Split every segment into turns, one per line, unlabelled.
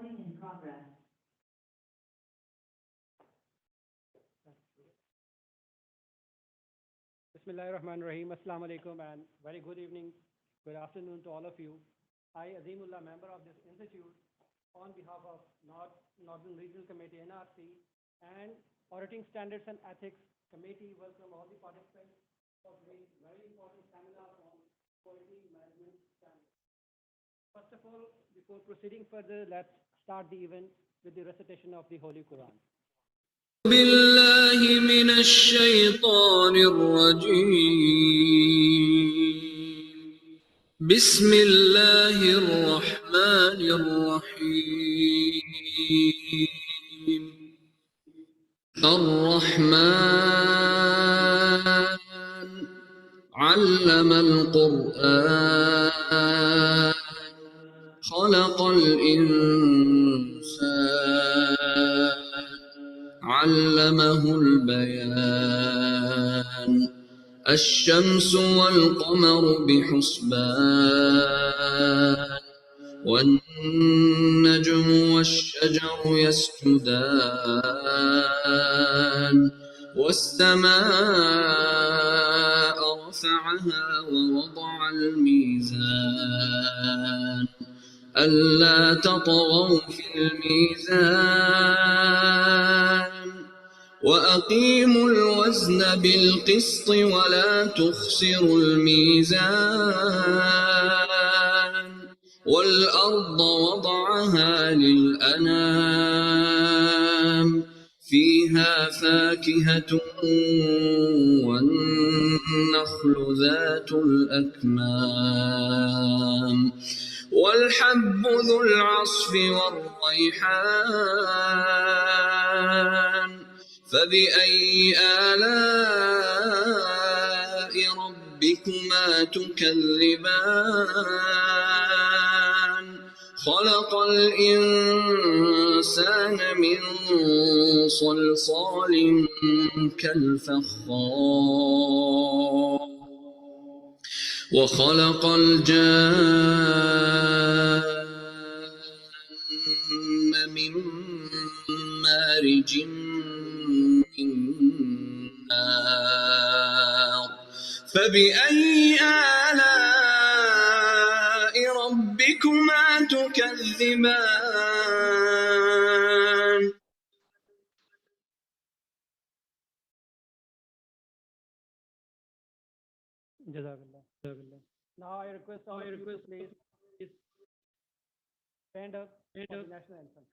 Recording in progress.
Bismillahirrahmanirrahim. Assalamu alaikum and very good evening, good afternoon to all of you. I, Azimullah, member of this institute, on behalf of Northern Regional Committee NRC and Auditing Standards and Ethics Committee, welcome all the participants for today's very important seminar on quality management standards. First of all, before proceeding further, let's start the event with the recitation of the Holy Quran.
بالله من الشيطان الرجيم بسم الله الرحمن الرحيم الرحمن علم القرآن خلق الإنسان علمه البيان الشمس والقمر بحسبان والنجم والشجر يسجدان والسماء رفعها ووضع الميزان ألا تطغوا في الميزان وأقيموا الوزن بالقسط ولا تخسروا الميزان والأرض وضعها للأنام فيها فاكهة والنخل ذات الأكمام والحب ذو العصف والريحان فبأي آلاء ربكما تكذبان خلق الإنسان من صلصال كالفخار وخلق الجان من مارج من نار فبأي آلاء ربكما تكذبان
Jazakallah. Now I request all of you to please stand up for the national anthem.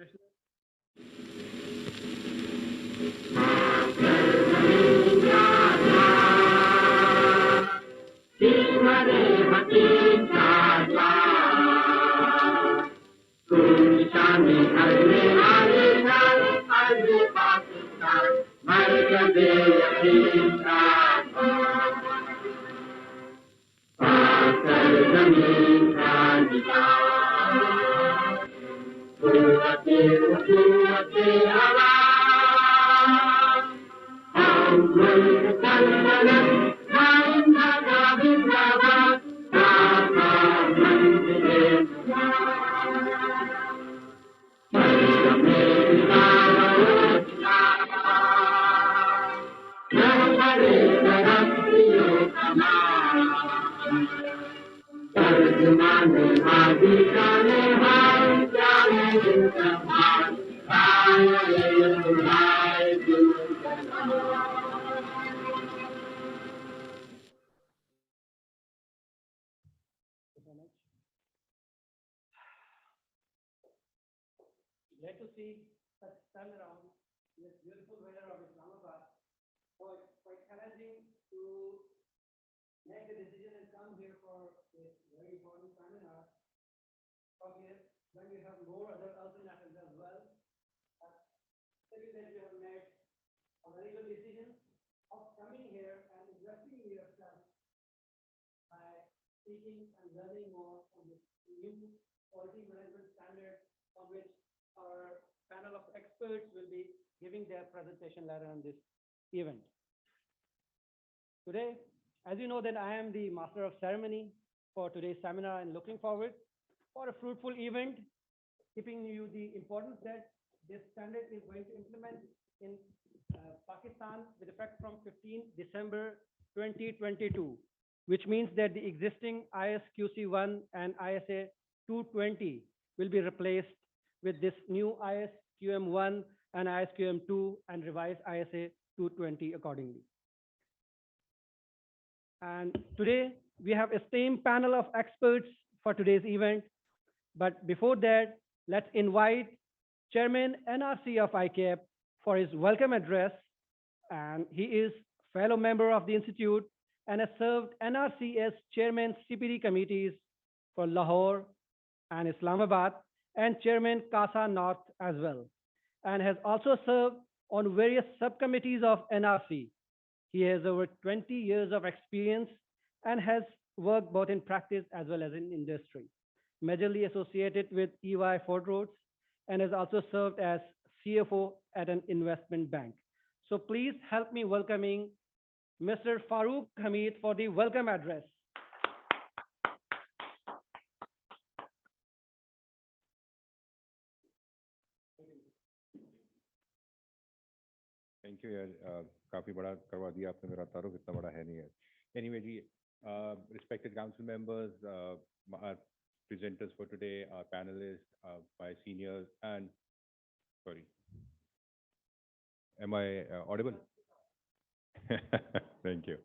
Glad to see such sun around in this beautiful weather of Islamabad. So it's quite challenging to make a decision and come here for this very important seminar. Because when you have more other alternatives as well, still that you have made a very good decision of coming here and investing in yourself by seeking and learning more on this new quality management standard on which our panel of experts will be giving their presentation later on this event. Today, as you know that I am the master of ceremony for today's seminar and looking forward for a fruitful event keeping you the importance that this standard is going to implement in Pakistan with effect from 15 December 2022, which means that the existing ISQC1 and ISA 220 will be replaced with this new ISQM1 and ISQM2 and revised ISA 220 accordingly. And today we have a esteemed panel of experts for today's event. But before that, let's invite Chairman NRC of ICAP for his welcome address. And he is fellow member of the Institute and has served NRC as Chairman CPD committees for Lahore and Islamabad and Chairman CASA North as well, and has also served on various subcommittees of NRC. He has over 20 years of experience and has worked both in practice as well as in industry, majorly associated with EY Ford Roads, and has also served as CFO at an investment bank. So please help me welcoming Mr. Farooq Hamid for the welcome address.
Thank you यार काफ़ी बड़ा करवा दिया आपने मेरा तारुफ इतना बड़ा है नहीं है anyway ji respected council members our presenters for today our panelists my seniors and sorry am I audible thank you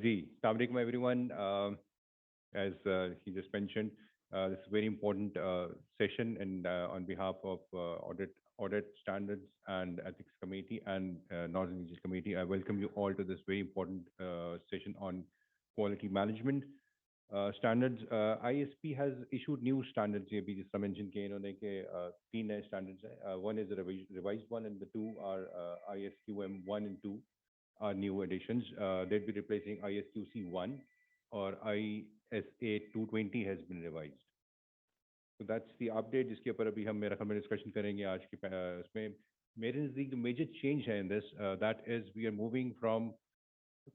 ji assalamu alaikum everyone as he just mentioned this is a very important session and on behalf of Audit Standards and Ethics Committee and Northern Regional Committee, I welcome you all to this very important session on quality management. Standards, ISP has issued new standards. ये भी जिसका mention किए इन्होंने कि तीन नए standards हैं. One is the revised one, and the two are ISQM 1 and 2 are new additions. They'll be replacing ISQC 1 or ISA 220 has been revised. So that's the update जिसके ऊपर अभी हम मेरा ख्याल में डिस्कशन करेंगे आज के इसमें मेरे नज़दीक जो मेजर चेंज है in this that is we are moving from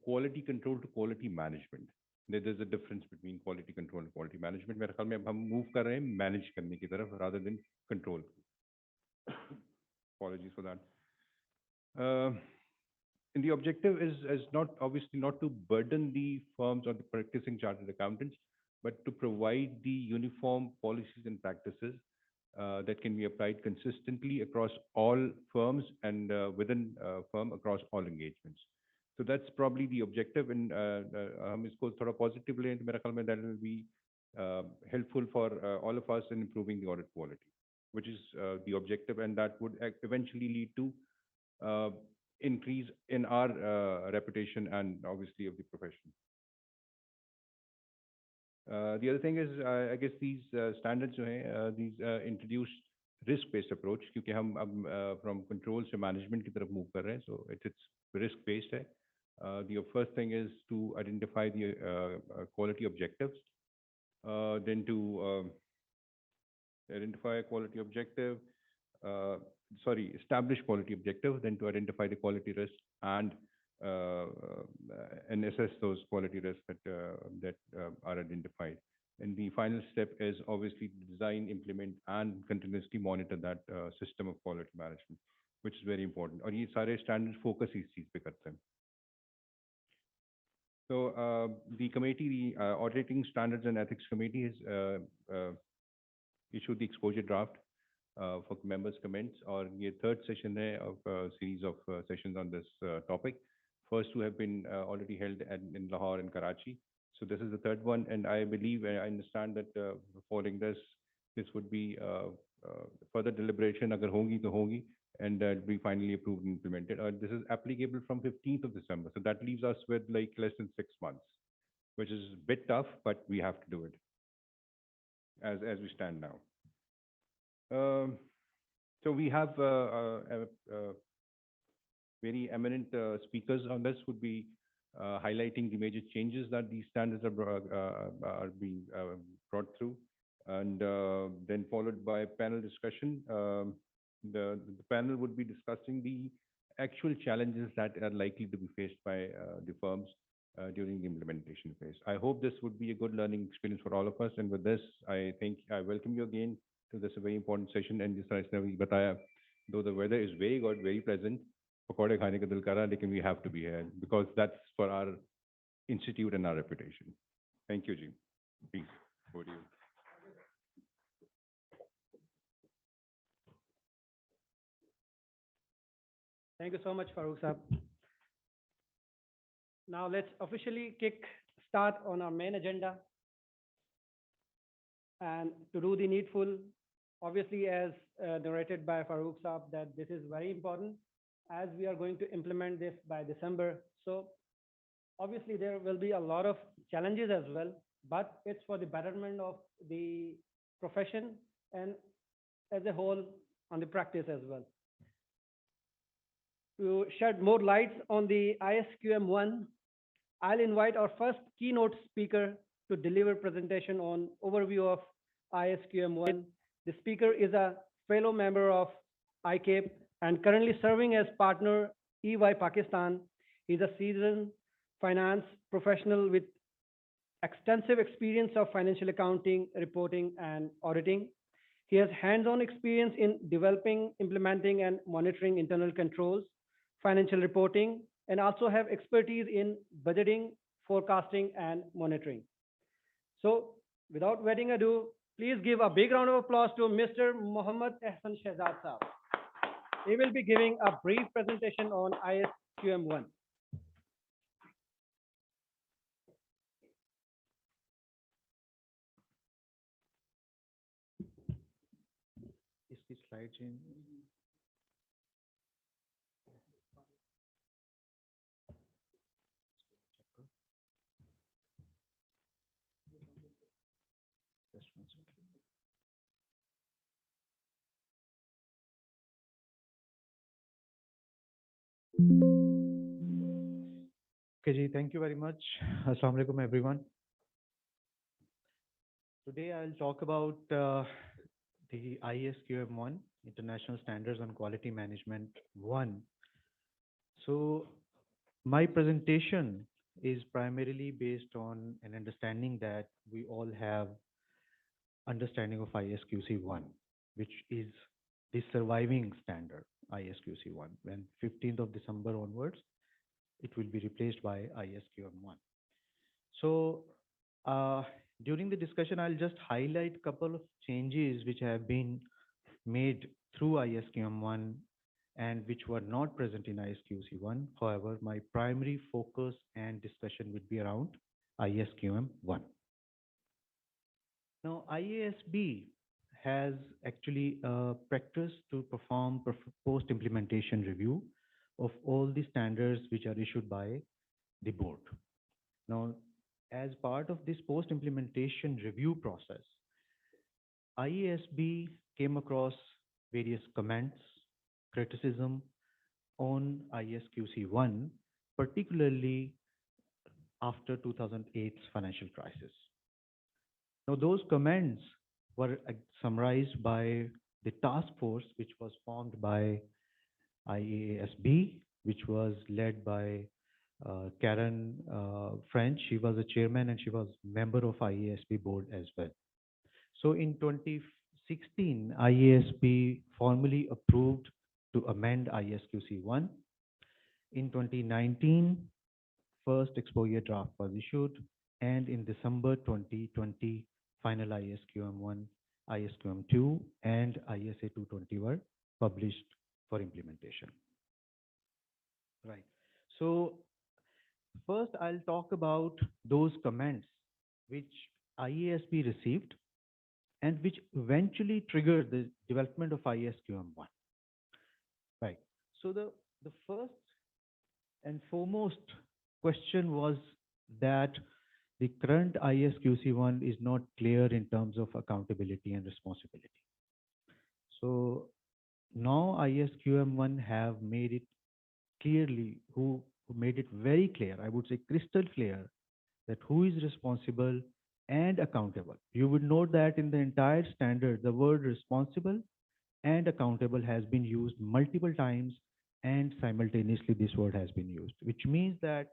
quality control to quality management. There's a difference between quality control and quality management. मेरे ख्याल में अब हम मूव कर रहे हैं मैनेज करने की तरफ rather than control. Apologies for that. And the objective is not obviously not to burden the firms or the practicing chartered accountants, but to provide the uniform policies and practices that can be applied consistently across all firms and within firm across all engagements. So that's probably the objective, and हम इसको थोड़ा positive लें तो मेरा ख्याल में that will be helpful for all of us in improving the audit quality, which is the objective, and that would eventually lead to increase in our reputation and obviously of the profession. The other thing is, I guess these standards जो हैं, these introduce risk-based approach क्योंकि हम अब from control से management की तरफ move कर रहे हैं, so it's risk-based है. The first thing is to identify the quality objectives, then to identify a quality objective, establish quality objective, then to identify the quality risk and assess those quality risks that are identified. And the final step is obviously to design, implement, and continuously monitor that system of quality management, which is very important. और ये सारे standards focus इस चीज़ पे करते हैं. So the committee, the Auditing Standards and Ethics Committee has issued the exposure draft for members' comments. और ये third session है of a series of sessions on this topic. First two have been already held in Lahore and Karachi. So this is the third one, and I believe, I understand that following this would be further deliberation. अगर होंगी तो होंगी, and will be finally approved and implemented. This is applicable from 15th of December. So that leaves us with like less than 6 months, which is a bit tough, but we have to do it as we stand now. So we have very eminent speakers on this would be highlighting the major changes that these standards are being brought through, and then followed by a panel discussion. The panel would be discussing the actual challenges that are likely to be faced by the firms during the implementation phase. I hope this would be a good learning experience for all of us. And with this, I think I welcome you again So that's a very important session. And जिस तरह इसने अभी बताया, though the weather is very good, very pleasant, पकौड़े खाने का दिल कर रहा है, लेकिन we have to be here because that's for our institute and our reputation. Thank you, Ji. Please, over to you.
Thank you so much, Farooq Saab. Now let's officially kick start on our main agenda. And to do the needful, obviously, as narrated by Farooq Saab, that this is very important as we are going to implement this by December. So obviously, there will be a lot of challenges as well, but it's for the betterment of the profession and as a whole on the practice as well. To shed more lights on the ISQM1, I'll invite our first keynote speaker to deliver presentation on overview of ISQM1. The speaker is a fellow member of ICAPE and currently serving as partner EY Pakistan. He's a seasoned finance professional with extensive experience of financial accounting, reporting, and auditing. He has hands-on experience in developing, implementing, and monitoring internal controls, financial reporting, and also have expertise in budgeting, forecasting, and monitoring. So, without waiting ado, please give a big round of applause to Mr. Mohammad Ehsan Shehzad Saab. He will be giving a brief presentation on ISQM1.
इसकी slide change just one second. Okay, Ji, thank you very much. Assalamu alaikum, everyone. Today I'll talk about the ISQM1, International Standards on Quality Management 1. So my presentation is primarily based on an understanding that we all have understanding of ISQC1, which is the surviving standard, ISQC1. When 15th of December onwards, it will be replaced by ISQM1. So during the discussion, I'll just highlight a couple of changes which have been made through ISQM1 and which were not present in ISQC1. However, my primary focus and discussion would be around ISQM1. Now, IASB has actually a practice to perform post-implementation review of all the standards which are issued by the board. Now, as part of this post-implementation review process, IASB came across various comments, criticism on ISQC1, particularly after 2008's financial crisis. Now, those comments were summarized by the task force, which was formed by IASB, which was led by Karen French. She was a chairman and she was member of IASB board as well. So in 2016, IASB formally approved to amend ISQC1. In 2019, first exposure draft was issued, and in December 2020, final ISQM1, ISQM2, and ISA 220 were published for implementation. Right. So first, I'll talk about those comments which IASB received and which eventually triggered the development of ISQM1. Right. So the first and foremost question was that the current ISQC1 is not clear in terms of accountability and responsibility. So now ISQM1 have made it clearly, who made it very clear, I would say crystal clear, that who is responsible and accountable. You would note that in the entire standard, the word responsible and accountable has been used multiple times, and simultaneously this word has been used, which means that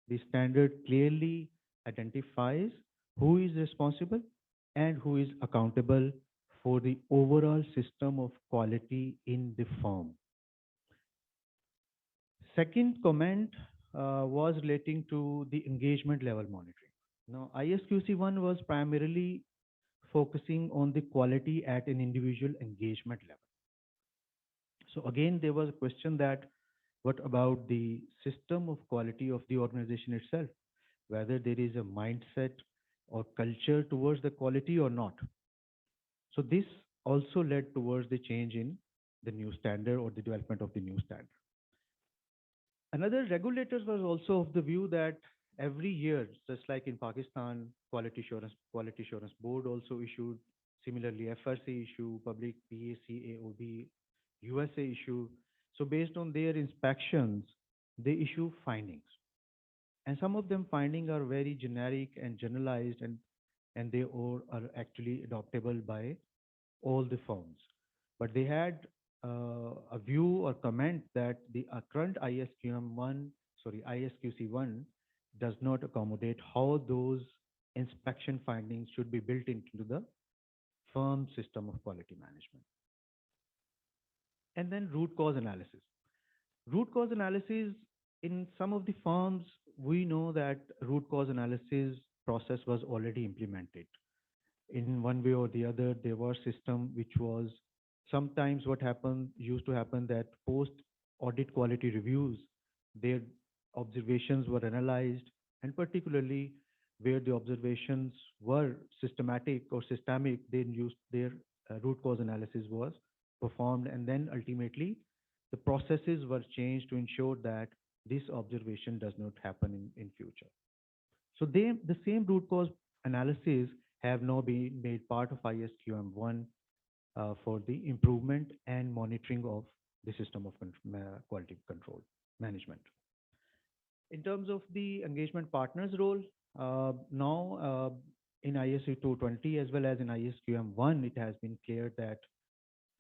the standard clearly identifies who is responsible and who is accountable for the overall system of quality in the firm. Second comment was relating to the engagement level monitoring. Now, ISQC1 was primarily focusing on the quality at an individual engagement level. So again, there was a question that what about the system of quality of the organization itself, whether there is a mindset or culture towards the quality or not. So this also led towards the change in the new standard or the development of the new standard. Another regulators was also of the view that every year, just like in Pakistan, Quality Assurance Board also issued, similarly FRC issue, Public PACAOB, USA issue. So based on their inspections, they issue findings. And some of them findings are very generic and generalized and they all are actually adoptable by all the firms. But they had a view or comment that the current ISQC1 does not accommodate how those inspection findings should be built into the firm system of quality management. And then root cause analysis. Root cause analysis in some of the firms, we know that root cause analysis process was already implemented in one way or the other. There was system which was sometimes what happened used to happen that post audit quality reviews, their observations were analyzed, and particularly where the observations were systematic or systemic, then used their root cause analysis was performed, and then ultimately the processes were changed to ensure that this observation does not happen in future. So the same root cause analysis have now been made part of ISQM1 for the improvement and monitoring of the system of quality control management. In terms of the engagement partners role, now in ISU 220 as well as in ISQM1, it has been clear that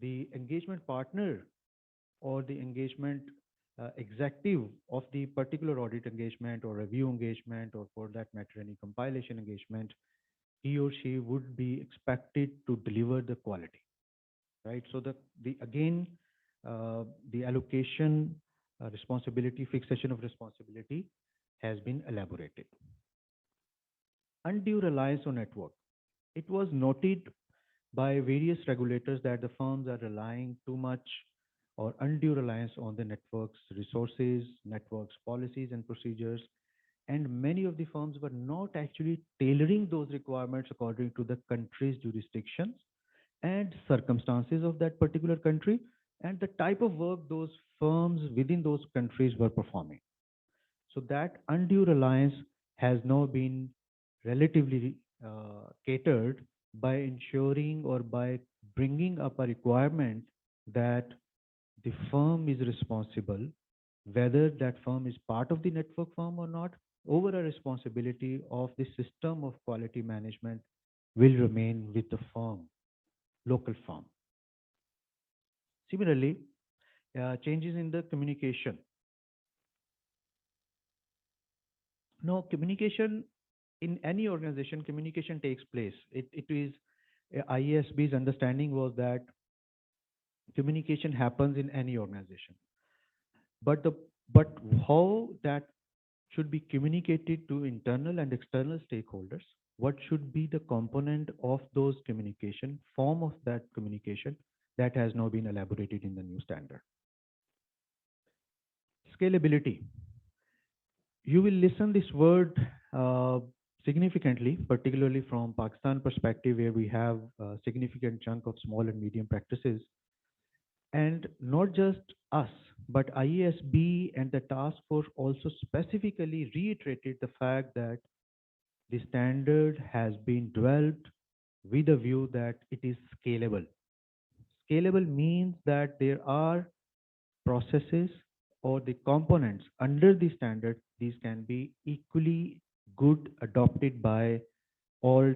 the engagement partner or the engagement executive of the particular audit engagement or review engagement or for that matter any compilation engagement, he or she would be expected to deliver the quality, right? So the again the allocation responsibility, fixation of responsibility has been elaborated. Undue reliance on network. It was noted by various regulators that the firms are relying too much or undue reliance on the network's resources, network's policies and procedures, and many of the firms were not actually tailoring those requirements according to the country's jurisdictions and circumstances of that particular country and the type of work those firms within those countries were performing. So that undue reliance has now been relatively catered by ensuring or by bringing up a requirement that the firm is responsible, whether that firm is part of the network firm or not, over a responsibility of the system of quality management will remain with the firm, local firm. Similarly, changes in the communication. No, communication in any organization, communication takes place. It is IASB's understanding was that communication happens in any organization, but the but how that should be communicated to internal and external stakeholders, what should be the component of those communication, form of that communication, that has now been elaborated in the new standard. Scalability. You will listen this word significantly, particularly from Pakistan perspective, where we have a significant chunk of small and medium practices. And not just us, but IASB and the task force also specifically reiterated the fact that the standard has been developed with a view that it is scalable. Scalable means that there are processes or the components under the standard, these can be equally good adopted by all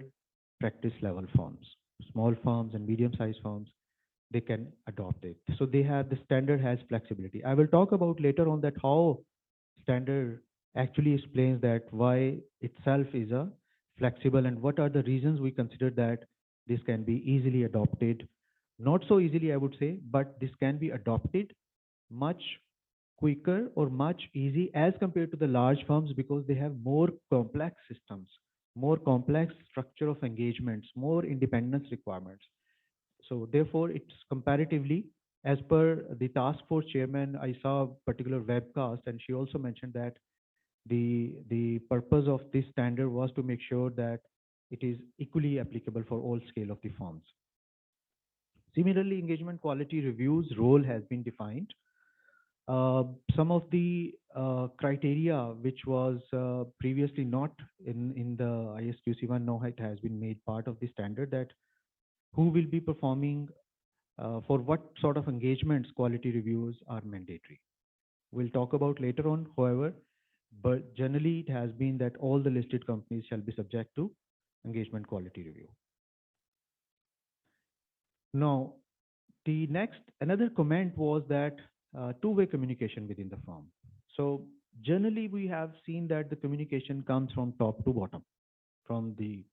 practice level firms, small firms and medium sized firms, they can adopt it. So they have the standard has flexibility. I will talk about later on that how standard actually explains that why itself is a flexible and what are the reasons we consider that This can be easily adopted, not so easily, I would say, but this can be adopted much quicker or much easy as compared to the large firms because they have more complex systems, more complex structure of engagements, more independence requirements. So therefore, it's comparatively, as per the task force chairman, I saw a particular webcast, and she also mentioned that the purpose of this standard was to make sure that it is equally applicable for all scale of the firms. Similarly, engagement quality reviews role has been defined. Some of the criteria which was previously not in the ISQC1, now it has been made part of the standard, that who will be performing, for what sort of engagements quality reviews are mandatory. We'll talk about later on, however, but generally it has been that all the listed companies shall be subject to engagement quality review. Now, the next, another comment was that two-way communication within the firm. So generally we have seen that the communication comes from top to bottom, from the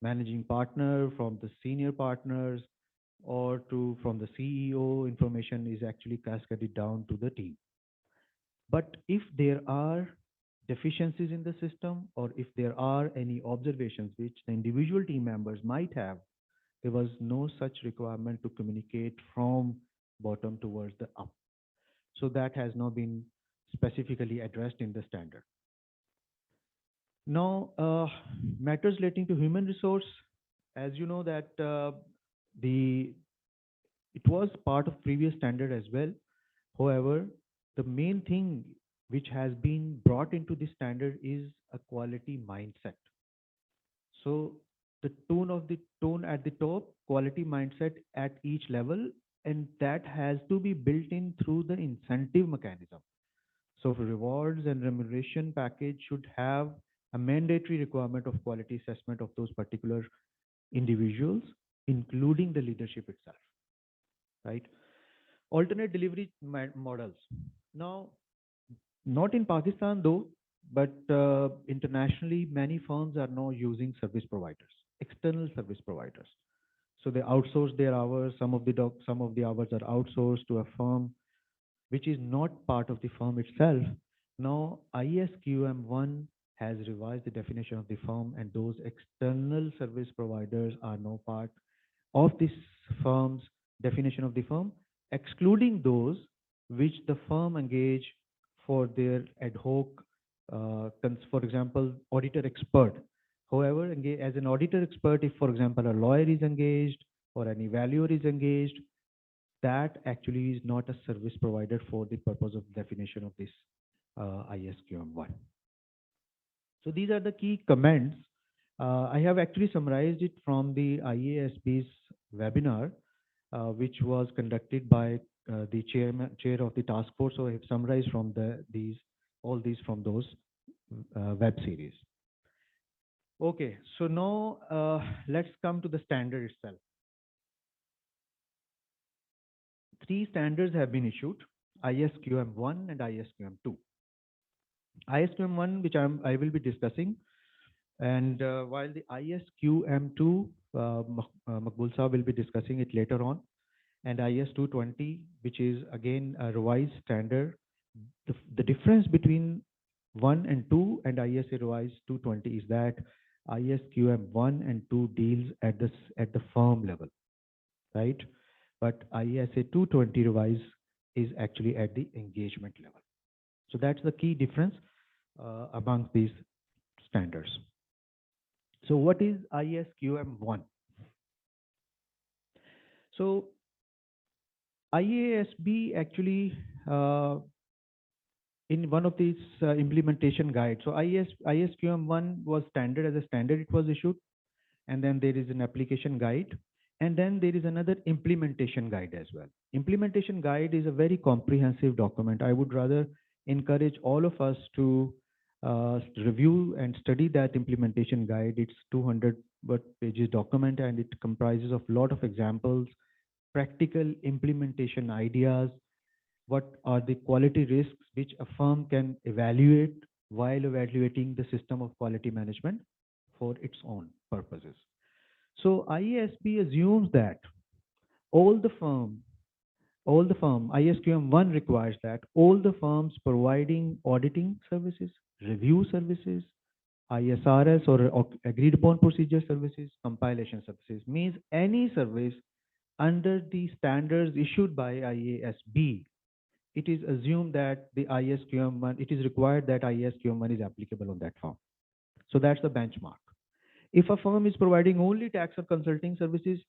managing partner, from the senior partners, or from the CEO. Information is actually cascaded down to the team. But if there are deficiencies in the system, or if there are any observations which the individual team members might have, there was no such requirement to communicate from bottom towards the up. So that has not been specifically addressed in the standard. Now, matters relating to human resource, as you know that the it was part of previous standard as well. However, the main thing which has been brought into this standard is a quality mindset. So the tone at the top, quality mindset at each level, and that has to be built in through the incentive mechanism. So rewards and remuneration package should have a mandatory requirement of quality assessment of those particular individuals, including the leadership itself, right? Alternate delivery models. Now, not in Pakistan though, but internationally, many firms are now using service providers, external service providers. So they outsource their hours. Some of the hours are outsourced to a firm which is not part of the firm itself. Now, ISQM1 has revised the definition of the firm, and those external service providers are now part of this firm's definition of the firm, excluding those which the firm engage for their ad hoc, for example, auditor expert. However, as an auditor expert, if, for example, a lawyer is engaged or an evaluator is engaged, that actually is not a service provider for the purpose of definition of this ISQM1. So these are the key comments. I have actually summarized it from the IASB's webinar, which was conducted by the chair of the task force. So I have summarized from all these from those web series. Okay, so now let's come to the standard itself. 3 standards have been issued: ISQM1 and ISQM2. ISQM1, which I will be discussing, and while the ISQM2, Maqbul Saab will be discussing it later on, and IS220, which is again a revised standard. The difference between 1 and 2 and ISA revised 220 is that ISQM1 and 2 deals at the firm level, right? But ISA 220 revise is actually at the engagement level. So that's the key difference among these standards. So what is ISQM1? So IASB actually in one of these implementation guides. So ISQM1 was standard as a standard, it was issued, and then there is an application guide, and then there is another implementation guide as well. Implementation guide is a very comprehensive document. I would rather encourage all of us to review and study that implementation guide. It's 200 pages document, and it comprises of a lot of examples, practical implementation ideas, what are the quality risks which a firm can evaluate while evaluating the system of quality management for its own purposes. So IASB assumes that all the firm, ISQM 1 requires that all the firms providing auditing services, review services, ISRS or agreed upon procedure services, compilation services means any service under the standards issued by IASB. It is assumed that the ISQM1, it is required that ISQM1 is applicable on that firm. So that's the benchmark. If a firm is providing only tax or consulting services,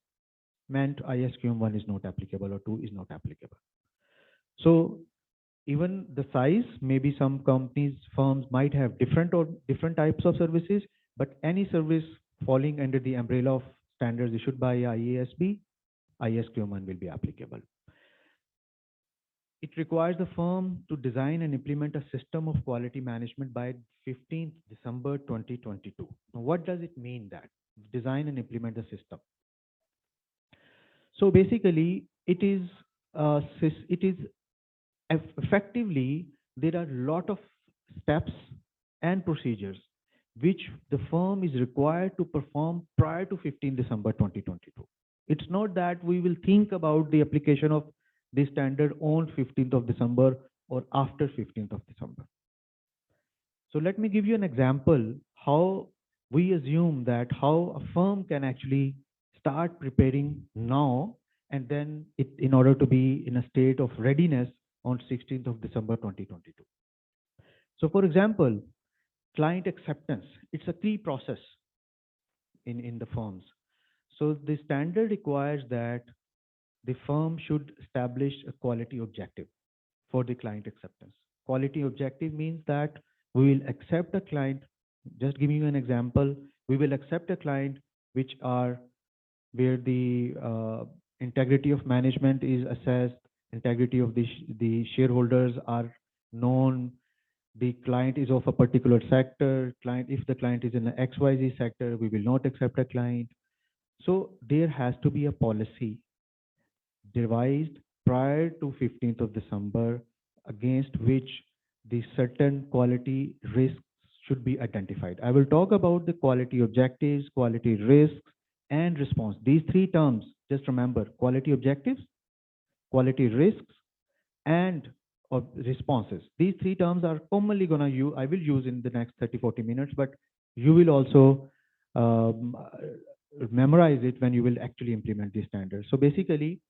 meant ISQM1 is not applicable or 2 is not applicable. So even the size, maybe some companies, firms might have different types of services, but any service falling under the umbrella of standards issued by IASB, ISQM1 will be applicable. It requires the firm to design and implement a system of quality management by 15th December 2022. Now, what does it mean that design and implement the system? So basically, it is effectively there are a lot of steps and procedures which the firm is required to perform prior to 15 December 2022. It's not that we will think about the application of this standard on 15th of December or after 15th of December. So let me give you an example how we assume that how a firm can actually start preparing now and then in order to be in a state of readiness on 16th of December 2022. So for example, client acceptance, it's a key process in the firms. So the standard requires that the firm should establish a quality objective for the client acceptance. Quality objective means that we will accept a client, just giving you an example, we will accept a client which are where the integrity of management is assessed, integrity of the shareholders are known, the client is of a particular sector, if the client is in the XYZ sector, we will not accept a client. So there has to be a policy devised prior to 15th of December against which the certain quality risks should be identified. I will talk about the quality objectives, quality risks, and response. These three terms, just remember, quality objectives, quality risks, and responses. These three terms are commonly going to use, I will use in the next 30-40 minutes, but you will also memorize it when you will actually implement these standards. So basically,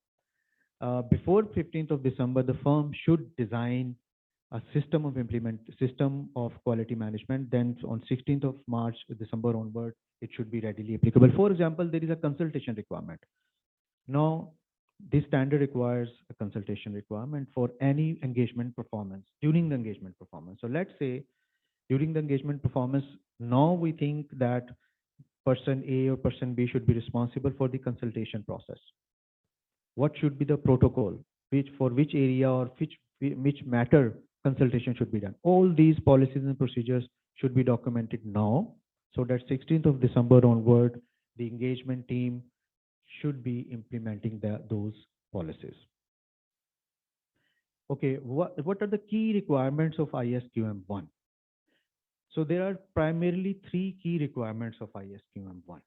before 15th of December, the firm should design a system of quality management. Then on 16th of March, December onward, it should be readily applicable. For example, there is a consultation requirement. Now, this standard requires a consultation requirement for any engagement performance, during the engagement performance. So let's say during the engagement performance, now we think that person A or person B should be responsible for the consultation process. What should be the protocol, for which area or which matter consultation should be done. All these policies and procedures should be documented now, so that 16th of December onward, the engagement team should be implementing those policies. Okay, what are the key requirements of ISQM1? So there are primarily three key requirements of ISQM1.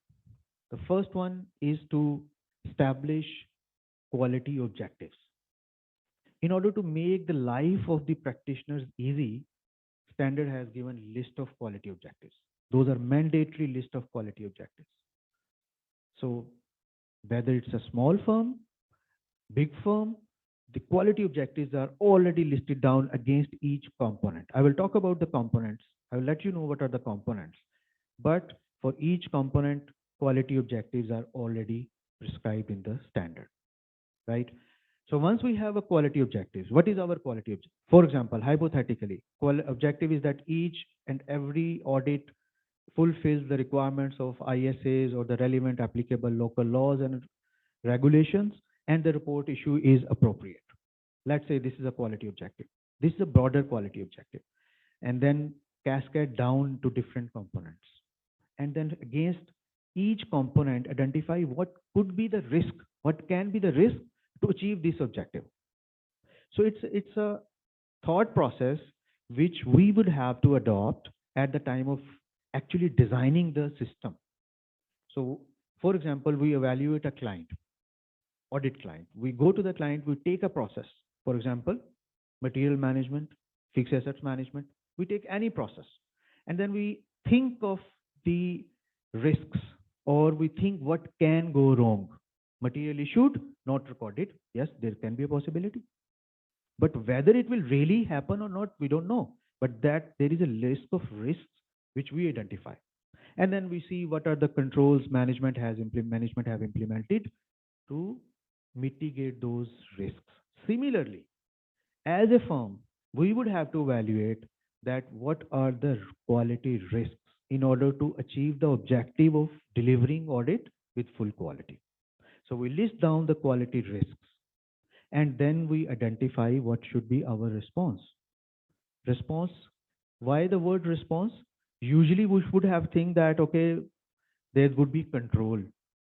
The first one is to establish quality objectives. In order to make the life of the practitioners easy, standard has given list of quality objectives. Those are mandatory list of quality objectives. So whether it's a small firm, big firm, the quality objectives are already listed down against each component. I will talk about the components. I will let you know what are the components. But for each component, quality objectives are already prescribed in the standard, right? So once we have a quality objectives, what is our quality objective? For example, hypothetically, objective is that each and every audit fulfills the requirements of ISAs or the relevant applicable local laws and regulations, and the report issue is appropriate. Let's say this is a quality objective. This is a broader quality objective. And then cascade down to different components. And then against each component, identify what could be the risk, what can be the risk to achieve this objective. So it's a thought process which we would have to adopt at the time of actually designing the system. So For example, we evaluate a client, audit client. We go to the client, we take a process. For example, material management, fixed assets management. We take any process. And then we think of the risks, or we think what can go wrong. Material issued, not recorded. Yes, there can be a possibility. But whether it will really happen or not, we don't know. But that there is a list of risks which we identify. And then we see what are the controls management have implemented to mitigate those risks. Similarly, as a firm, we would have to evaluate that what are the quality risks in order to achieve the objective of delivering audit with full quality. So we list down the quality risks, and then we identify what should be our response. Response, why the word response? Usually we would have think that, okay, there would be control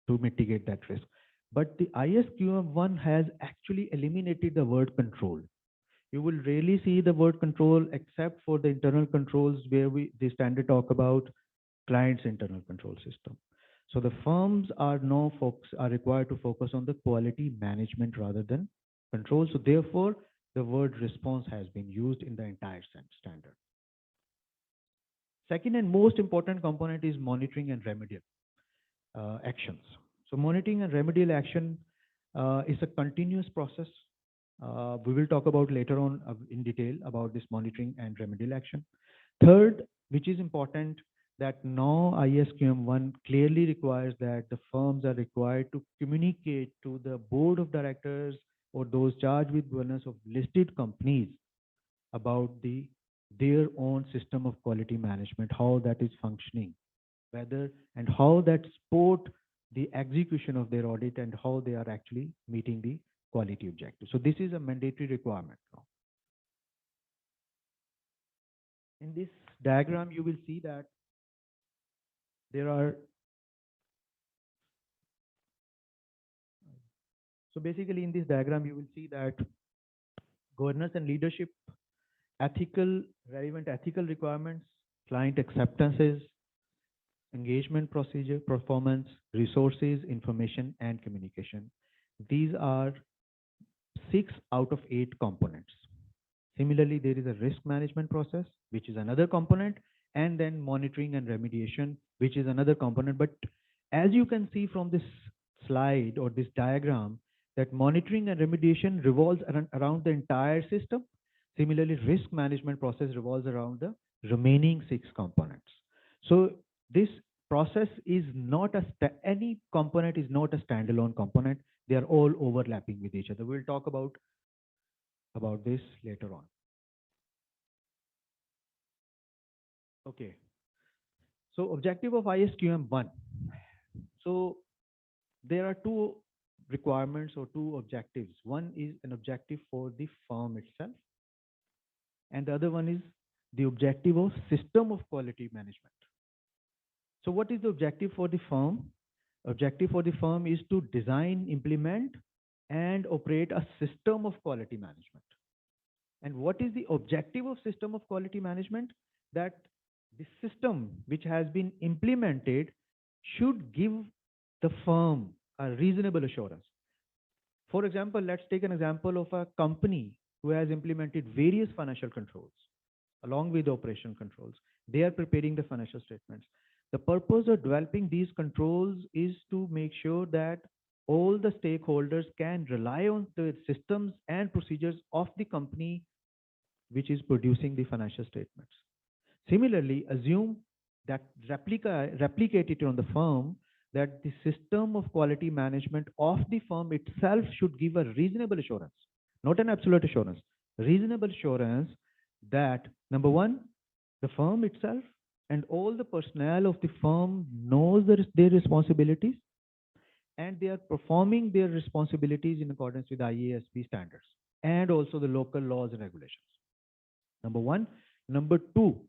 to mitigate that risk. But the ISQM1 has actually eliminated the word control. You will rarely see the word control except for the internal controls where the standard talk about client's internal control system. So the firms are now are required to focus on the quality management rather than control. So therefore, the word response has been used in the entire standard. Second and most important component is monitoring and remedial actions. So monitoring and remedial action is a continuous process. We will talk about later on in detail about this monitoring and remedial action. Third, which is important, that now ISQM1 clearly requires that the firms are required to communicate to the board of directors or those charged with governance of listed companies about their own system of quality management, how that is functioning, whether and how that support the execution of their audit and how they are actually meeting the quality objectives. So this is a mandatory requirement now. In this diagram, you will see that there are, so basically in this diagram, you will see that governance and leadership, relevant ethical requirements, client acceptances, engagement procedure, performance, resources, information, and communication. These are 6 out of 8 components. Similarly, there is a risk management process, which is another component, and then monitoring and remediation, which is another component. But as you can see from this slide or this diagram, that monitoring and remediation revolves around the entire system. Similarly, risk management process revolves around the remaining 6 components. So this process is not any component is not a standalone component. They are all overlapping with each other. We'll talk about this later on. Okay. So objective of ISQM1. So there are 2 requirements or 2 objectives. One is an objective for the firm itself, and the other one is the objective of system of quality management. So what is the objective for the firm? Objective for the firm is to design, implement, and operate a system of quality management. And what is the objective of system of quality management? That the system which has been implemented should give the firm a reasonable assurance. For example, let's take an example of a company who has implemented various financial controls along with operational controls. They are preparing the financial statements. The purpose of developing these controls is to make sure that all the stakeholders can rely on the systems and procedures of the company which is producing the financial statements. Similarly, assume that replicate it on the firm, that the system of quality management of the firm itself should give a reasonable assurance, not an absolute assurance, reasonable assurance that number one, the firm itself and all the personnel of the firm knows their responsibilities and they are performing their responsibilities in accordance with IASB standards and also the local laws and regulations. Number one. Number two,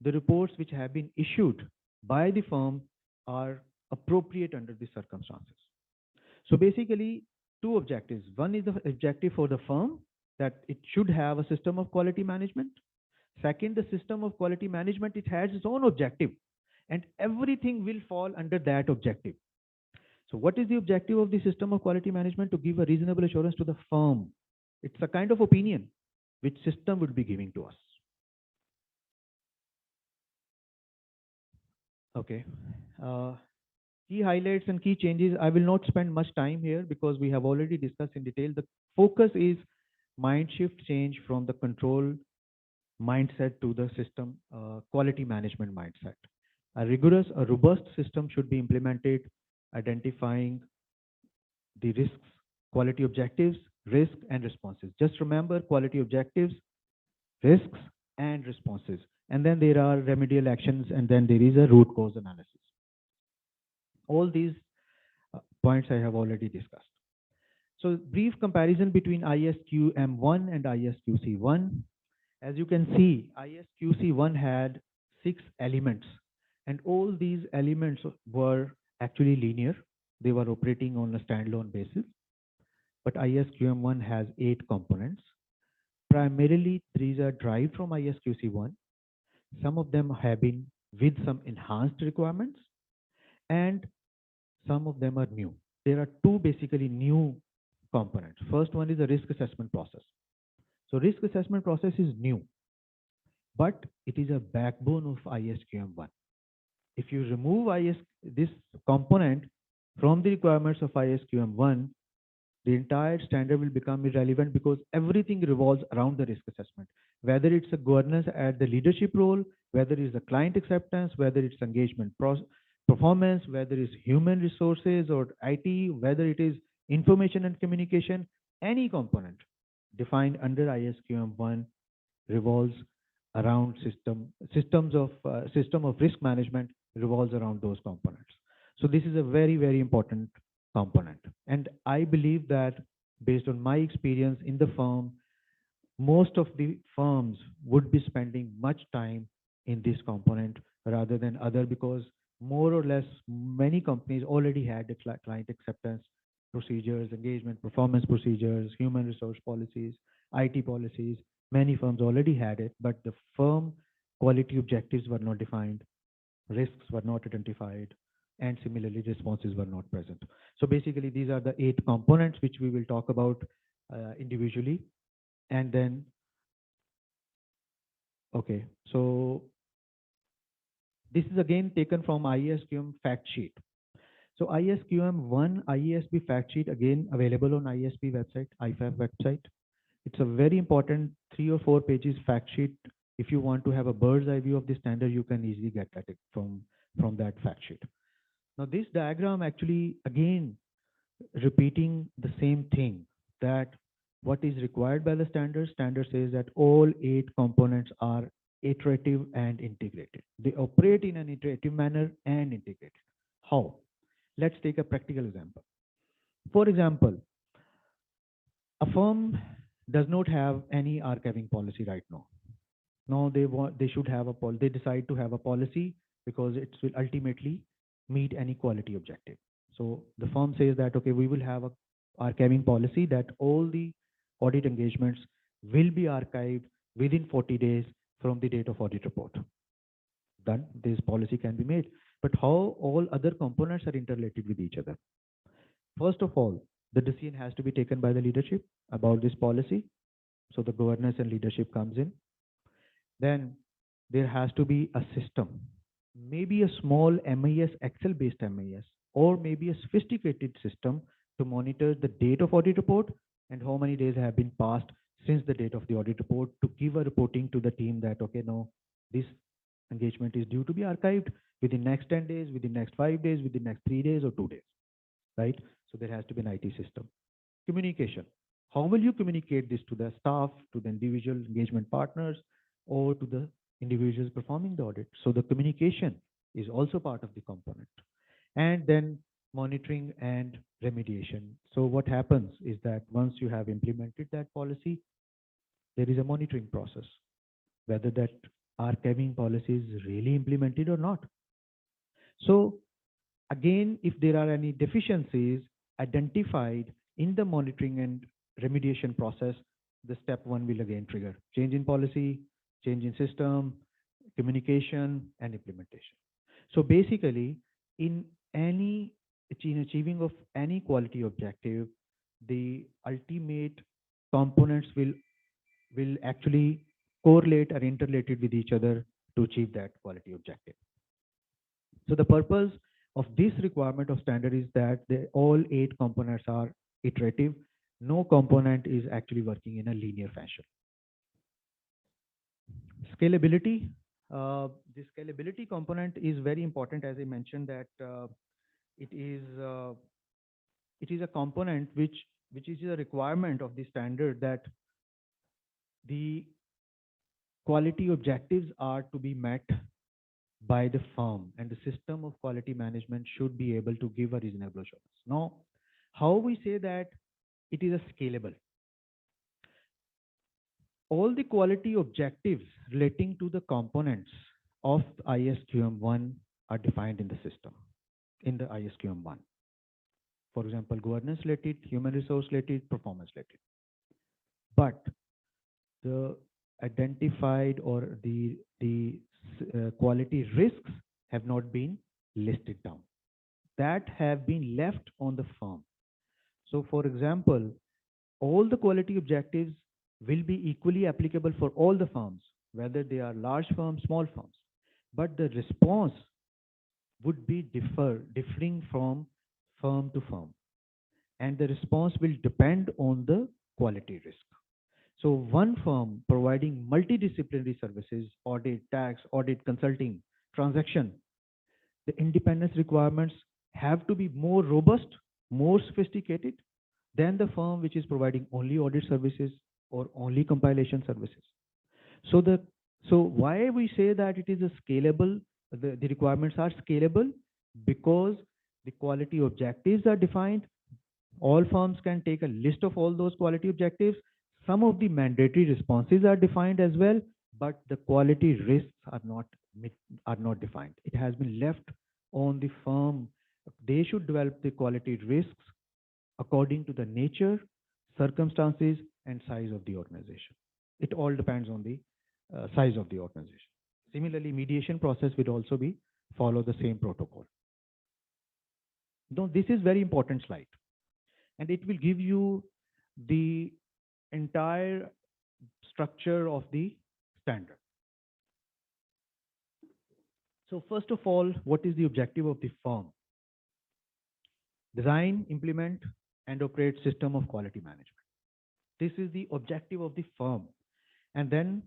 the reports which have been issued by the firm are appropriate under the circumstances. So basically, 2 objectives. One is the objective for the firm, that it should have a system of quality management. Second, the system of quality management, it has its own objective and everything will fall under that objective. So what is the objective of the system of quality management? To give a reasonable assurance to the firm. It's a kind of opinion which system would be giving to us. Okay. Uh, Key highlights and key changes. I will not spend much time here because we have already discussed in detail. The focus is mind shift change from the control mindset to the system quality management mindset. A robust system should be implemented, identifying the risks, quality objectives, risk, and responses. Just remember quality objectives, risks, and responses. And then there are remedial actions, and then there is a root cause analysis. All these points I have already discussed. So brief comparison between ISQM1 and ISQC1. As you can see, ISQC1 had 6 elements, and all these elements were actually linear. They were operating on a standalone basis. But ISQM1 has 8 components. Primarily, these are derived from ISQC1. Some of them have been with some enhanced requirements, and some of them are new. There are two basically new components. First one is the risk assessment process. So risk assessment process is new, but it is a backbone of ISQM1. If you remove this component from the requirements of ISQM1, the entire standard will become irrelevant because everything revolves around the risk assessment. Whether it's a governance at the leadership role, whether it's the client acceptance, whether it's engagement performance, whether it's human resources or IT, whether it is information and communication, any component defined under ISQM1 revolves around system of risk management revolves around those components. So this is a very, very important component. And I believe that based on my experience in the firm, most of the firms would be spending much time in this component rather than other, because more or less many companies already had the client acceptance procedures, engagement performance procedures, human resource policies, IT policies. Many firms already had it, but the firm quality objectives were not defined, risks were not identified, and similarly responses were not present. So basically these are the 8 components which we will talk about individually. And then, okay, so this is again taken from ISQM fact sheet. So ISQM1 IESB fact sheet again available on ISB website, IFAB website. It's a very important 3 or 4 pages fact sheet. If you want to have a bird's eye view of the standard, you can easily get that from that fact sheet. Now this diagram actually again repeating the same thing, that what is required by the standard. Standard says that all 8 components are iterative and integrated. They operate in an iterative manner and integrated. How? Let's take a practical example. For example, a firm does not have any archiving policy right now. Now they should have a policy. They decide to have a policy because it will ultimately meet any quality objective. So the firm says that, okay, we will have a archiving policy that all the audit engagements will be archived within 40 days from the date of audit report. Then this policy can be made. But how all other components are interrelated with each other? First of all, the decision has to be taken by the leadership about this policy. So the governance and leadership comes in. Then there has to be a system, maybe a small MIS, Excel-based MIS, or maybe a sophisticated system to monitor the date of audit report and how many days have been passed since the date of the audit report to give a reporting to the team that, okay, no, this engagement is due to be archived within next 10 days, within next 5 days, within next 3 days or 2 days, right? So there has to be an IT system. Communication. How will you communicate this to the staff, to the individual engagement partners, or to the individuals performing the audit? So the communication is also part of the component. And then monitoring and remediation. So what happens is that once you have implemented that policy, there is a monitoring process, whether that archiving policy is really implemented or not. So again, if there are any deficiencies identified in the monitoring and remediation process, the step 1 will again trigger change in policy, change in system, communication, and implementation. So basically, in any in achieving of any quality objective, the ultimate components will actually correlate or interrelated with each other to achieve that quality objective. So the purpose of this requirement of standard is that all 8 components are iterative. No component is actually working in a linear fashion. Scalability. The scalability component is very important, as I mentioned that it is uh, it is a component which is a requirement of the standard that the quality objectives are to be met by the firm, and the system of quality management should be able to give a reasonable assurance. Now, how we say that it is a scalable? All the quality objectives relating to the components of ISQM1 are defined in the system, in the ISQM1. For example, governance related, human resource related, performance related. But the identified or the quality risks have not been listed down. That have been left on the firm. So, for example, all the quality objectives will be equally applicable for all the firms, whether they are large firms, small firms. But the response would be differing from firm to firm, and the response will depend on the quality risk. So one firm providing multidisciplinary services, audit, tax, audit, consulting, transaction, the independence requirements have to be more robust, more sophisticated than the firm which is providing only audit services or only compilation services. So the so why we say that it is a scalable, the requirements are scalable because the quality objectives are defined. All firms can take a list of all those quality objectives. Some of the mandatory responses are defined as well, but the quality risks are not defined. It has been left on the firm. They should develop the quality risks according to the nature, circumstances, and size of the organization. It all depends on the size of the organization. Similarly, mediation process would also be follow the same protocol. Now, this is very important slide, and it will give you the entire structure of the standard. So first of all, what is the objective of the firm? Design, implement, and operate system of quality management. This is the objective of the firm. And then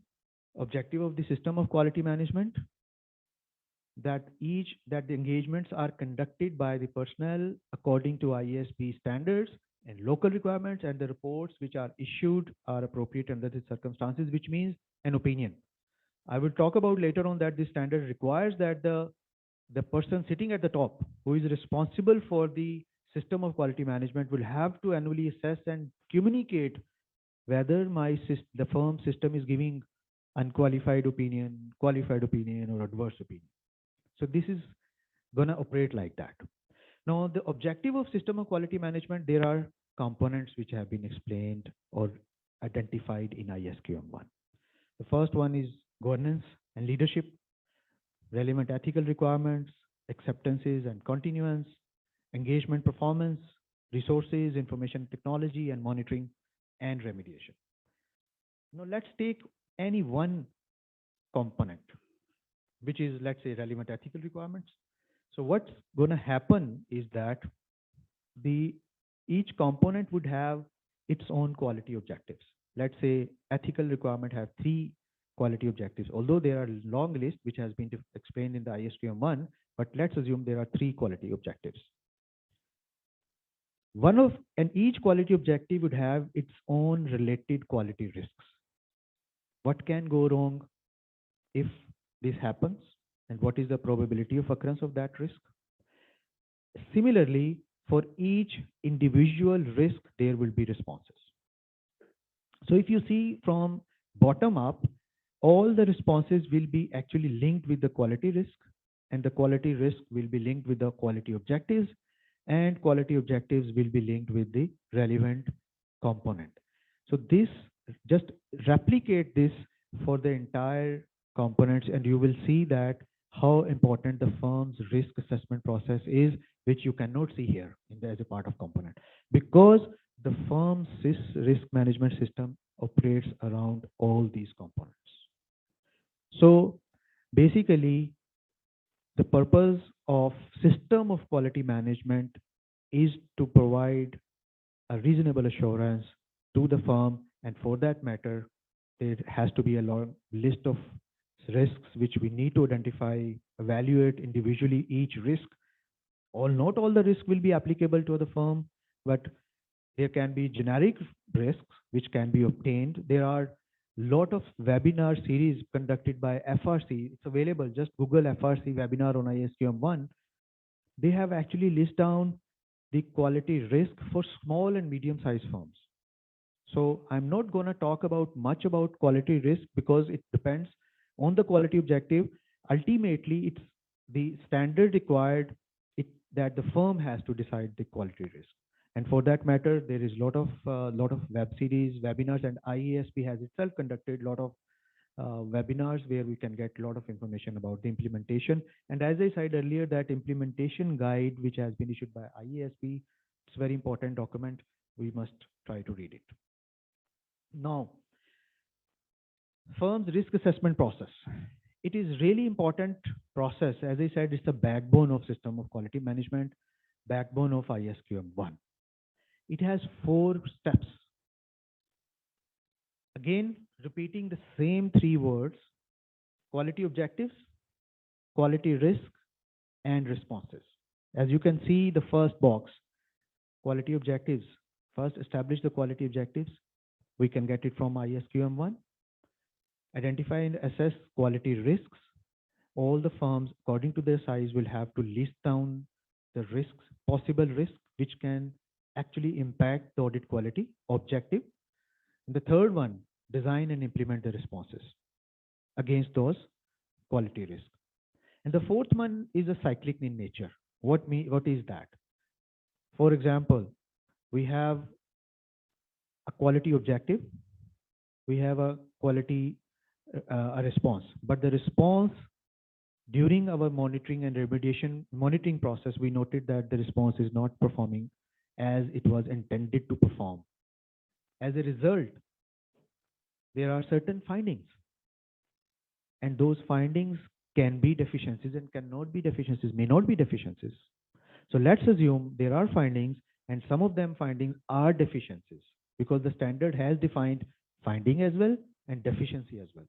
objective of the system of quality management, that the engagements are conducted by the personnel according to ISP standards and local requirements, and the reports which are issued are appropriate under the circumstances, which means an opinion. I will talk about later on that this standard requires that the person sitting at the top who is responsible for the system of quality management will have to annually assess and communicate whether the firm system is giving unqualified opinion, qualified opinion, or adverse opinion. So this is gonna operate like that. Now, the objective of system of quality management, there are components which have been explained or identified in ISQM1. The first one is governance and leadership, relevant ethical requirements, acceptances and continuance, engagement performance, resources, information technology, and monitoring and remediation. Now, let's take any one component, which is, let's say, relevant ethical requirements. So what's going to happen is that the each component would have its own quality objectives. Let's say ethical requirement have 3 quality objectives, although there are long list which has been explained in the ISQM1, but let's assume there are 3 quality objectives. And each quality objective would have its own related quality risks. What can go wrong if this happens, and what is the probability of occurrence of that risk? Similarly, for each individual risk, there will be responses. So if you see from bottom up, all the responses will be actually linked with the quality risk, and the quality risk will be linked with the quality objectives, and quality objectives will be linked with the relevant component. So this, just replicate this for the entire components, and you will see that how important the firm's risk assessment process is, which you cannot see here as a part of component, because the firm's risk management system operates around all these components. So basically, the purpose of system of quality management is to provide a reasonable assurance to the firm, and for that matter, there has to be a long list of risks which we need to identify, evaluate individually each risk. Not all the risk will be applicable to the firm, but there can be generic risks which can be obtained. There are lot of webinar series conducted by FRC. It's available. Just Google FRC webinar on ISQM1. They have actually list down the quality risk for small and medium sized firms. So I'm not going to talk about much about quality risk because it depends on the quality objective. Ultimately, it's the standard required that the firm has to decide the quality risk. And for that matter, there is lot of web series, webinars, and IESP has itself conducted lot of webinars where we can get a lot of information about the implementation. And as I said earlier, that implementation guide, which has been issued by IESP, it's a very important document. We must try to read it. Now, firm's risk assessment process. It is really important process. As I said, it's the backbone of system of quality management, backbone of ISQM1. It has 4 steps. Again, repeating the same 3 words: quality objectives, quality risk, and responses. As you can see, the first box, quality objectives. First, establish the quality objectives. We can get it from ISQM1. Identify and assess quality risks. All the firms, according to their size, will have to list down the risks, possible risks, which can actually impact the audit quality objective. And the third one, design and implement the responses against those quality risks. And the fourth one is a cyclic in nature. What is that? For example, we have a quality objective, we have a quality a response, but the response during our monitoring and remediation monitoring process, we noted that the response is not performing as it was intended to perform. As a result, there are certain findings, and those findings can be deficiencies and cannot be deficiencies, may not be deficiencies. So let's assume there are findings, and some of them findings are deficiencies because the standard has defined finding as well and deficiency as well.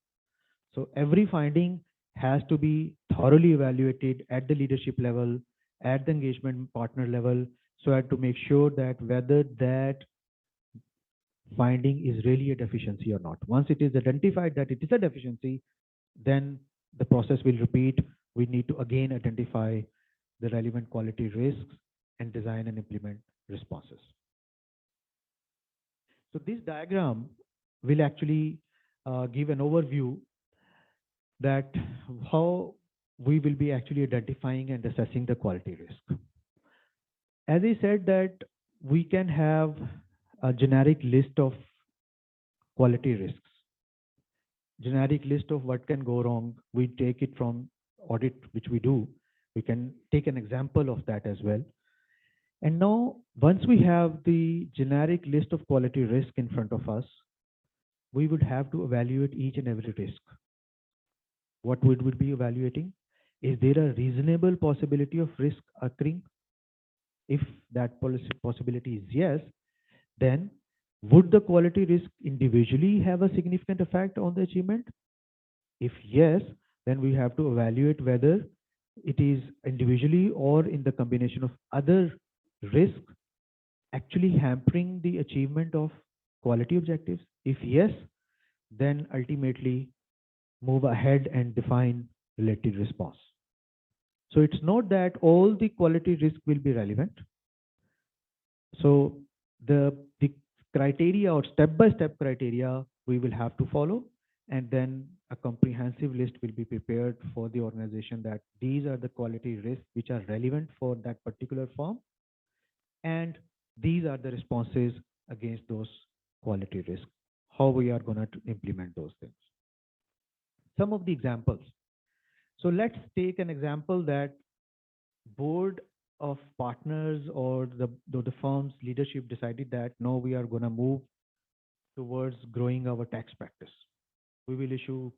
So every finding has to be thoroughly evaluated at the leadership level, at the engagement partner level, so as to make sure that whether that finding is really a deficiency or not. Once it is identified that it is a deficiency, then the process will repeat. We need to again identify the relevant quality risks and design and implement responses. So this diagram will actually give an overview that how we will be actually identifying and assessing the quality risk. As I said, that we can have a generic list of quality risks, generic list of what can go wrong. We take it from audit, which we do. We can take an example of that as well. And now, once we have the generic list of quality risk in front of us, we would have to evaluate each and every risk. What we would be evaluating? Is there a reasonable possibility of risk occurring? If that possibility is yes, then would the quality risk individually have a significant effect on the achievement? If yes, then we have to evaluate whether it is individually or in the combination of other risks actually hampering the achievement of quality objectives. If yes, then ultimately move ahead and define related response. So it's not that all the quality risk will be relevant. So the criteria or step-by-step criteria we will have to follow, and then a comprehensive list will be prepared for the organization that these are the quality risks which are relevant for that particular firm, and these are the responses against those quality risks, how we are going to implement those things. Some of the examples. So let's take an example that board of partners or the firm's leadership decided that no, we are going to move towards growing our tax practice. We will issue,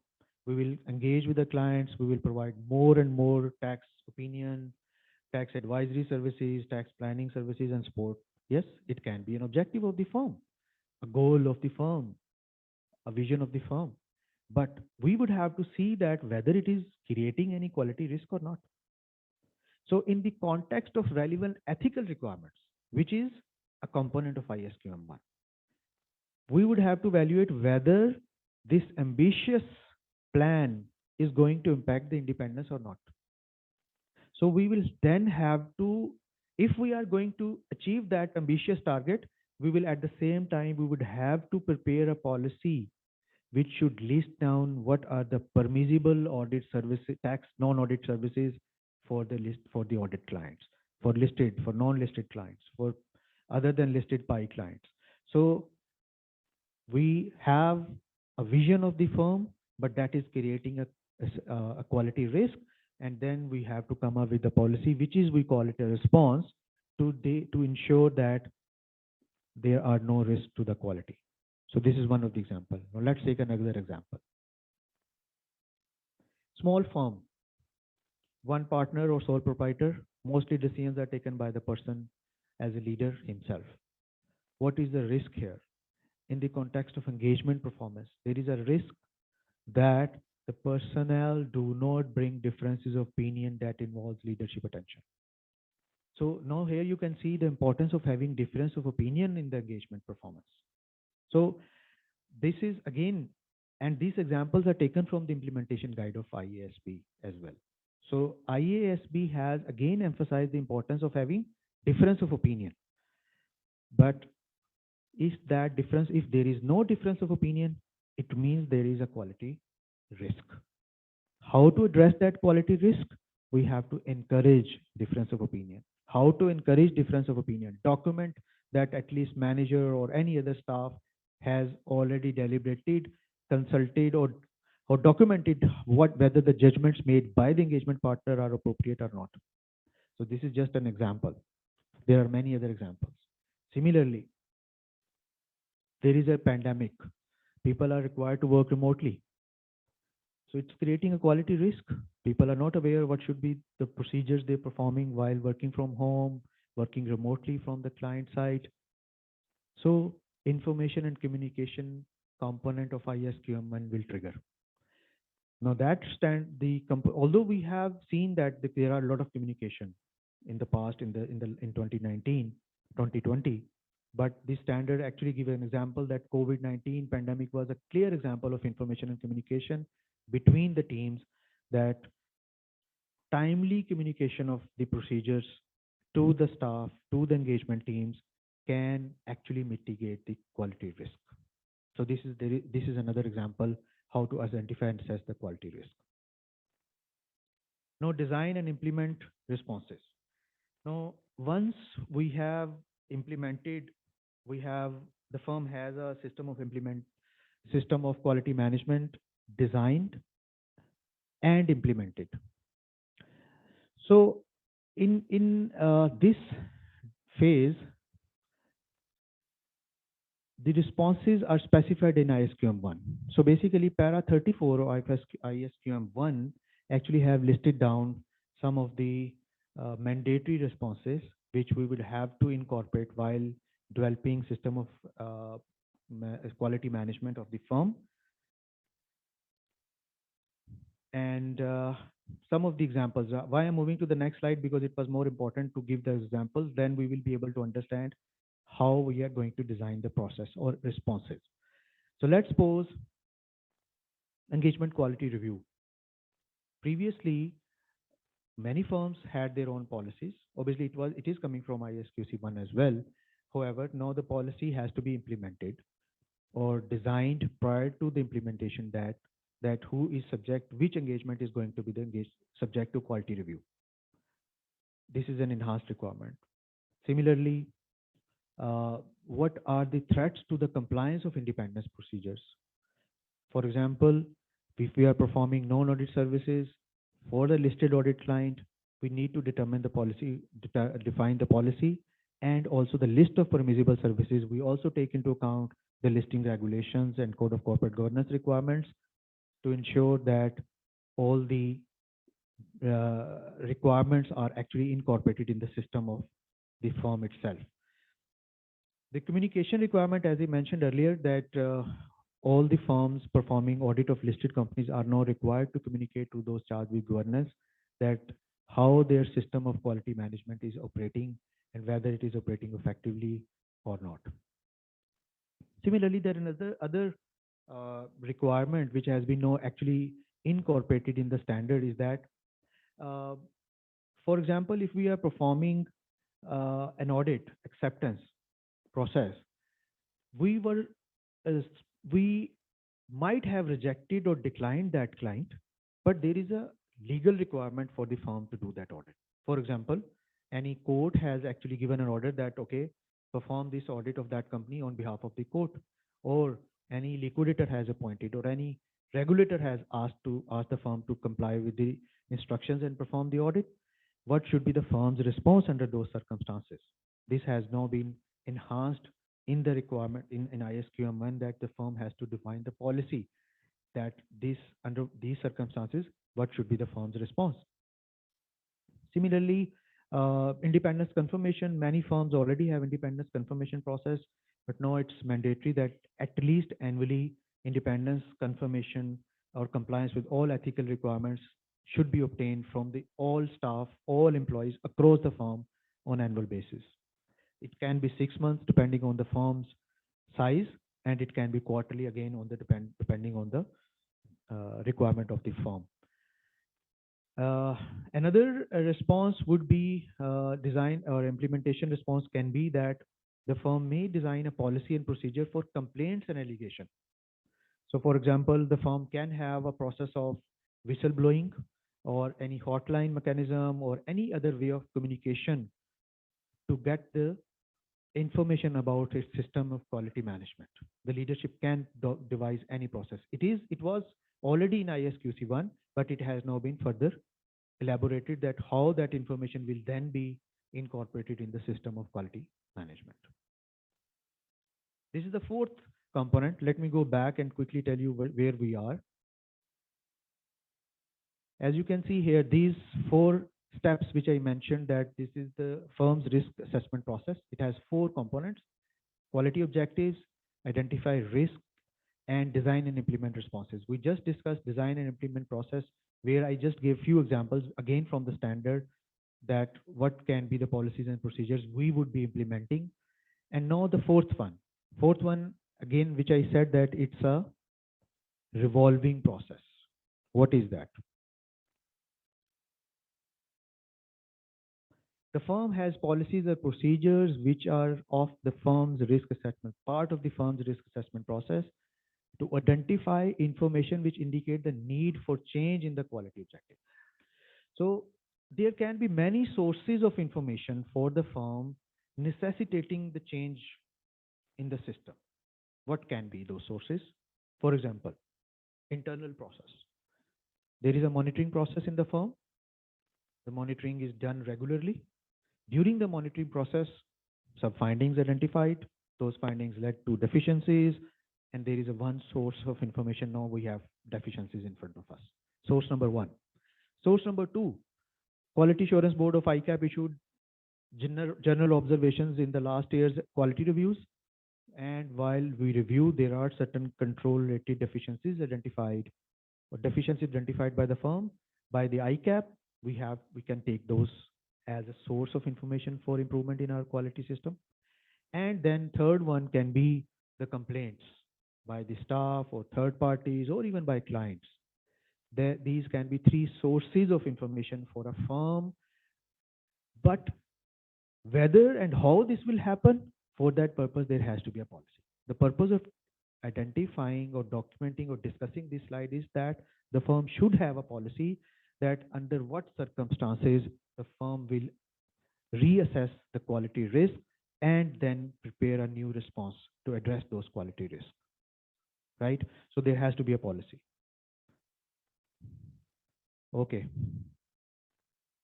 we will engage with the clients, we will provide more and more tax opinion, tax advisory services, tax planning services, and support. Yes, it can be an objective of the firm, a goal of the firm, a vision of the firm. But we would have to see that whether it is creating any quality risk or not. So, in the context of relevant ethical requirements, which is a component of ISQM1, we would have to evaluate whether this ambitious plan is going to impact the independence or not. So we will then have to, if we are going to achieve that ambitious target, we will at the same time, we would have to prepare a policy which should list down what are the permissible audit services, tax non-audit services for the list for the audit clients, for listed, for non-listed clients, for other than listed PI clients. So we have a vision of the firm, but that is creating a quality risk. And then we have to come up with a policy, which is we call it a response to ensure that there are no risks to the quality. So this is one of the example. Now let's take another example. Small firm, one partner or sole proprietor, mostly decisions are taken by the person as a leader himself. What is the risk here? In the context of engagement performance, there is a risk that the personnel do not bring differences of opinion that involves leadership attention. So now here you can see the importance of having difference of opinion in the engagement performance. So this is again, and these examples are taken from the implementation guide of IASB as well. So IASB has again emphasized the importance of having difference of opinion. But if that difference, if there is no difference of opinion, it means there is a quality risk. How to address that quality risk? We have to encourage difference of opinion. How to encourage difference of opinion? Document that at least manager or any other staff has already deliberated, consulted, or documented what whether the judgments made by the engagement partner are appropriate or not. So this is just an example. There are many other examples. Similarly, there is a pandemic. People are required to work remotely. So it's creating a quality risk. People are not aware what should be the procedures they're performing while working from home, working remotely from the client side. So information and communication component of ISQM1 will trigger. Now that although we have seen that there are a lot of communication in the past in 2019, 2020, but this standard actually give an example that COVID-19 pandemic was a clear example of information and communication between the teams, that timely communication of the procedures to the staff, to the engagement teams can actually mitigate the quality risk. So this is another example how to identify and assess the quality risk. Now design and implement responses. Now once we have implemented, the firm has a system of quality management designed and implemented. So in this phase, the responses are specified in ISQM1. So basically, para 34 of ISQM1 actually have listed down some of the mandatory responses which we would have to incorporate while developing system of quality management of the firm. And some of the examples. Why I'm moving to the next slide, because it was more important to give the examples. Then we will be able to understand how we are going to design the process or responses. So let's suppose engagement quality review. Previously, many firms had their own policies. Obviously, it is coming from ISQC1 as well. However, now the policy has to be implemented or designed prior to the implementation, that who is subject, which engagement is going to be the subject to quality review. This is an enhanced requirement. Similarly, what are the threats to the compliance of independence procedures? For example, if we are performing non-audit services, For the listed audit client, we need to determine the policy, define the policy, and also the list of permissible services. We also take into account the listing regulations and code of corporate governance requirements to ensure that all the requirements are actually incorporated in the system of the firm itself. The communication requirement, as I mentioned earlier, that all the firms performing audit of listed companies are now required to communicate to those charged with governance that how their system of quality management is operating and whether it is operating effectively or not. Similarly, there is another other requirement which has been now actually incorporated in the standard is that, uh, for example, if we are performing an audit acceptance process, we were uh, we might have rejected or declined that client, but there is a legal requirement for the firm to do that audit. For example, any court has actually given an order that, okay, perform this audit of that company on behalf of the court, or any liquidator has appointed, or any regulator has asked the firm to comply with the instructions and perform the audit. What should be the firm's response under those circumstances? This has now been enhanced in the requirement in ISQM1 that the firm has to define the policy that this under these circumstances, what should be the firm's response. Similarly, independence confirmation, many firms already have independence confirmation process, but now it's mandatory that at least annually independence confirmation or compliance with all ethical requirements should be obtained from the all staff, all employees across the firm on annual basis. It can be 6 months depending on the firm's size, and it can be quarterly again on the depending on the requirement of the firm. Uh, Another response would be design or implementation response can be that the firm may design a policy and procedure for complaints and allegation. So, for example, the firm can have a process of whistleblowing or any hotline mechanism or any other way of communication to get the information about its system of quality management. The leadership can devise any process. It was already in ISQC1, but it has now been further elaborated that how that information will then be incorporated in the system of quality management. This is the fourth component. Let me go back and quickly tell you where we are. As you can see here, these four steps which I mentioned, that this is the firm's risk assessment process. It has four components: quality objectives, identify risk, and design and implement responses. We just discussed design and implement process, where I just gave few examples again from the standard that what can be the policies and procedures we would be implementing. And now the fourth one again, which I said that it's a revolving process. What is that? The firm has policies or procedures which are of the firm's risk assessment, part of the firm's risk assessment process, to identify information which indicate the need for change in the quality objective. So there can be many sources of information for the firm necessitating the change in the system. What can be those sources? For example, internal process. There is a monitoring process in the firm. The monitoring is done regularly. During the monitoring process, some findings identified. Those findings led to deficiencies, and there is a one source of information. Now we have deficiencies in front of us. Source number one. Source number two, Quality Assurance Board of ICAP issued general observations in the last year's quality reviews. And while we review, there are certain control-related deficiencies identified, or deficiencies identified by the firm, by the ICAP. We can take those as a source of information for improvement in our quality system. And then third one can be the complaints by the staff or third parties or even by clients. These can be three sources of information for a firm, but whether and how this will happen, for that purpose, there has to be a policy. The purpose of identifying or documenting or discussing this slide is that the firm should have a policy that under what circumstances the firm will reassess the quality risk and then prepare a new response to address those quality risks, right? So there has to be a policy. Okay,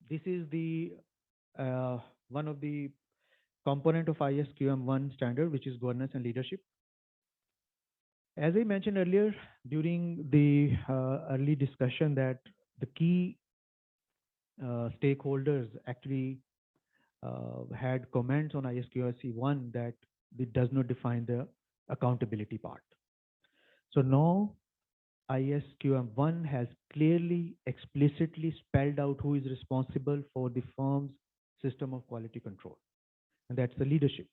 this is the one of the component of ISQM1 standard, which is governance and leadership. As I mentioned earlier during the early discussion, that the key stakeholders actually had comments on ISQRC1 that it does not define the accountability part. So now ISQM1 has clearly, explicitly spelled out who is responsible for the firm's system of quality control, and that's the leadership.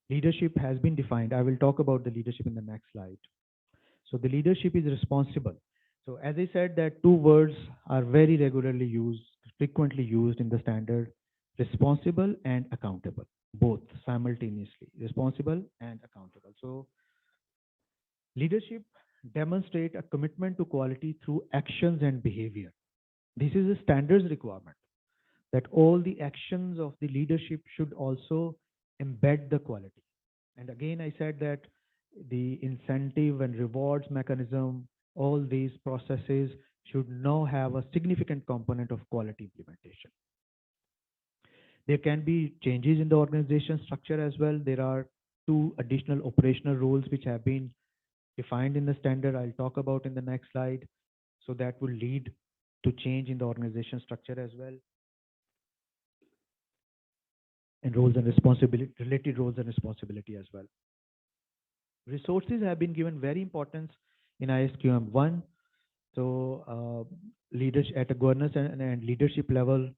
Leadership has been defined. I will talk about the leadership in the next slide. So the leadership is responsible. So as I said, that two words are very regularly used, frequently used in the standard: responsible and accountable, both simultaneously, responsible and accountable. So leadership demonstrate a commitment to quality through actions and behavior. This is a standards requirement that all the actions of the leadership should also embed the quality. And again, I said that the incentive and rewards mechanism, all these processes should now have a significant component of quality implementation. There can be changes in the organization structure as well. There are two additional operational roles which have been defined in the standard. I'll talk about in the next slide. So that will lead to change in the organization structure as well, and roles and responsibility, related roles and responsibility as well. Resources have been given very importance in ISQM1. So leadership at a governance and leadership level,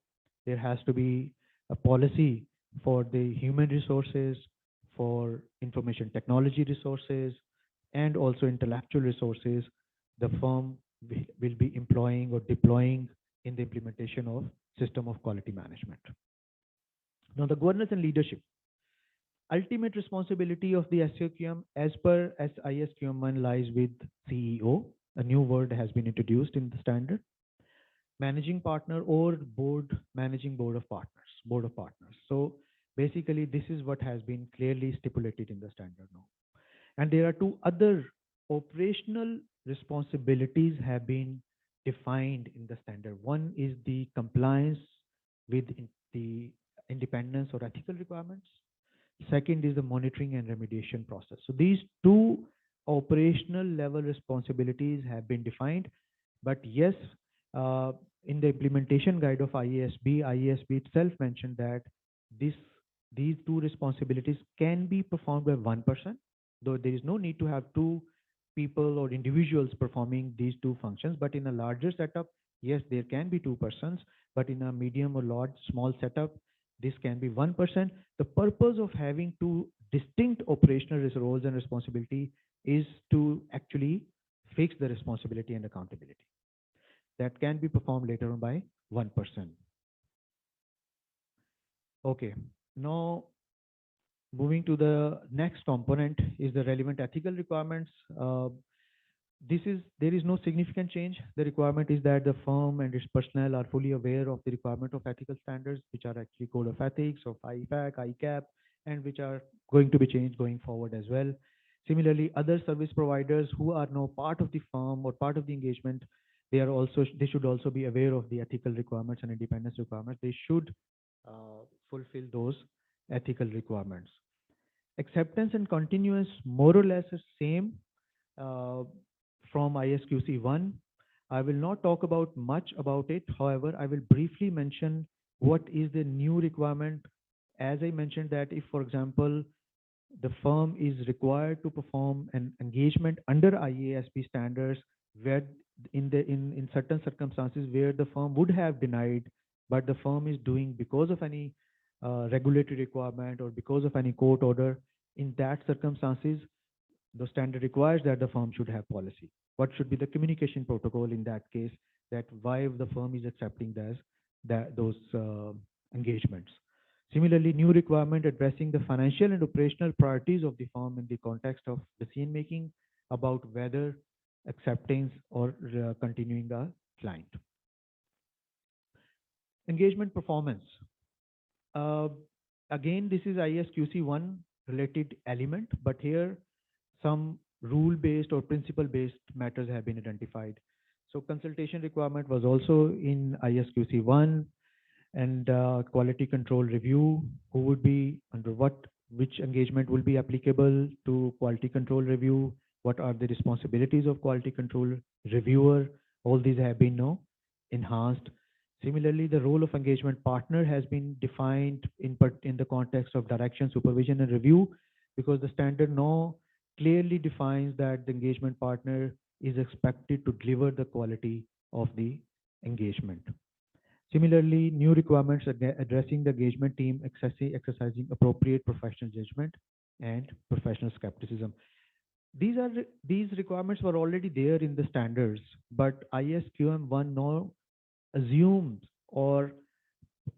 there has to be a policy for the human resources, for information technology resources, and also intellectual resources the firm will be employing or deploying in the implementation of system of quality management. Now, the governance and leadership. Ultimate responsibility of the SOQM as per ISQM1 lies with CEO. A new word has been introduced in the standard. Managing partner or managing board of partners, board of partners. So basically, this is what has been clearly stipulated in the standard now. And there are two other operational responsibilities have been defined in the standard. One is the compliance with the independence or ethical requirements. Second is the monitoring and remediation process. So these two operational level responsibilities have been defined. But yes, in the implementation guide of IASB itself mentioned that this these two responsibilities can be performed by one person, though there is no need to have two people or individuals performing these two functions. But in a larger setup, yes, there can be two persons. But in a medium or large, small setup, this can be one person. The purpose of having two distinct operational roles and responsibility is to actually fix the responsibility and accountability that can be performed later on by one person. Okay, now moving to the next component is the relevant ethical requirements. There is no significant change. The requirement is that the firm and its personnel are fully aware of the requirement of ethical standards, which are actually code of ethics of IFAC, ICAP, and which are going to be changed going forward as well. Similarly, other service providers who are now part of the firm or part of the engagement, they should also be aware of the ethical requirements and independence requirements. They should fulfill those ethical requirements. Acceptance and continuance more or less is same uh, from ISQC1. I will not talk about much about it. However, I will briefly mention what is the new requirement. As I mentioned that if, for example, the firm is required to perform an engagement under IASB standards where in certain circumstances where the firm would have denied, but the firm is doing because of any regulatory requirement or because of any court order, in that circumstances, the standard requires that the firm should have policy. What should be the communication protocol in that case? That why the firm is accepting those engagements. Similarly, new requirement addressing the financial and operational priorities of the firm in the context of decision making about whether accepting or continuing a client. Engagement performance. Uh, Again, this is ISQC1 related element, but here some rule-based or principle-based matters have been identified. So consultation requirement was also in ISQC 1, and quality control review, who would be under what, which engagement will be applicable to quality control review, what are the responsibilities of quality control reviewer, all these have been now enhanced. Similarly, the role of engagement partner has been defined in the context of direction, supervision, and review, because the standard now clearly defines that the engagement partner is expected to deliver the quality of the engagement. Similarly, new requirements addressing the engagement team exercising appropriate professional judgment and professional skepticism. These requirements were already there in the standards, but ISQM 1 now assumes or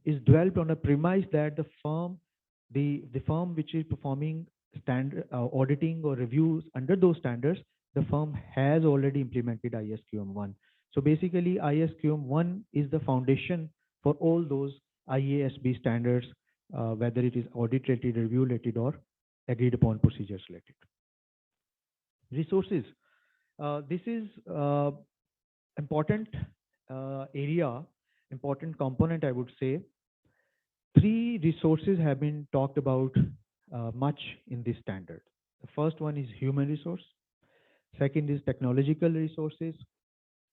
is developed on a premise that the firm which is performing standard auditing or reviews under those standards, the firm has already implemented ISQM1. So basically, ISQM1 is the foundation for all those IASB standards, whether it is audit related, review related, or agreed upon procedures related. Resources. This is important area, important component, I would say. Three resources have been talked about much in this standard. The first one is human resource, second is technological resources,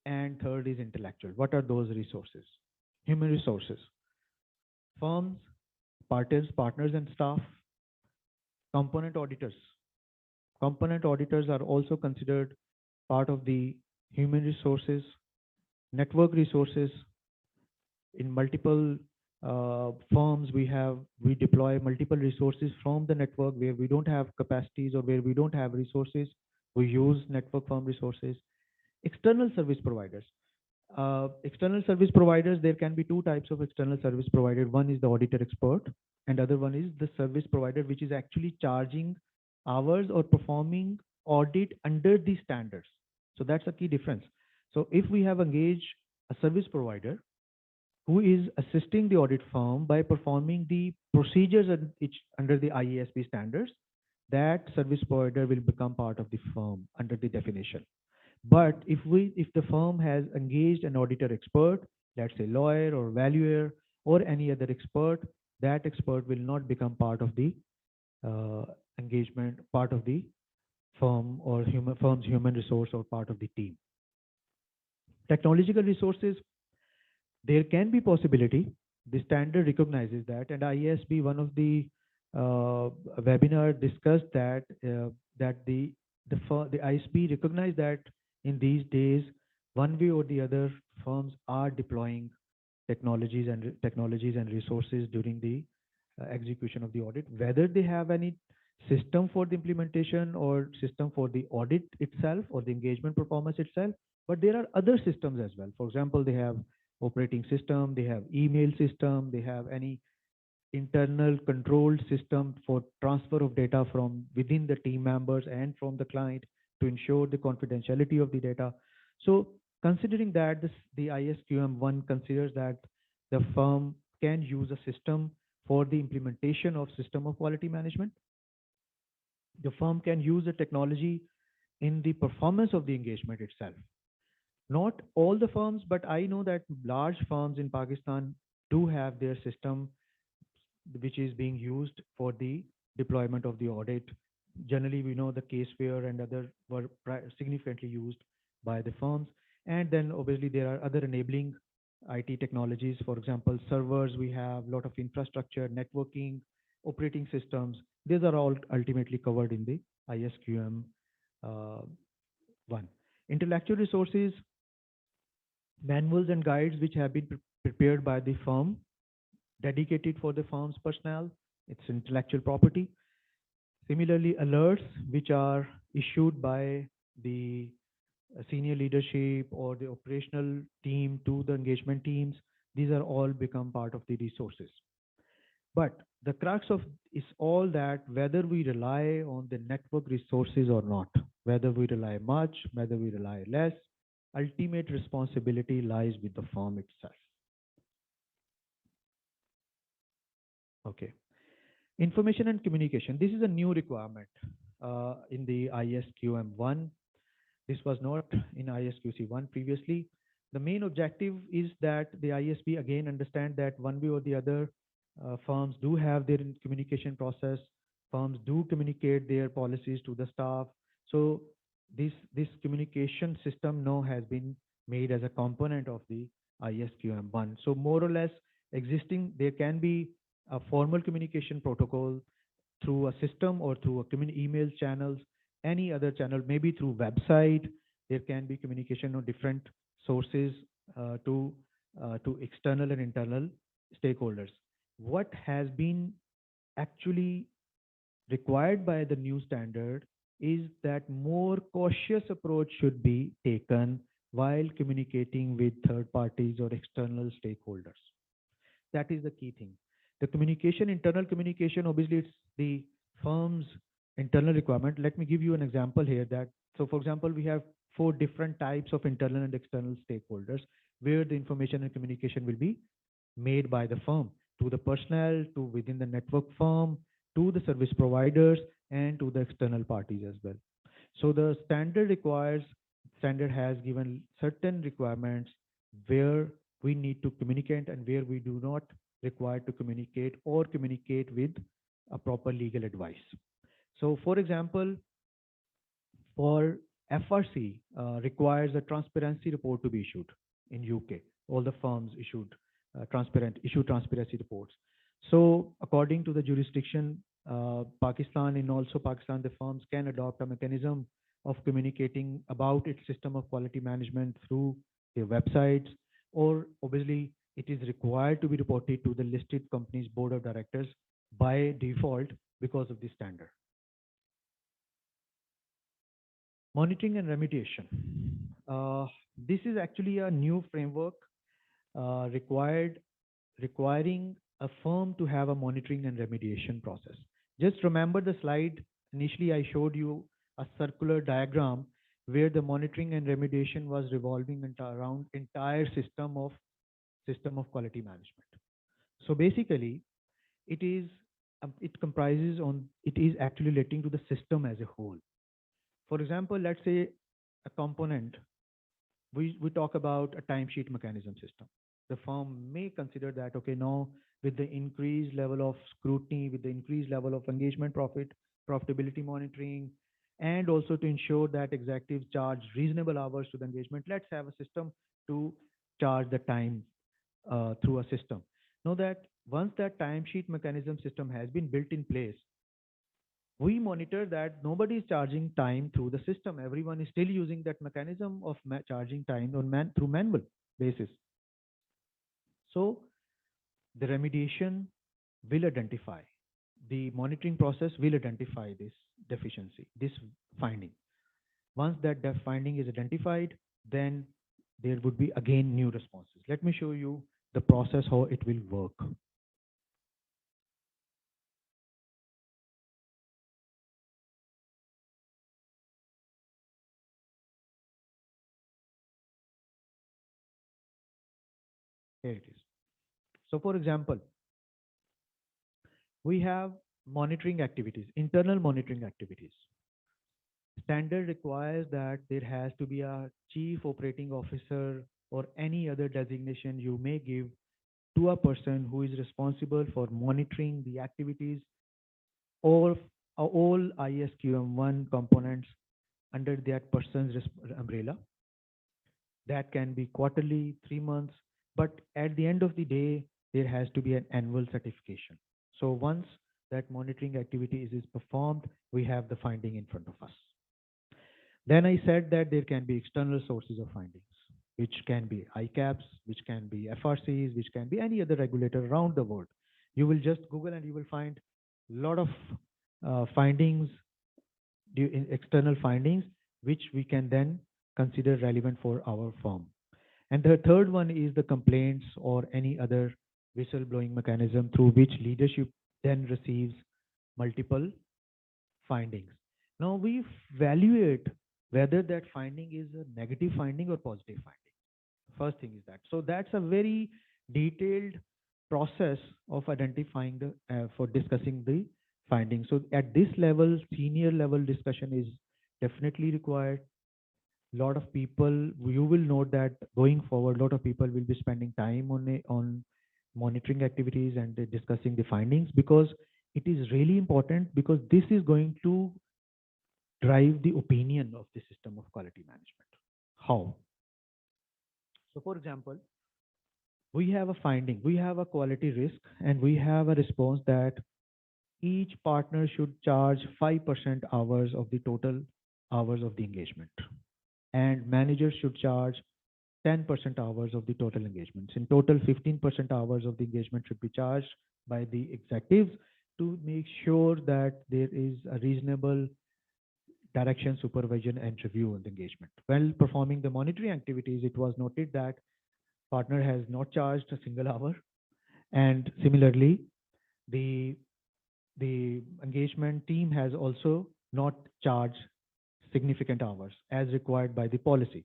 and third is intellectual. What are those resources? Human resources, firms, partners and staff, component auditors. Component auditors are also considered part of the human resources, network resources. In multiple firms, we deploy multiple resources from the network where we don't have capacities or where we don't have resources. We use network firm resources. External service providers. External service providers, there can be two types of external service provider. One is the auditor expert, and other one is the service provider, which is actually charging hours or performing audit under the standards. So that's a key difference. So if we have engaged a service provider who is assisting the audit firm by performing the procedures under the IASB standards, that service provider will become part of the firm under the definition. But if the firm has engaged an auditor expert, let's say lawyer or valuer or any other expert, that expert will not become part of the engagement, part of the firm or firm's human resource or part of the team. Technological resources, there can be possibility. The standard recognizes that, and IASB, one of the webinar discussed that the ISB recognized that in these days, one way or the other, firms are deploying technologies and resources during the execution of the audit, whether they have any system for the implementation or system for the audit itself or the engagement performance itself. But there are other systems as well. For example, they have operating system, they have email system, they have any internal controlled system for transfer of data from within the team members and from the client to ensure the confidentiality of the data. So considering that the ISQM1 considers that the firm can use a system for the implementation of system of quality management. The firm can use the technology in the performance of the engagement itself. Not all the firms, but I know that large firms in Pakistan do have their system which is being used for the deployment of the audit. Generally, we know the CaseWare and other were significantly used by the firms. And then obviously there are other enabling IT technologies. For example, servers, we have a lot of infrastructure, networking, operating systems. These are all ultimately covered in the ISQM 1. Intellectual resources, manuals and guides which have been prepared by the firm, dedicated for the firm's personnel. It's intellectual property. Similarly, alerts which are issued by the senior leadership or the operational team to the engagement teams, these are all become part of the resources. But the crux of is all that whether we rely on the network resources or not, whether we rely much, whether we rely less, ultimate responsibility lies with the firm itself. Okay. Information and communication. This is a new requirement in the ISQM1. This was not in ISQC1 previously. The main objective is that the ISP again understand that one way or the other, firms do have their communication process. Firms do communicate their policies to the staff. So this communication system now has been made as a component of the ISQM1. So more or less existing, there can be a formal communication protocol through a system or through a email channels, any other channel, maybe through website. There can be communication on different sources to external and internal stakeholders. What has been actually required by the new standard is that more cautious approach should be taken while communicating with third parties or external stakeholders. That is the key thing. The communication, internal communication, obviously it's the firm's internal requirement. Let me give you an example here that, so for example, we have four different types of internal and external stakeholders where the information and communication will be made by the firm to the personnel, to within the network firm, to the service providers, and to the external parties as well. So the standard has given certain requirements where we need to communicate and where we do not require to communicate or communicate with a proper legal advice. So for example, for FRC requires a transparency report to be issued in UK. All the firms issue transparency reports. So according to the jurisdiction, Pakistan, and also Pakistan, the firms can adopt a mechanism of communicating about its system of quality management through their websites, or obviously it is required to be reported to the listed company's board of directors by default because of this standard. Monitoring and remediation. This is actually a new framework requiring a firm to have a monitoring and remediation process. Just remember the slide. Initially, I showed you a circular diagram where the monitoring and remediation was revolving around entire system of quality management. So basically, it is it is actually relating to the system as a whole. For example, let's say a component, we talk about a timesheet mechanism system. The firm may consider that, okay, now with the increased level of scrutiny, with the increased level of engagement profitability monitoring, and also to ensure that executives charge reasonable hours to the engagement, let's have a system to charge the time through a system. Know that once that timesheet mechanism system has been built in place, we monitor that nobody is charging time through the system. Everyone is still using that mechanism of charging time on through manual basis. So the remediation will identify, the monitoring process will identify this deficiency, this finding. Once that finding is identified, then there would be again new responses. Let me show you the process, how it will work. Here it is. So for example, we have monitoring activities, internal monitoring activities. Standard requires that there has to be a chief operating officer or any other designation you may give to a person who is responsible for monitoring the activities of all ISQM1 components under that person's umbrella. That can be quarterly, 3 months, but at the end of the day, there has to be an annual certification. So once that monitoring activity is performed, we have the finding in front of us. Then I said that there can be external sources of findings, which can be ICAPs, which can be FRCs, which can be any other regulator around the world. You will just Google and you will find a lot of findings, external findings, which we can then consider relevant for our firm. And the third one is the complaints or any other whistleblowing mechanism through which leadership then receives multiple findings. Now we evaluate whether that finding is a negative finding or positive finding. First thing is that. So that's a very detailed process of identifying for discussing the findings. So at this level, senior level discussion is definitely required. lot of people, you will note that going forward, a lot of people will be spending time on monitoring activities and discussing the findings, because it is really important, because this is going to drive the opinion of the system of quality management. How? So, for example, we have a finding, we have a quality risk, and we have a response that each partner should charge 5% hours of the total hours of the engagement, and managers should charge 10% hours of the total engagements. In total, 15% hours of the engagement should be charged by the executives to make sure that there is a reasonable direction, supervision, and review on the engagement. While performing the monitoring activities, it was noted that partner has not charged a single hour, and similarly, the the engagement team has also not charged significant hours as required by the policy.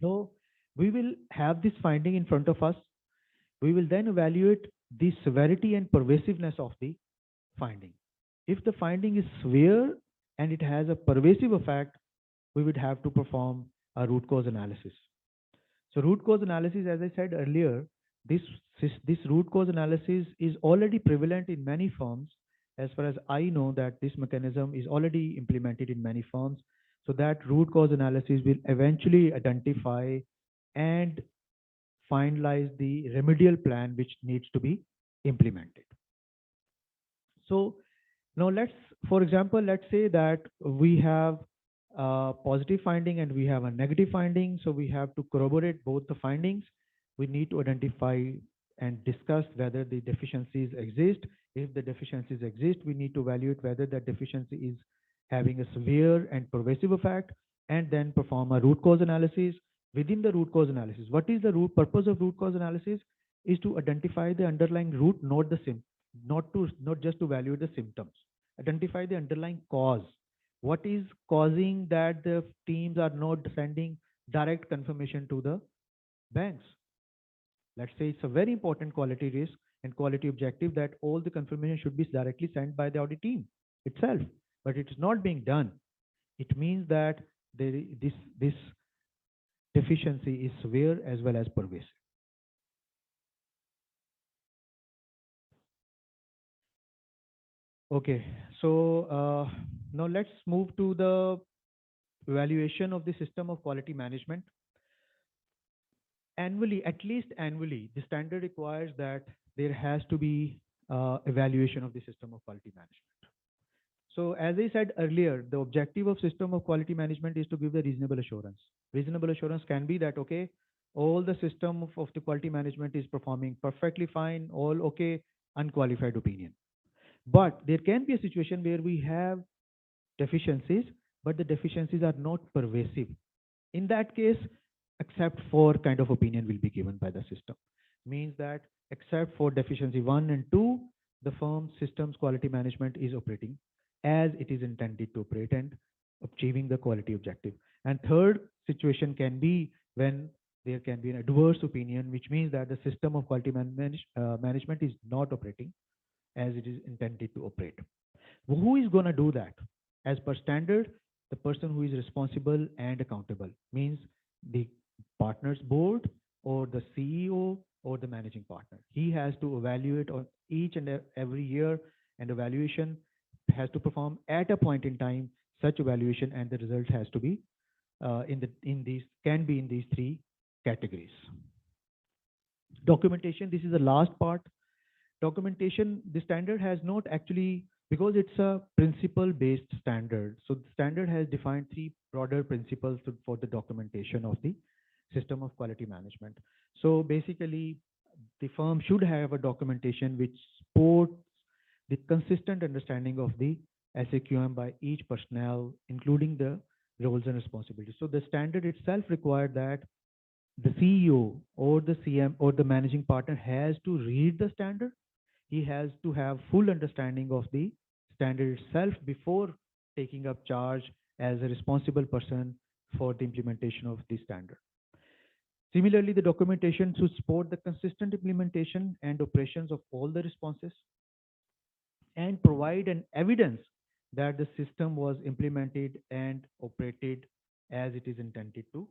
So we will have this finding in front of us. We will then evaluate the severity and pervasiveness of the finding. If the finding is severe and it has a pervasive effect, we would have to perform a root cause analysis. So root cause analysis, as I said earlier, this this root cause analysis is already prevalent in many firms. As far as I know, that this mechanism is already implemented in many firms. So that root cause analysis will eventually identify and finalize the remedial plan which needs to be implemented. So now for example, let's say that we have a positive finding and we have a negative finding. So we have to corroborate both the findings. We need to identify and discuss whether the deficiencies exist. If the deficiencies exist, we need to evaluate whether that deficiency is having a severe and pervasive effect, and then perform a root cause analysis. Within the root cause analysis, what is the root purpose of root cause analysis? Is to identify the underlying root, not the not just to evaluate the symptoms. Identify the underlying cause. What is causing that the teams are not sending direct confirmation to the banks? Let's say it's a very important quality risk and quality objective that all the confirmation should be directly sent by the audit team itself, but it is not being done. It means that this deficiency is severe as well as pervasive. Okay, so now let's move to the evaluation of the system of quality management. Annually, at least annually, the standard requires that there has to be evaluation of the system of quality management. So as I said earlier, the objective of system of quality management is to give the reasonable assurance. Reasonable assurance can be that, okay, all the system of the quality management is performing perfectly fine, all okay, unqualified opinion. But there can be a situation where we have deficiencies, but the deficiencies are not pervasive. In that case, except for kind of opinion will be given by the system. Means that except for deficiency 1 and 2, the firm systems quality management is operating as it is intended to operate and achieving the quality objective. And third situation can be when there can be an adverse opinion, which means that the system of quality management is not operating as it is intended to operate. Who is going to do that? As per standard, the person who is responsible and accountable, means the partners board or the CEO or the managing partner. He has to evaluate on each and every year, and evaluation has to perform at a point in time such evaluation, and the result has to be in these can be in these three categories. Documentation, this is the last part. Documentation, the standard has not actually, because it's a principle based standard, so the standard has defined three broader principles for the documentation of the system of quality management. So basically, the firm should have a documentation which supports the consistent understanding of the SAQM by each personnel, including the roles and responsibilities. So the standard itself required that the CEO or the CM or the managing partner has to read the standard. He has to have full understanding of the standard itself before taking up charge as a responsible person for the implementation of the standard. Similarly, the documentation should support the consistent implementation and operations of all the responses and provide an evidence that the system was implemented and operated as it is intended to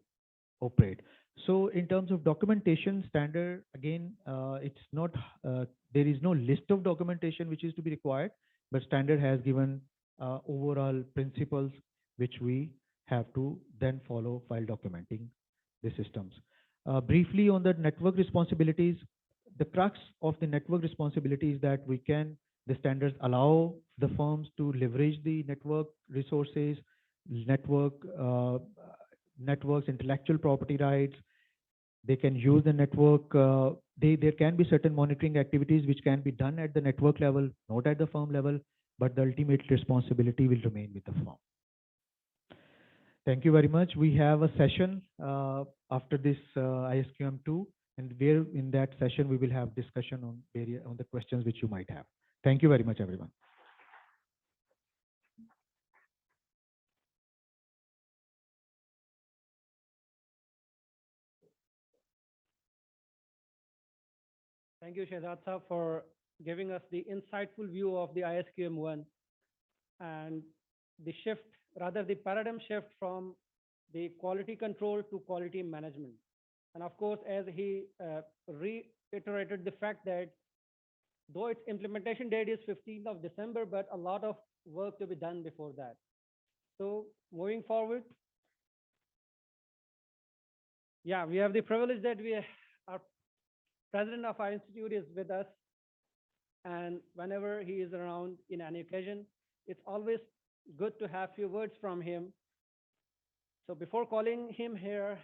operate. So in terms of documentation standard, again, it's not, there is no list of documentation which is to be required, but standard has given overall principles which we have to then follow while documenting the systems. Briefly on the network responsibilities, the crux of the network responsibility is that the standards allow the firms to leverage the network resources, network networks, intellectual property rights. They can use the network. There can be certain monitoring activities which can be done at the network level, not at the firm level, but the ultimate responsibility will remain with the firm. Thank you very much. We have a session after this ISQM2, and where in that session we will have discussion on the questions which you might have. Thank you very much, everyone.
Thank you, Shehzad Saab, for giving us the insightful view of the ISQM1 and the shift, rather the paradigm shift from the quality control to quality management. And of course, as he reiterated the fact that though its implementation date is 15th of December, but a lot of work to be done before that. So moving forward, yeah, we have the privilege that our president of our institute is with us, and whenever he is around in any occasion, it's always good to have few words from him. So before calling him here,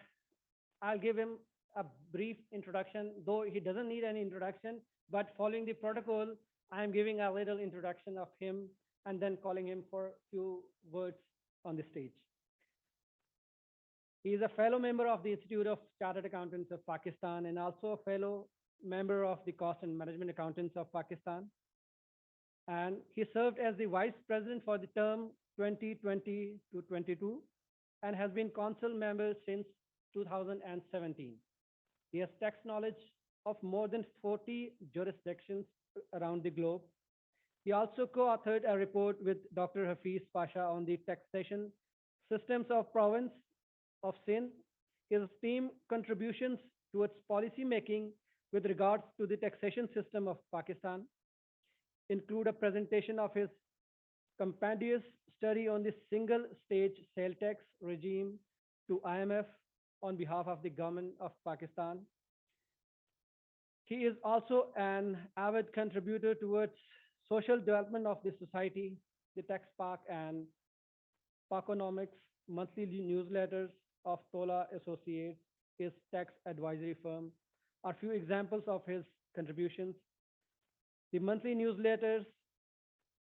I'll give him a brief introduction, though he doesn't need any introduction, but following the protocol, I'm giving a little introduction of him and then calling him for a few words on the stage. He is a fellow member of the Institute of Chartered Accountants of Pakistan and also a fellow member of the Cost and Management Accountants of Pakistan. And he served as the vice president for the term 2020 to 22 and has been council member since 2017. He has tax knowledge of more than 40 jurisdictions around the globe. He also co-authored a report with Dr. Hafiz Pasha on the taxation systems of province of Sindh. His esteemed contributions towards policy making with regards to the taxation system of Pakistan include a presentation of his compendious study on the single stage sale tax regime to IMF on behalf of the government of Pakistan. He is also an avid contributor towards social development of the society, the Tax Park and Paconomics monthly newsletters of Tola Associates, his tax advisory firm, are few examples of his contributions. The monthly newsletters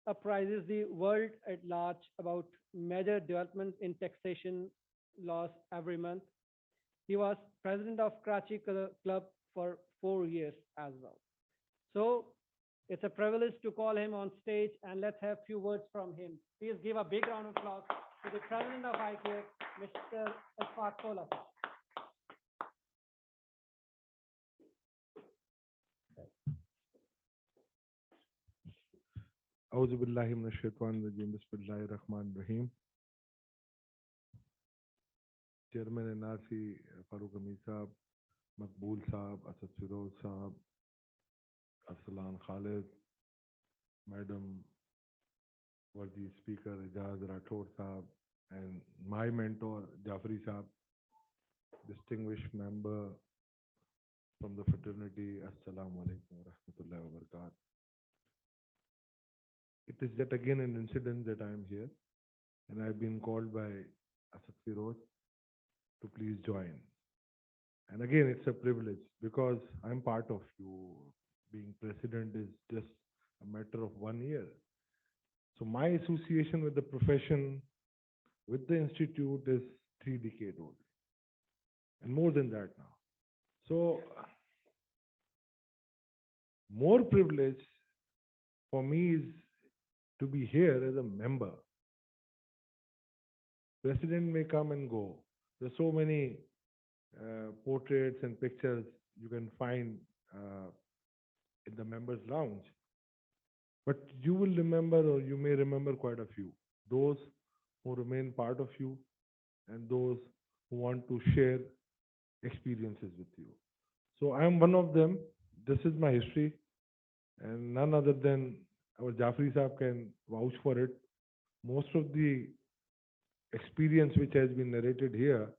apprises the world at large about major developments in taxation laws every month. He was president of Karachi Club for 4 years as well. So it's a privilege to call him on stage and let's have few words from him. Please give a big round of applause to the president of ICAP, Mr. Asfaq Tola.
أعوذ بالله من الشيطان الرجيم بسم الله الرحمن الرحيم. Chairman NRC Farooq अमीर साहब, मकबूल साहब, असद फिरोज साहब, Arsalan Khalid, madam वर्दी speaker Ejaz Rathore साहब, and my mentor Jafri साहब, distinguished member from the fraternity, Assalamu alaikum wa rahmatullahi wa barakatuh. It is yet again an incident that I am here, and I've been called by Asad Firoz to please join. And again, it's a privilege because I'm part of you. Being president is just a matter of 1 year. So my association with the profession, with the institute is 3 decades old, and more than that now. So more privilege for me is to be here as a member. President may come and go. There's so many portraits and pictures you can find in the members' lounge. But you will remember, or you may remember quite a few. Those who remain part of you, and those who want to share experiences with you. So I am one of them. This is my history, and none other than our Jafri Saab can vouch for it. Most of the experience which has been narrated here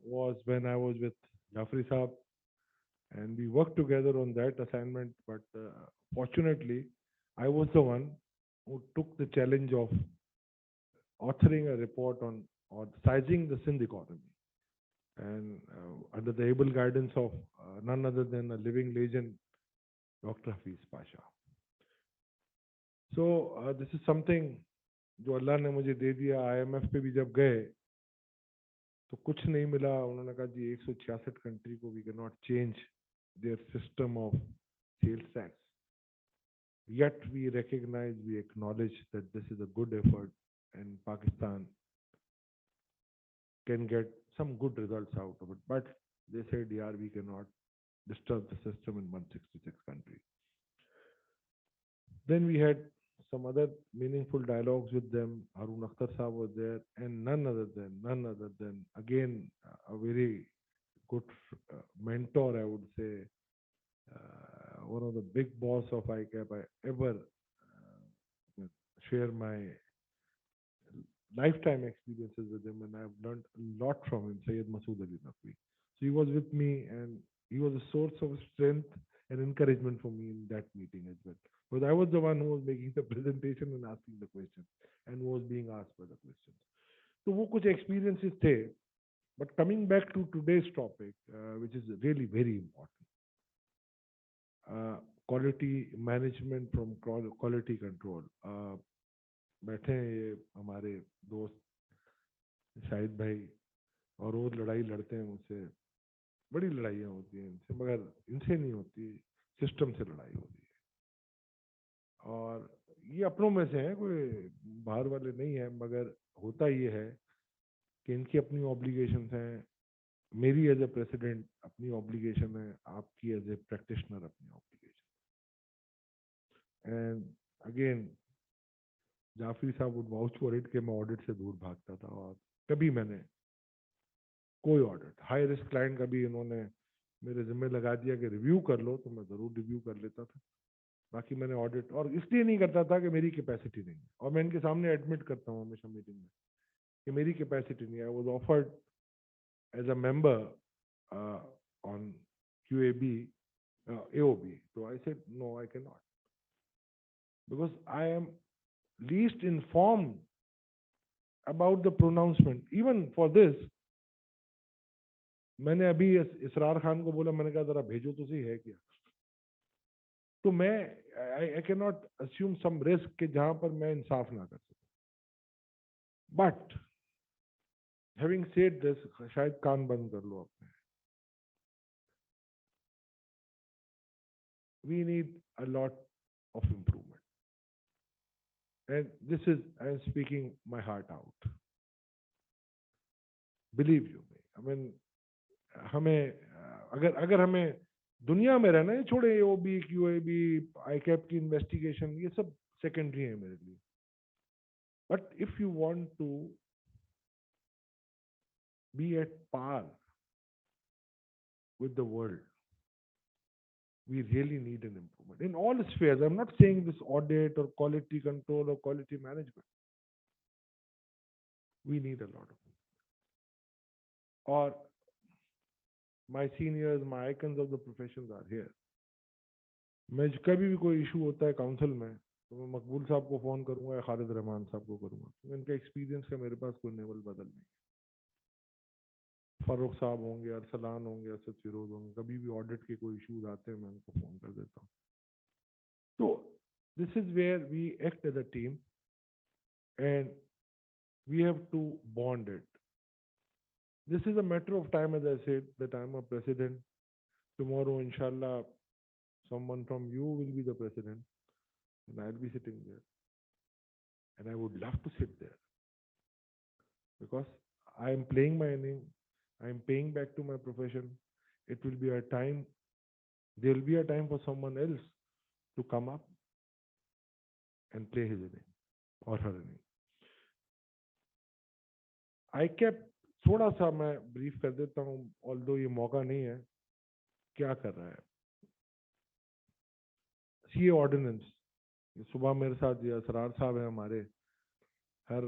was when I was with Jafri Saab, and we worked together on that assignment. But fortunately, I was the one who took the challenge of authoring a report on or sizing the Sindh economy, and under the able guidance of none other than a living legend, Dr. Hafiz Pasha. So this is something जो अल्लाह ने मुझे दे दिया. IMF पे भी जब गए तो कुछ नहीं मिला. उन्होंने कहा जी 166 कंट्री को we can not change their system of sales tax. Yet we recognize, we acknowledge that this is a good effort, and Pakistan can get some good results out of it. But they said, yeah, we cannot disturb the system in 166 countries. Then we had some other meaningful dialogues with them. Harun Akhtar Saab was there, and none other than again a very good mentor, I would say, one of the big boss of ICAP I ever share my lifetime experiences with him, and I've learned a lot from him, Sayyid Masood Ali Naqvi. So he was with me, and he was a source of strength and encouragement for me in that meeting as well. Because I was the one who was making the presentation and asking the questions, and was being asked by the questions. So वो कुछ experiences थे. But coming back to today's topic, which is really very important, quality management from quality control. बैठे हैं ये हमारे दोस्त शाहिद भाई, और रोज लड़ाई लड़ते हैं मुझसे. बड़ी लड़ाइयाँ होती हैं इनसे, मगर इनसे नहीं होती, सिस्टम से लड़ाई होती है. और ये अपनों में से हैं, कोई बाहर वाले नहीं है, मगर होता ये है कि इनकी अपनी ऑब्लिगेशंस हैं, मेरी एज ए प्रेसिडेंट अपनी ऑब्लिगेशन है, आपकी एज ए प्रैक्टिशनर अपनी ऑब्लिगेशन. एंड अगेन जाफरी साहब वुड वाउच फॉर इट कि मैं ऑडिट से दूर भागता था, और कभी मैंने कोई ऑडिट हाई रिस्क क्लाइंट का भी इन्होंने मेरे जिम्मे लगा दिया कि रिव्यू कर लो, तो मैं ज़रूर रिव्यू कर लेता था. बाकी मैंने ऑडिट और इसलिए नहीं करता था कि मेरी कैपेसिटी नहीं है, और मैं इनके सामने एडमिट करता हूँ हमेशा मीटिंग में कि मेरी कैपेसिटी नहीं है. I was offered as a member on QAB, AOB, so I said no, I cannot, because I am least informed about the pronouncement. Even for this, मैंने अभी इसरार खान को बोला, मैंने कहा जरा भेजो तो सही है क्या. तो मैं I can not assume some risk कि जहां पर मैं इंसाफ ना कर सकूं. बट हैविंग सेड दिस, शायद कान बंद कर लो अपने. We need a lot of improvement, and this is I am speaking my heart out. Believe you me, I mean हमें अगर अगर हमें दुनिया में रहना है, छोड़े AOB, QAB, ICAP की इन्वेस्टिगेशन, ये सब सेकेंडरी है मेरे लिए. But if you want to be at par with the world, we really need an improvement in all spheres. I'm not saying this audit or quality control or quality management. We need a lot of it. Or my seniors, my icons of the professions are here. मैं कभी भी कोई issue होता है council में, तो मैं मकबूल साहब को फोन करूंगा या खालिद रहमान साहब को करूंगा. तो इनका एक्सपीरियंस का मेरे पास कोई लेवल बदल नहीं. फारूक साहब होंगे, अरसलान होंगे, असद फिरोज होंगे, कभी भी ऑडिट के कोई इश्यूज आते हैं मैं उनको फोन कर देता हूँ. तो this is where we act as a team, and we have to bond it. This is a matter of time, as I said, that I'm a president. Tomorrow, inshallah, someone from you will be the president, and I'll be sitting there. And I would love to sit there, because I am playing my name, I am paying back to my profession. It will be a time, there will be a time for someone else to come up and play his name or her name. I cap थोड़ा सा मैं brief कर देता हूँ, although ये मौका नहीं है। क्या कर रहा है सीए ऑर्डिनेंस? सुबह मेरे साथ ये असरार साहब है हमारे, हर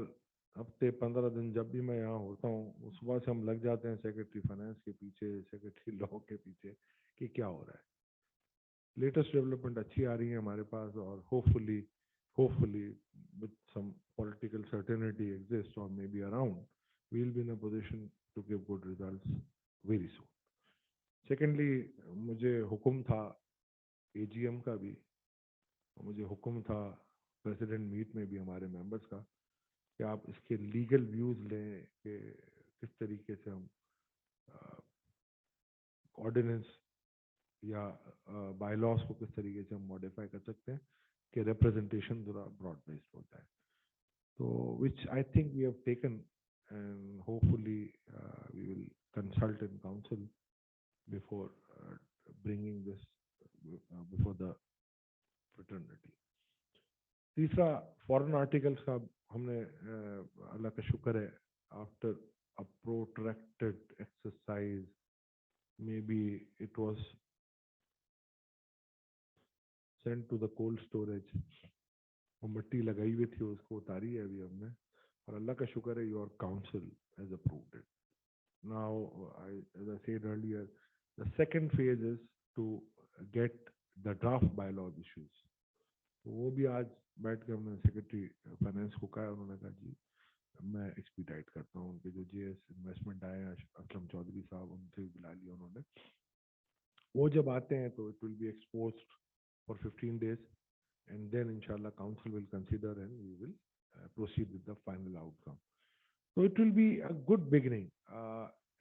हफ्ते 15 दिन जब भी मैं यहाँ होता हूँ, वो सुबह से हम लग जाते हैं सेक्रेटरी फाइनेंस के पीछे, सेक्रेटरी लॉ के पीछे कि क्या हो रहा है। लेटेस्ट डेवलपमेंट अच्छी आ रही है हमारे पास, और hopefully with some political certainty exists or maybe around, we will be in a position to give good results very soon. Secondly, मुझे हुक्म था एजीएम का भी, और मुझे हुक्म था प्रेसिडेंट मीट में भी हमारे मेंबर्स का, कि आप इसके लीगल व्यूज लें कि किस तरीके से हम ऑर्डिनेंस या बायलॉज को किस तरीके से हम मॉडिफाई कर सकते हैं कि रिप्रेजेंटेशन थोड़ा ब्रॉड बेस्ड होता है। तो which I think we have taken, and hopefully we will consult in council before bringing this before the fraternity. तीसरा, फॉरेन आर्टिकल्स का हमने अल्लाह का शुक्र है, after a protracted exercise, may be it was sent to the cold storage, वो मिट्टी लगाई हुई थी उसको उतारी है अभी हमने, और अल्लाह का शुक्र है your council has approved it. Now as I said earlier, the second phase is to get the draft bylaws issues. तो वो भी आज बैठ के हमने सेक्रेटरी फाइनेंस को कहा, उन्होंने कहा जी मैं एक्सपीडाइट करता हूँ। उनके जो जीएस इन्वेस्टमेंट आए हैं असलम चौधरी साहब, उनसे बुला लिया उन्होंने। वो जब आते हैं तो it will be expose for 15 days, and then inshallah council will consider and we will proceed with the final outcome. So it will be a good beginning.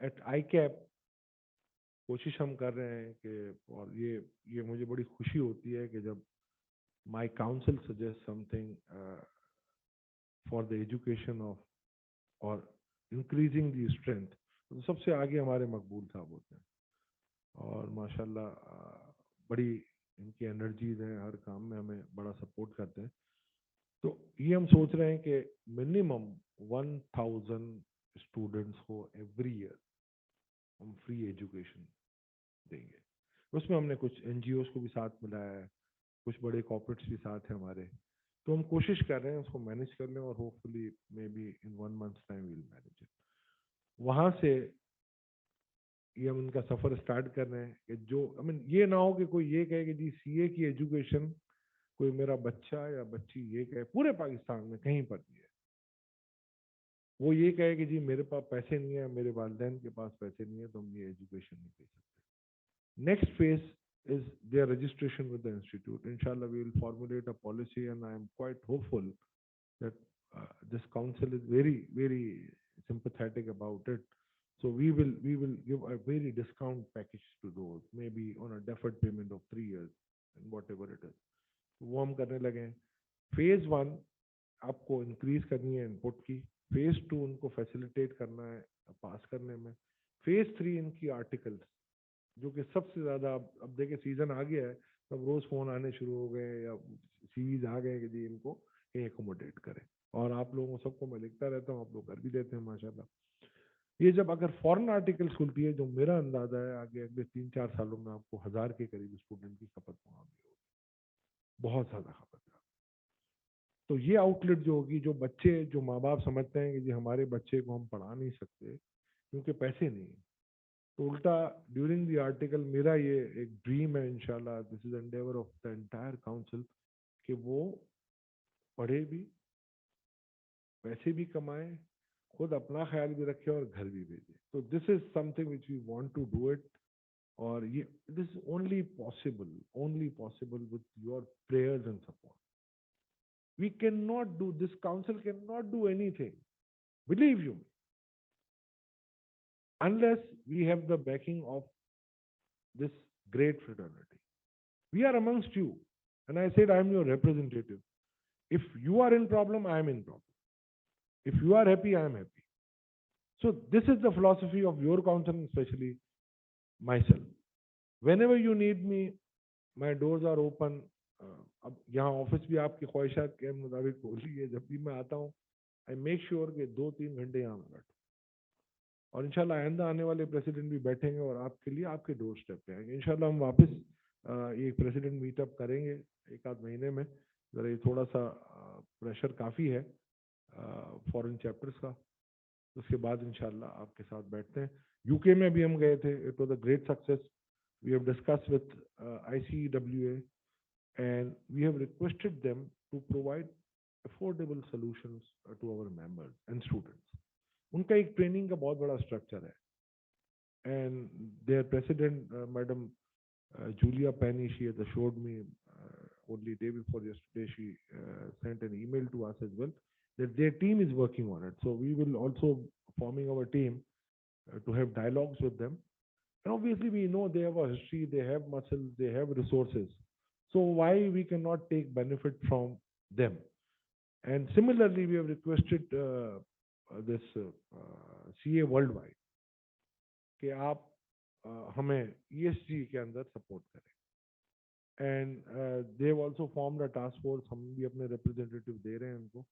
At ICAP कोशिश हम कर रहे हैं कि, और ये मुझे बड़ी खुशी होती है कि जब my council suggests something for the education of or increasing the strength, तो सबसे आगे हमारे मकबूल साहब होते हैं, और माशाल्लाह बड़ी इनकी एनर्जीज हैं, हर काम में हमें बड़ा सपोर्ट करते हैं। तो ये हम सोच रहे हैं कि मिनिमम 1000 स्टूडेंट्स को एवरी ईयर हम फ्री एजुकेशन देंगे। उसमें हमने कुछ एनजीओ को भी साथ मिलाया है, कुछ बड़े कॉर्पोरेट्स भी साथ हैं हमारे। तो हम कोशिश कर रहे हैं उसको मैनेज कर लें, और hopefully may be in 1 month's time will manage it. वहाँ से ये हम उनका सफर स्टार्ट कर रहे हैं कि जो ये ना हो कि कोई ये कहे कि जी सीए की एजुकेशन कोई मेरा बच्चा या बच्ची ये कहे, पूरे पाकिस्तान में कहीं पर भी है, वो ये कहे कि जी मेरे पास पैसे नहीं है, मेरे वालिदैन के पास पैसे नहीं है, तो हम ये एजुकेशन नहीं दे सकते। Next phase is their registration with the institute. Inshallah, we will formulate a policy, and I am quite hopeful that this council is very sympathetic about it. So we will give a very discount package to those, maybe on a deferred payment of 3 years and whatever it is. वो हम करने लगे हैं। Phase 1 आपको increase करनी है input की, phase 2 उनको फैसिलिटेट करना है पास करने में, फेज 3 इनकी आर्टिकल्स, जो कि सबसे ज्यादा अब देखिए सीजन आ गया है, तब रोज फोन आने शुरू हो गए या सीरीज आ गए कि जी इनको कहीं एकोमोडेट करें, और आप लोगों सबको मैं लिखता रहता हूँ, आप लोग कर भी देते हैं माशाल्लाह। ये जब अगर फॉरेन आर्टिकल्स खुलती है, जो मेरा अंदाजा है आगे अगले 3-4 सालों में आपको 1000 के करीब स्टूडेंट की खपत वहां भी होगी, बहुत ज्यादा खपत है। तो ये आउटलेट जो होगी, जो बच्चे, जो माँ बाप समझते हैं कि जी हमारे बच्चे को हम पढ़ा नहीं सकते क्योंकि पैसे नहीं है, तो उल्टा ड्यूरिंग द आर्टिकल मेरा ये एक ड्रीम है, इंशाल्लाह this is Endeavour of the entire council, कि वो पढ़े भी, पैसे भी कमाए, खुद अपना ख्याल भी रखे और घर भी भेजे। तो this is something which we want to do it, और ये this only possible with your prayers and support. We can not do, this council can not do anything, believe you, unless we have the backing of this great fraternity. We are amongst you, and I said I am your representative. If you are in problem, I am in problem. If you are happy, I am happy. So this is the philosophy of your council, especially myself. Whenever you need me, my doors are open. अब यहाँ office भी आपकी ख्वाहिशात के मुताबिक खोली है, जब भी मैं आता हूँ आई मेक श्योर कि 2-3 घंटे यहाँ मैं बैठूँ, और इंशाल्लाह आइंदा आने वाले प्रेसिडेंट भी बैठेंगे और आपके लिए आपके डोर स्टेप पे आएंगे। इंशाल्लाह हम वापस ये प्रेसिडेंट मीटअप करेंगे एक आध महीने में। ज़रा ये थोड़ा सा प्रेशर काफ़ी है फॉरेन चैप्टर्स का, उसके बाद इंशाल्लाह आपके साथ बैठते हैं। यूके में भी हम गए थे, it was a great success. We have discuss with ICWA and we have requested them to provide affordable solutions to our members and students. उनका एक ट्रेनिंग का बहुत बड़ा स्ट्रक्चर है, and their president, Madam Julia Penny, she has assured me only day before yesterday, she sent an email to us as well that their team is working on it. So we will also forming our team to have dialogues with them. And obviously we know they have a history, they have muscle, they have resources. So why we cannot take benefit from them? And similarly, we have requested this CA worldwide कि आप हमें ESG के अंदर support करें। And they have also formed a task force, हम भी अपने representative दे रहे हैं उनको,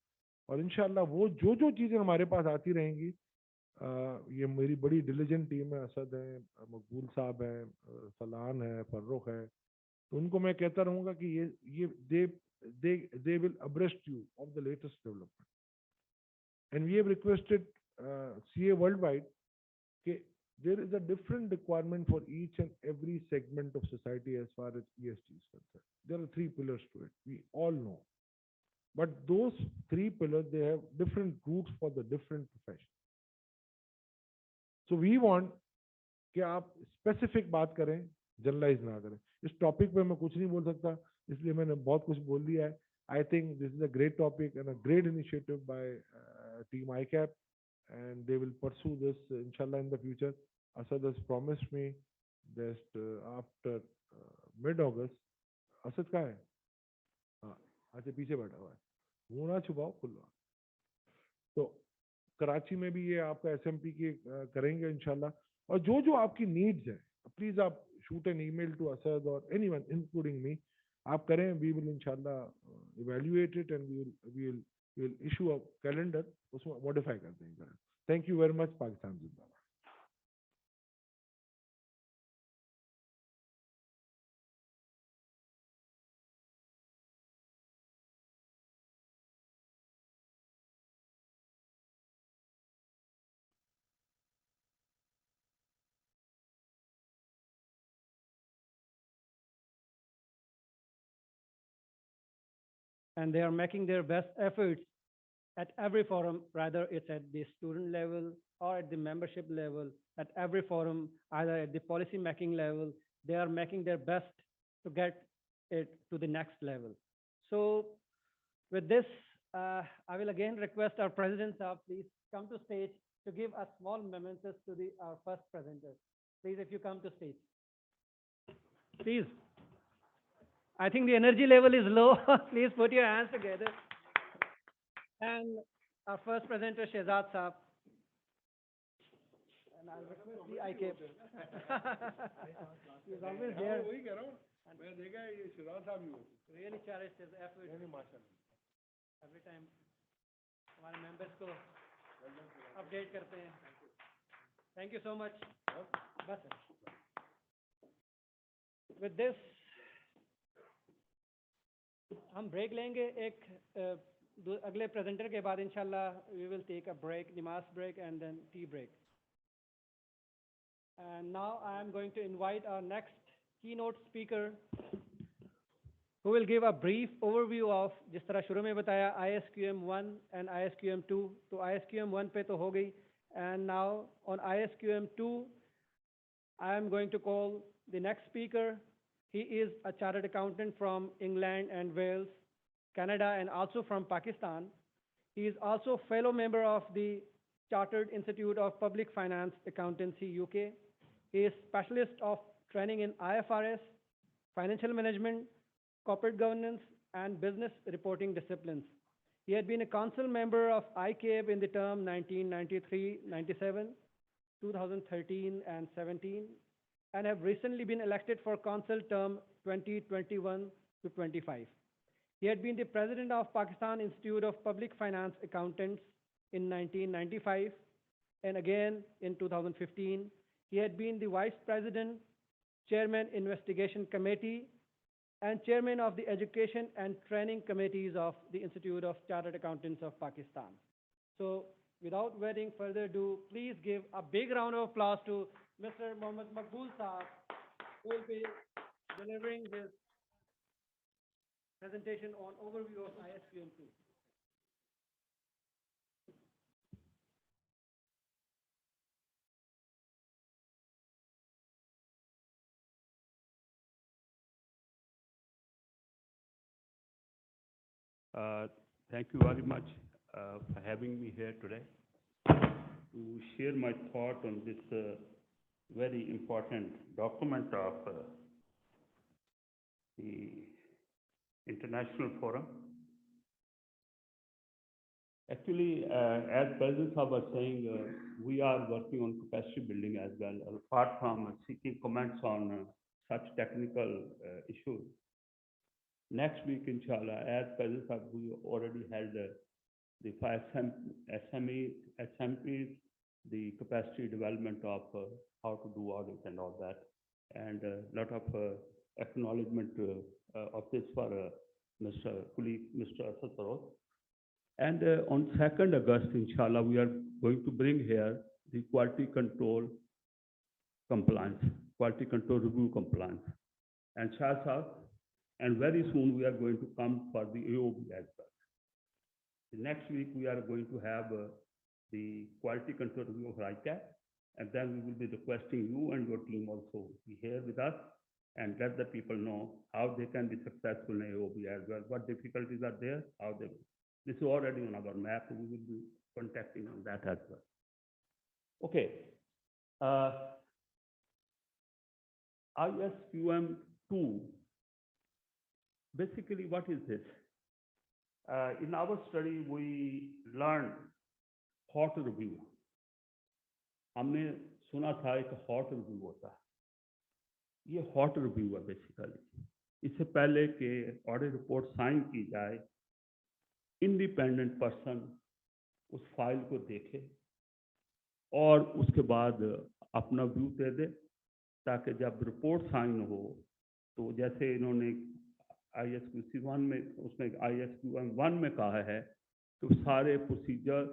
और इंशाल्लाह वो जो जो चीज़ें हमारे पास आती रहेंगी, ये मेरी बड़ी डिलीजेंट टीम है, असद है, मकबूल साहब हैं, फलान है, फर्रुख है, तो उनको मैं कहता रहूँगा कि ये they will abreast you of the latest development. And we have requested CA worldwide that there is a different requirement for each and every segment of society as far as ESG is concerned. There are 3 pillars to it, we all know. But those 3 pillars, they have different routes for the different professions. So we want कि आप specific बात करें, generalise ना करें। इस topic पे मैं कुछ नहीं बोल सकता, इसलिए मैंने बहुत कुछ बोल दिया है। I think this is a great topic and a great initiative by team ICAP, and they will pursue this inshallah in the future. Asad has promised me that after mid-August, Asad कहाँ है? हाँ, अच्छा पीछे बैठा हुआ है, मुंह ना छुपाओ, खुला। तो कराची में भी ये आपका SMP की करेंगे इंशाल्लाह। और जो जो आपकी नीड्स हैं, प्लीज आप shoot an email to Asad और एनीवन इंक्लूडिंग मी, आप करें। वी विल इंशाल्लाह evaluate it and we will issue a calendar, उसमें मॉडिफाई कर देंगे। Thank you very much. Pakistan जिंदाबाद।
And they are making their best efforts at every forum, whether it's at the student level or at the membership level, at every forum, either at the policy making level, they are making their best to get it to the next level. So with this, I will again request our president, sir, please come to stage to give a small mementos to our first presenter. Please, if you come to stage. Please. I think the energy level is low. Please put your hands together. And our first presenter, Shehzad Saab. And I'll request the ICAP. He's always there. Really cherished his effort. Every time हमारे members को update करते हैं. Thank you so much. बस. With this, हम break लेंगे एक अगले presenter के बाद इंशाल्लाह we will take a break, नमाज break and then tea break. And now I am going to invite our next keynote speaker who will give a brief overview of, जिस तरह शुरू में बताया, ISQM 1 and ISQM 2. तो ISQM 1 पे तो हो गई, and now on ISQM 2 I am going to call the next speaker. He is a chartered accountant from England and Wales, Canada, and also from Pakistan. He is also a fellow member of the Chartered Institute of Public Finance Accountancy, UK. He is specialist of training in IFRS, financial management, corporate governance, and business reporting disciplines. He had been a council member of ICAB in the term 1993-97, 2013 and 17, and have recently been elected for council term 2021 to 25. He had been the president of Pakistan Institute of Public Finance Accountants in 1995, and again in 2015. He had been the Vice President, Chairman Investigation Committee, and Chairman of the Education and Training Committees of the Institute of Chartered Accountants of Pakistan. So, without waiting further ado, please give a big round of applause to Mr. Mohammad Makbul Saab, who will be delivering his presentation on overview of ISQM2.
Uh, Thank you very much for having me here today to share my thought on this very important document of the International Forum. Actually, as President Saab was saying, we are working on capacity building as well, apart from seeking comments on such technical issues. Next week, inshallah, as President Saab, we already held the five SMEs, the capacity development of how to do audit and all that, and a lot of acknowledgement of this for Mr. colleague, Mr. Asad Saroj. And on 2nd August, inshallah, we are going to bring here the quality control compliance, quality control review compliance. And Shah Saab, and very soon we are going to come for the AOB as well. The next week we are going to have the quality control review of ICAP, and then we will be requesting you and your team also be here with us and let the people know how they can be successful in AOB as well, what difficulties are there, how they will. This is already on our map, we will be contacting on that as well. Okay. ISQM2, basically what is this? In our study, we learned hot review. हमने सुना था एक hot review होता है, ये hot review है basically. इससे पहले कि ऑडिट रिपोर्ट साइन की जाए, इंडिपेंडेंट पर्सन उस फाइल को देखे और उसके बाद अपना व्यू दे दे, ताकि जब रिपोर्ट साइन हो तो जैसे इन्होंने ISQC1 में, उसमें ISQM1 में कहा है तो सारे procedure,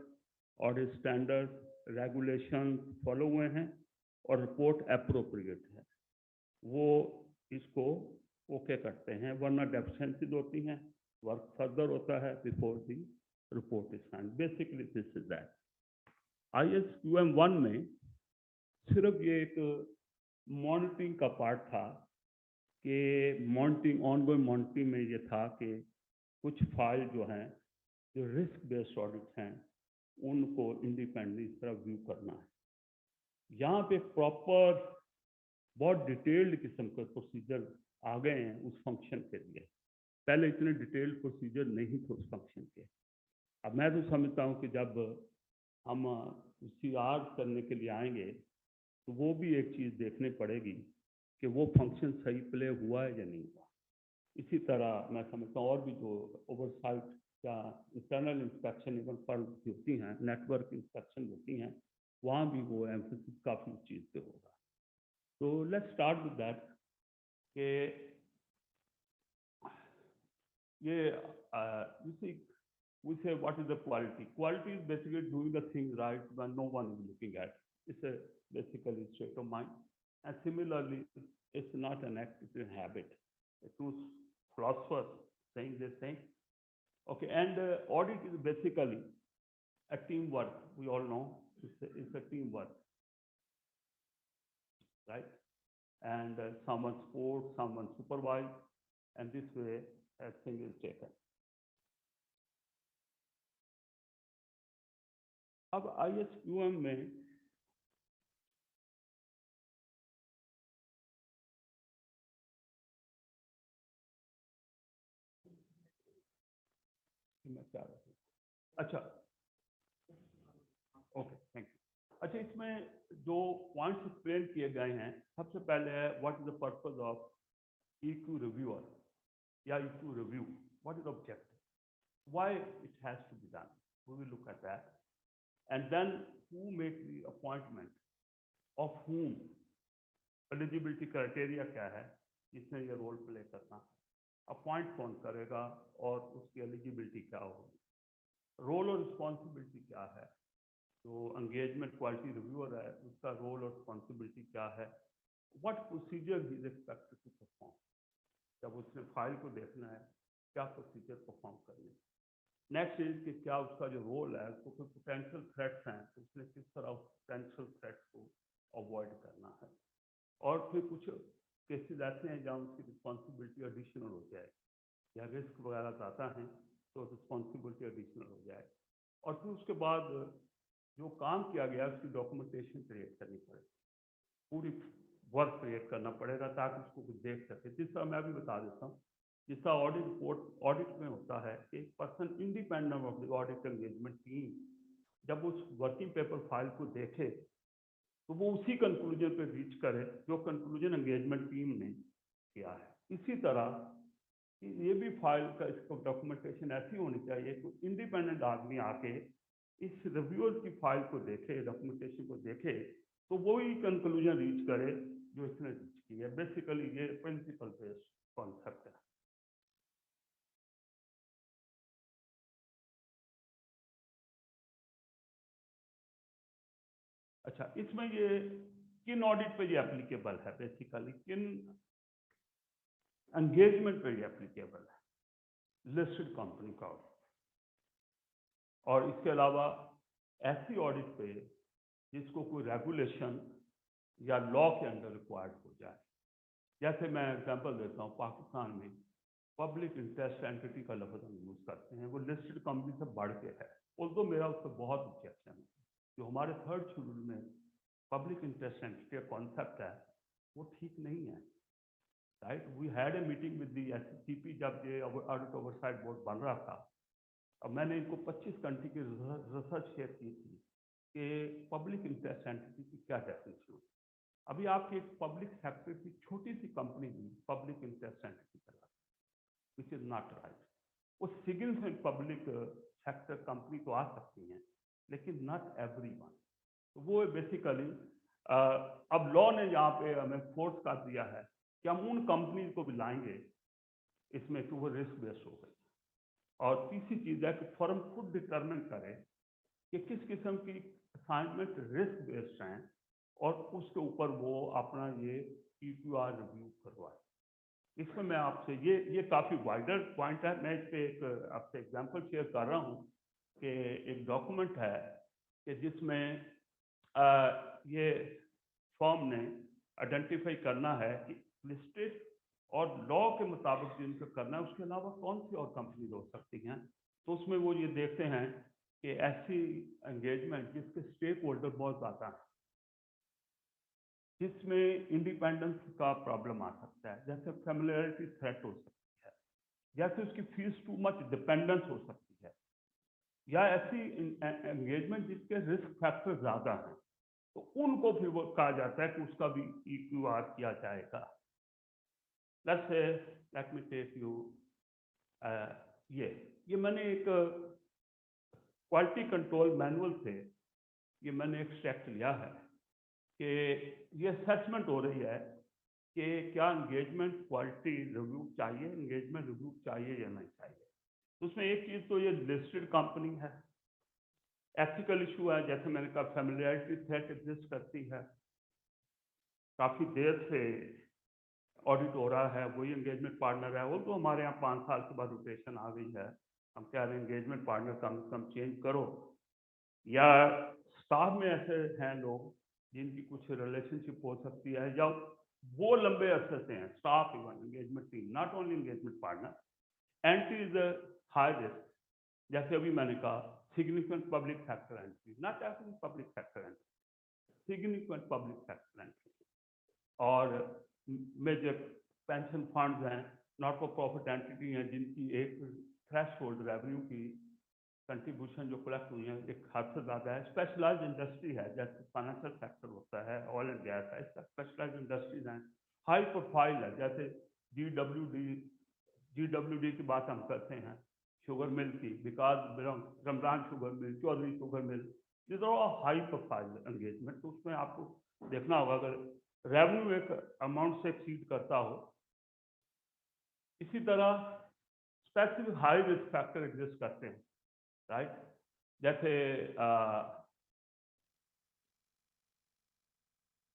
audit standard, regulation follow हुए हैं और रिपोर्ट अप्रोप्रिएट है, वो इसको ओके करते हैं, वरना डेफिशिएंसीज होती हैं, वर्क फर्दर होता है before the report is sine. Basically this is that. ISQM1 में सिर्फ ये एक मॉनिटरिंग का पार्ट था कि मॉनिटरिंग, ऑनगोइंग मॉनिटरिंग में ये था कि कुछ फाइल जो हैं, जो रिस्क बेस्ड ऑडिट हैं, उनको इंडिपेंडेंटली इस तरह व्यू करना है। यहाँ पे प्रॉपर बहुत डिटेल्ड किस्म के प्रोसीजर आ गए हैं उस फंक्शन के लिए। पहले इतने डिटेल्ड प्रोसीजर नहीं थे उस फंक्शन के। अब मैं तो समझता हूँ कि जब हम CR करने के लिए आएंगे तो वो भी एक चीज़ देखनी पड़ेगी कि वो फंक्शन सही प्ले हुआ है या नहीं हुआ। इसी तरह मैं समझता हूँ और भी जो ओवरसाइट या इंटरनल इंस्पेक्शन इवन पर होती हैं, नेटवर्क इंस्पेक्शन होती हैं, वहाँ भी वो एम्फेसिस काफ़ी चीज़ पे होगा। तो लेट्स स्टार्ट विद दैट कि ये you see, we say what is the quality? Quality is basically doing the thing right when no one is looking at. It's a basically state of mind. And similarly, it's not an act, it's a habit. Two philosophers saying this thing. Okay, and audit is basically a teamwork. We all know it's a teamwork, right? And someone supports, someone supervises, and this way a thing is taken. अब ISQM में अच्छा, okay, thank you. अच्छा, इसमें जो points explain किए गए हैं, सबसे पहले है what is the purpose of EQ reviewer या EQ review, what is objective, why it has to be done, we will look at that, and then who make the appointment, of whom, eligibility criteria क्या है, इसने ये role play करना है, appoint कौन करेगा और उसकी एलिजिबिलिटी क्या होगी, रोल और रिस्पॉन्सिबिलिटी क्या है, जो एंगेजमेंट क्वालिटी रिव्यूअर है उसका रोल और रिस्पॉन्सिबिलिटी क्या है, what procedure he is expected to perform, जब उसने फाइल को देखना है क्या प्रोसीजर परफॉर्म करने। नेक्स्ट इज कि क्या उसका जो रोल है उसको कोई पोटेंशियल थ्रेट्स हैं तो उसने किस तरह पोटेंशियल थ्रेट्स को अवॉइड करना है। और फिर कुछ केसेस ऐसे हैं जहाँ उसकी रिस्पॉन्सिबिलिटी एडिशनल हो जाए या रिस्क वगैरह आता है तो रिस्पॉन्सिबिलिटी एडिशनल हो जाए। और फिर उसके बाद जो काम किया गया उसकी डॉक्यूमेंटेशन क्रिएट करनी पड़ेगी, पूरी वर्क क्रिएट करना पड़ेगा ताकि उसको कुछ देख सके। जिस तरह मैं अभी बता देता हूँ, जिस तरह ऑडिट रिपोर्ट ऑडिट में होता है कि एक person independent of the audit engagement team जब उस वर्किंग पेपर फाइल को देखे तो वो उसी कंक्लूजन पे रीच करे जो कंक्लूजन एंगेजमेंट टीम ने किया है। इसी तरह ये भी फाइल का इसको डॉक्यूमेंटेशन ऐसी होनी चाहिए कि इंडिपेंडेंट आदमी आके इस रिव्यूअर की फाइल को देखे, डॉक्यूमेंटेशन को देखे तो वो ही कंक्लूजन रीच करे जो इसने रीच की है। बेसिकली ये प्रिंसिपल बेस्ड कॉन्सेप्ट है। अच्छा, इसमें ये किन ऑडिट पे ये एप्लीकेबल है, बेसिकली किन एंगेजमेंट पे ये एप्लीकेबल है, लिस्टेड कंपनी का ऑडिट, और इसके अलावा ऐसी ऑडिट पे जिसको कोई रेगुलेशन या लॉ के अंडर रिक्वायर्ड हो जाए। जैसे मैं एग्जांपल देता हूँ, पाकिस्तान में पब्लिक इंटरेस्ट एंटिटी का लफ्ज़ हम यूज़ करते हैं, वो लिस्टेड कंपनी से बढ़ के है, तो मेरा उस पर बहुत ऑब्जेक्शन है। जो हमारे थर्ड शेड्यूल में पब्लिक इंटरेस्ट एंटिटी का कॉन्सेप्ट है वो ठीक नहीं है, right. We had a meeting with the SCP जब ये ऑडिट ओवरसाइट बोर्ड बन रहा था। अब मैंने इनको 25 कंट्री की रिसर्च शेयर की थी कि पब्लिक इंटरेस्ट एंटिटी की क्या डेफिनेशन। अभी आपकी एक पब्लिक सेक्टर की छोटी सी कंपनी भी पब्लिक इंटरेस्ट एंटिटी कहलाती है, विच इज नॉट राइट। वो सिग्निफिकेंट पब्लिक सेक्टर कंपनी तो आ सकती हैं लेकिन नॉट एवरीवन। तो वो बेसिकली अब लॉ ने यहाँ पे हमें फोर्स कर दिया है कि हम उन कंपनीज को भी लाएंगे इसमें कि वो रिस्क बेस्ड हो गई। और तीसरी चीज़ है कि फर्म खुद डिटरमिन करे कि किस किस्म की असाइनमेंट रिस्क बेस्ड हैं और उसके ऊपर वो अपना ये PQR रिव्यू करवाए। इसमें मैं आपसे ये काफ़ी वाइडर पॉइंट है, मैं इस पर एक आपसे एग्जांपल शेयर कर रहा हूँ कि एक डॉक्यूमेंट है कि जिसमें ये फर्म ने आइडेंटिफाई करना है कि लिस्टेड और लॉ के मुताबिक जिनको करना है उसके अलावा कौन सी और कंपनी हो सकती हैं। तो उसमें वो ये देखते हैं कि ऐसी एंगेजमेंट जिसके स्टेक होल्डर बहुत ज़्यादा है, जिसमें इंडिपेंडेंस का प्रॉब्लम आ सकता है, जैसे फैमिलियरिटी थ्रेट हो सकती है, जैसे उसकी फीस टू मच डिपेंडेंस हो सकती है, या ऐसी एंगेजमेंट जिसके रिस्क फैक्टर ज़्यादा हैं, तो उनको फिर वो कहा जाता है कि उसका भी EQR किया जाएगा। लेट मी टेक यू ये मैंने एक क्वालिटी कंट्रोल मैनुअल से ये मैंने एक्सट्रैक्ट लिया है कि ये असेसमेंट हो रही है कि क्या एंगेजमेंट क्वालिटी रिव्यू चाहिए, एंगेजमेंट रिव्यू चाहिए या नहीं चाहिए। तो उसमें एक चीज़ तो ये लिस्टेड कंपनी है, एथिकल इशू है, जैसे मैंने कहा फैमिलियरिटी थ्रेट एग्जिस्ट करती है, काफ़ी देर से ऑडिट हो रहा है, वही एंगेजमेंट पार्टनर है, वो तो हमारे यहाँ 5 साल के बाद रोटेशन आ गई है, हम कह रहे हैं एंगेजमेंट पार्टनर कम से कम चेंज करो। या स्टाफ में ऐसे हैं लोग जिनकी कुछ रिलेशनशिप हो सकती है या वो लंबे अरसे से हैं, staff even engagement team, not only engagement partner, entry is high risk. जैसे अभी मैंने कहा significant public sector entry, not every public sector entry, significant public sector entry. और मेजर पेंशन फंड्स हैं, नॉट फॉर प्रॉफिट एंटिटी हैं जिनकी एक thresh hold revenue की कंट्रीब्यूशन जो कलेक्ट हुई है एक हद से ज़्यादा है। स्पेशलाइज्ड इंडस्ट्री है, जैसे फाइनेंशियल सेक्टर होता है, ऑयल एंड गैस है, इसका स्पेशलाइज्ड इंडस्ट्रीज हैं। हाई प्रोफाइल है, जैसे GWD की बात हम करते हैं, शुगर मिल की, Vikas Ramzan sugar mill, Chaudhry sugar mill, this are high profile engagement. तो उसमें आपको देखना होगा अगर रेवेन्यू एक अमाउंट से एक्सीड करता हो। इसी तरह specific high risk factor exist करते हैं, राइट। जैसे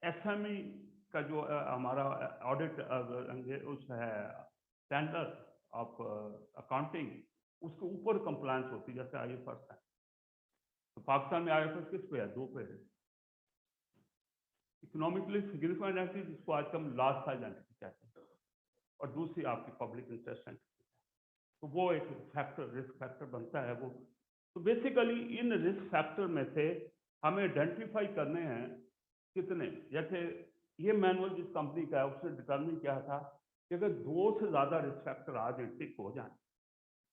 एसएमई का जो हमारा ऑडिट उस है स्टैंडर्ड ऑफ अकाउंटिंग, उसके ऊपर कंप्लायंस होती है, जैसे आईएफएस है। तो पाकिस्तान में आईएफएस किस पे है? 2 पे है। इकोनॉमिकली सिग्निफिकेंट एंटिटी, जिसको आज हम लार्ज साइज एंटिटी कहते हैं, और दूसरी आपकी पब्लिक इंटरेस्ट एंटिटी। तो वो एक फैक्टर, रिस्क फैक्टर बनता है वो। तो बेसिकली इन रिस्क फैक्टर में से हमें आइडेंटिफाई करने हैं कितने। जैसे ये मैनुअल जिस कंपनी का है उसने डिटर्मिन किया था कि अगर 2 से ज़्यादा रिस्क फैक्टर आज टिक हो जाए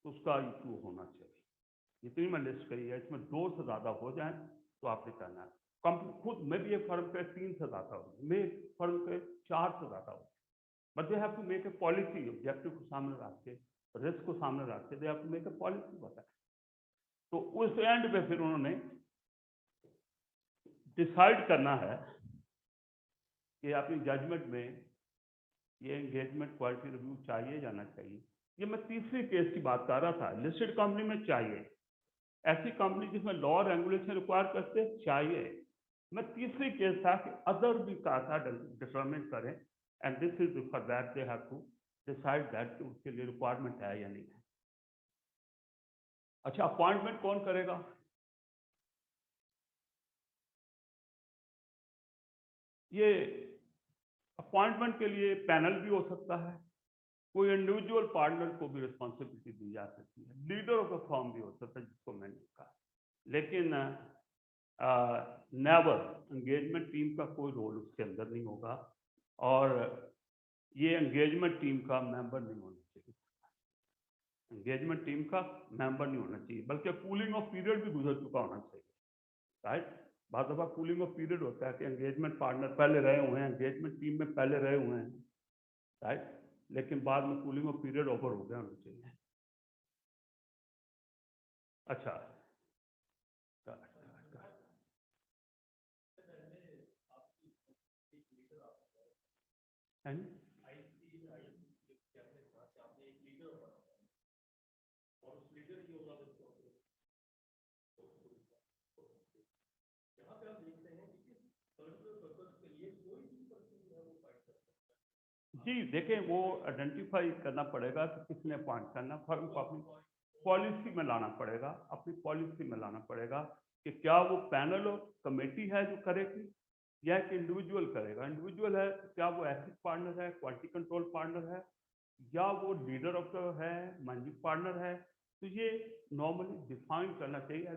तो उसका इशू होना चाहिए। जितनी मैं लिस्ट करी है इसमें 2 से ज़्यादा हो जाए तो आपने करना है। कंपनी खुद में भी एक फर्म के 3 से ज़्यादा हो, मैं फर्म के 4 से ज़्यादा हो, but they have to make a policy, objective को सामने रख के, रिस्क को सामने रख के they have to make a policy बताए। तो उस एंड पे फिर उन्होंने डिसाइड करना है कि अपनी जजमेंट में ये एंगेजमेंट क्वालिटी रिव्यू चाहिए जाना चाहिए। ये मैं तीसरी केस की बात कर रहा था। लिस्टेड कंपनी में चाहिए, ऐसी कंपनी जिसमें लॉ रेगुलेशन रिक्वायर करते चाहिए। मैं तीसरी केस था कि अदर भी कहा था डिटरमिन करें, and this is for that they have to decide that उसके लिए रिक्वायरमेंट है या नहीं है। अच्छा, अपॉइंटमेंट कौन करेगा? ये अपॉइंटमेंट के लिए पैनल भी हो सकता है, कोई इंडिविजुअल पार्टनर को भी रिस्पॉन्सिबिलिटी दी जा सकती है, लीडर ऑफ द फर्म भी हो सकता है, जिसको मैंने कहा। लेकिन नेवर एंगेजमेंट टीम का कोई रोल उसके अंदर नहीं होगा, और ये एंगेजमेंट टीम का मेंबर नहीं होना चाहिए। एंगेजमेंट टीम का मेंबर नहीं होना चाहिए, बल्कि कूलिंग ऑफ पीरियड भी गुजर चुका होना चाहिए, राइट। बाद दफा कूलिंग ऑफ पीरियड होता है कि एंगेजमेंट पार्टनर पहले रहे हुए हैं, एंगेजमेंट टीम में पहले रहे हुए हैं, राइट, लेकिन बाद में कूलिंग ऑफ पीरियड ओवर हो गया होना चाहिए। अच्छा, जी देखें, वो आइडेंटिफाई करना पड़ेगा कि किसने अपॉइंट करना। फर्म को अपनी पॉलिसी में लाना पड़ेगा, अपनी पॉलिसी में लाना पड़ेगा कि क्या वो पैनल और कमेटी है जो करेगी या एक इंडिविजुअल करेगा। इंडिविजुअल है तो क्या वो एथिक पार्टनर है, क्वालिटी कंट्रोल पार्टनर है, या वो लीडर ऑफ द है, मैनेजिंग पार्टनर है। तो ये नॉर्मली डिफाइन करना चाहिए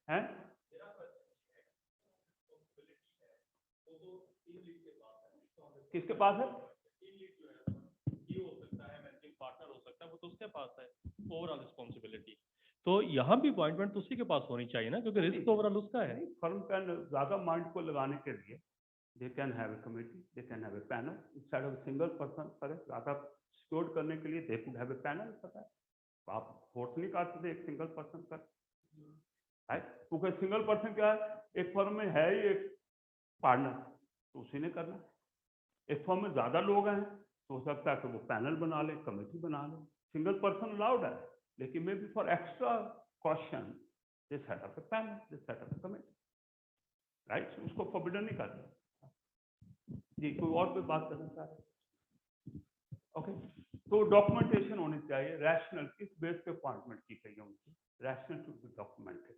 है। किसके पास है?
पार्टनर हो सकता है, वो तो उसके पास है ओवरऑल रिस्पॉन्सिबिलिटी। तो यहाँ भी अपॉइंटमेंट तो उसी के पास होनी चाहिए ना, क्योंकि रिस्क तो ओवरऑल उसका है।
फर्म कैन ज्यादा माइंड को लगाने के लिए they can have a committee, they can have a panel instead of single person. करे ज्यादा सिक्योर करने के लिए they could have a panel. पता है, आप फोर्स नहीं कर सकते एक सिंगल पर्सन का, क्योंकि सिंगल पर्सन क्या है, एक फर्म में है ही एक पार्टनर, तो उसी ने करना। एक फर्म में ज्यादा लोग हैं तो हो सकता है कि वो पैनल बना ले, कमेटी बना ले। सिंगल पर्सन अलाउड है, लेकिन may be for extra question they set up A panel, they set up A committee, right. उसको फॉरबिडन नहीं करना। जी, कोई और कोई बात करना चाह रहे? ओके, तो डॉक्यूमेंटेशन होनी चाहिए रैशनल, किस बेस पे अपॉइंटमेंट की गई है उनकी, रैशनल टू बी डॉक्यूमेंटेड।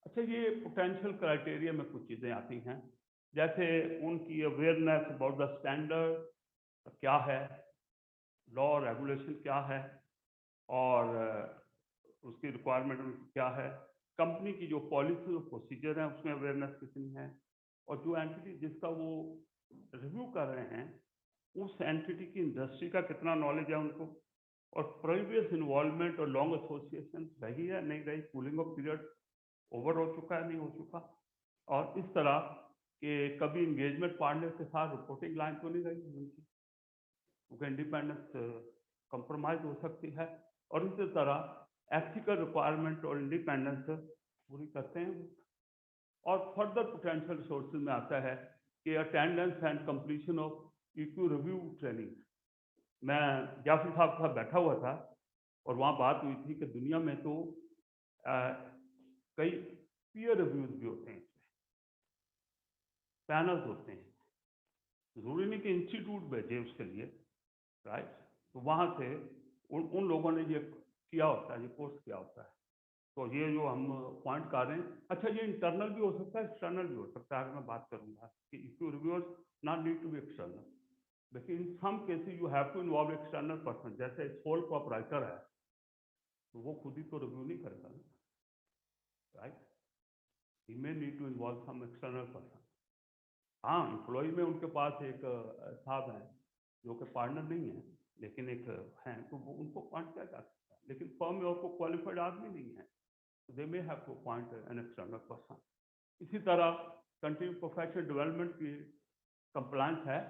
अच्छा, ये पोटेंशियल क्राइटेरिया में कुछ चीज़ें आती हैं, जैसे उनकी अवेयरनेस अबाउट द स्टैंडर्ड क्या है, लॉ रेगुलेशन क्या है, और उसकी रिक्वायरमेंट उनकी क्या है, कंपनी की जो पॉलिसी और प्रोसीजर है उसमें अवेयरनेस कितनी है, और जो एंटिटी जिसका वो रिव्यू कर रहे हैं उस एंटिटी की इंडस्ट्री का कितना नॉलेज है उनको, और प्रीवियस इन्वॉल्वमेंट और लॉन्ग एसोसिएशन रही है नहीं रही, कूलिंग ऑफ पीरियड ओवर हो चुका है नहीं हो चुका, और इस तरह के कभी इंगेजमेंट पार्टनर के साथ रिपोर्टिंग लाइन तो नहीं रही उनकी, क्योंकि इंडिपेंडेंस कंप्रोमाइज हो सकती है। और इसी तरह एथिकल रिक्वायरमेंट और इंडिपेंडेंस पूरी करते हैं। और फर्दर पोटेंशियल रिसोर्सेज में आता है कि attendance and completion of EQ review training. मैं जाफर साहब के साथ बैठा हुआ था और वहाँ बात हुई थी कि दुनिया में तो कई पीयर रिव्यूज भी होते हैं, पैनल्स होते हैं, जरूरी नहीं कि इंस्टीट्यूट भेजे उसके लिए, राइट। तो वहाँ से उन लोगों ने ये किया होता है, ये कोर्स किया होता है। तो ये जो हम पॉइंट कर रहे हैं, अच्छा ये इंटरनल भी हो सकता है, एक्सटर्नल भी हो सकता है। मैं बात करूंगा कि EQ reviewers not need to be external, लेकिन in some cases you have to involve external person. जैसे सोल प्रोपराइटर है तो वो खुद ही तो रिव्यू नहीं करेगा, right. He may need to involve some external person. हाँ, एम्प्लॉय में उनके पास एक साहब हैं जो कि पार्टनर नहीं है, लेकिन एक हैं, तो वो उनको पॉइंट किया जा सकता है। लेकिन फर्म में आपको क्वालिफाइड आदमी नहीं है, they may have to appoint an external person. इसी तरह कंटिन्यू प्रोफेशनल डेवलपमेंट की कंप्लायंस है,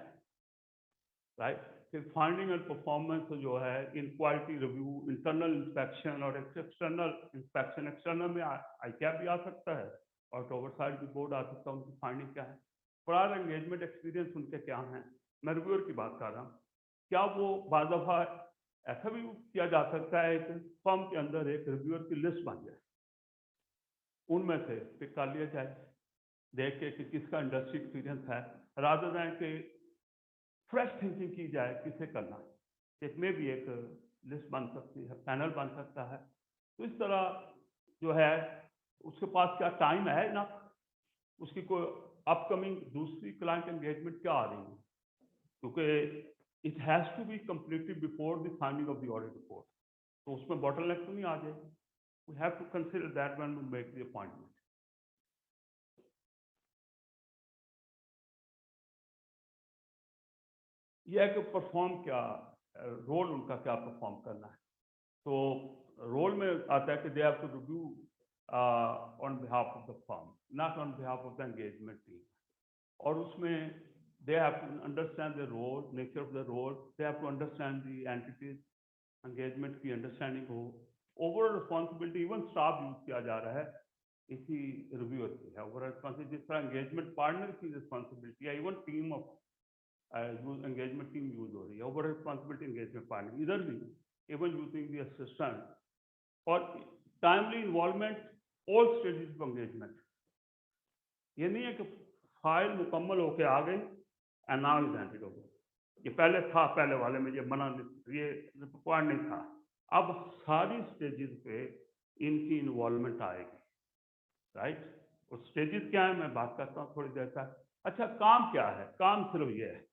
राइट। फिर फाइंडिंग एंड परफॉर्मेंस जो है in quality review, internal inspection और एक्सटर्नल इंस्पेक्शन। एक्सटर्नल में ICAP भी आ सकता है और ओवरसाइट भी बोर्ड आ सकता है, उनकी फाइंडिंग क्या है, प्रायर एंगेजमेंट एक्सपीरियंस उनके क्या हैं। मैं रिव्यूअर की बात कर रहा हूँ, क्या वो बाज़ दफ़ा ऐसा भी किया जा सकता है कि फर्म के अंदर एक रिव्यूअर की लिस्ट बन जाए, उनमें से पिक कर लिया जाए, देख के कि किसका इंडस्ट्री एक्सपीरियंस है, रादर दैन कि फ्रेश थिंकिंग की जाए किसे करना है। इसमें भी एक लिस्ट बन सकती है, पैनल बन सकता है। तो इस तरह जो है उसके पास क्या टाइम है ना, उसकी कोई अपकमिंग दूसरी क्लाइंट एंगेजमेंट क्या आ रही है, क्योंकि it has to be completed before the signing of the audit report. तो उसमें बॉटलनेक तो नहीं आ जाएगी। We have to consider that when we make the appointment. यह है कि परफॉर्म क्या, रोल उनका क्या परफॉर्म करना है। तो रोल में आता है कि they have to review on behalf of the firm, not on behalf of the engagement team. और उसमें they have to understand the role, nature of the role, they have to understand the entities, engagement की understanding हो। Overall responsibility even staff use किया जा रहा है इसी reviewer की है। ओवरऑल रिस्पॉन्सिबिलिटी जिस तरह एंगेजमेंट पार्टनर की रिस्पॉन्सिबिलिटी है, even team of engagement team use हो रही है, ओवरऑल रिस्पॉन्सिबिलिटी एंगेजमेंट पार्टनर इधर भी, इवन यूजिंग द असिस्टेंट और timely involvement all stages of engagement. ये नहीं है कि फाइल मुकम्मल होके आ गई and now is handed over, ये पहले था, पहले वाले में ये मना ये रिक्वायर्ड नहीं था। अब सारी स्टेजेस पे इनकी इन्वॉल्वमेंट आएगी, राइट। और स्टेजेस क्या है मैं बात करता हूँ थोड़ी देर तक। अच्छा, काम क्या है? काम सिर्फ ये है,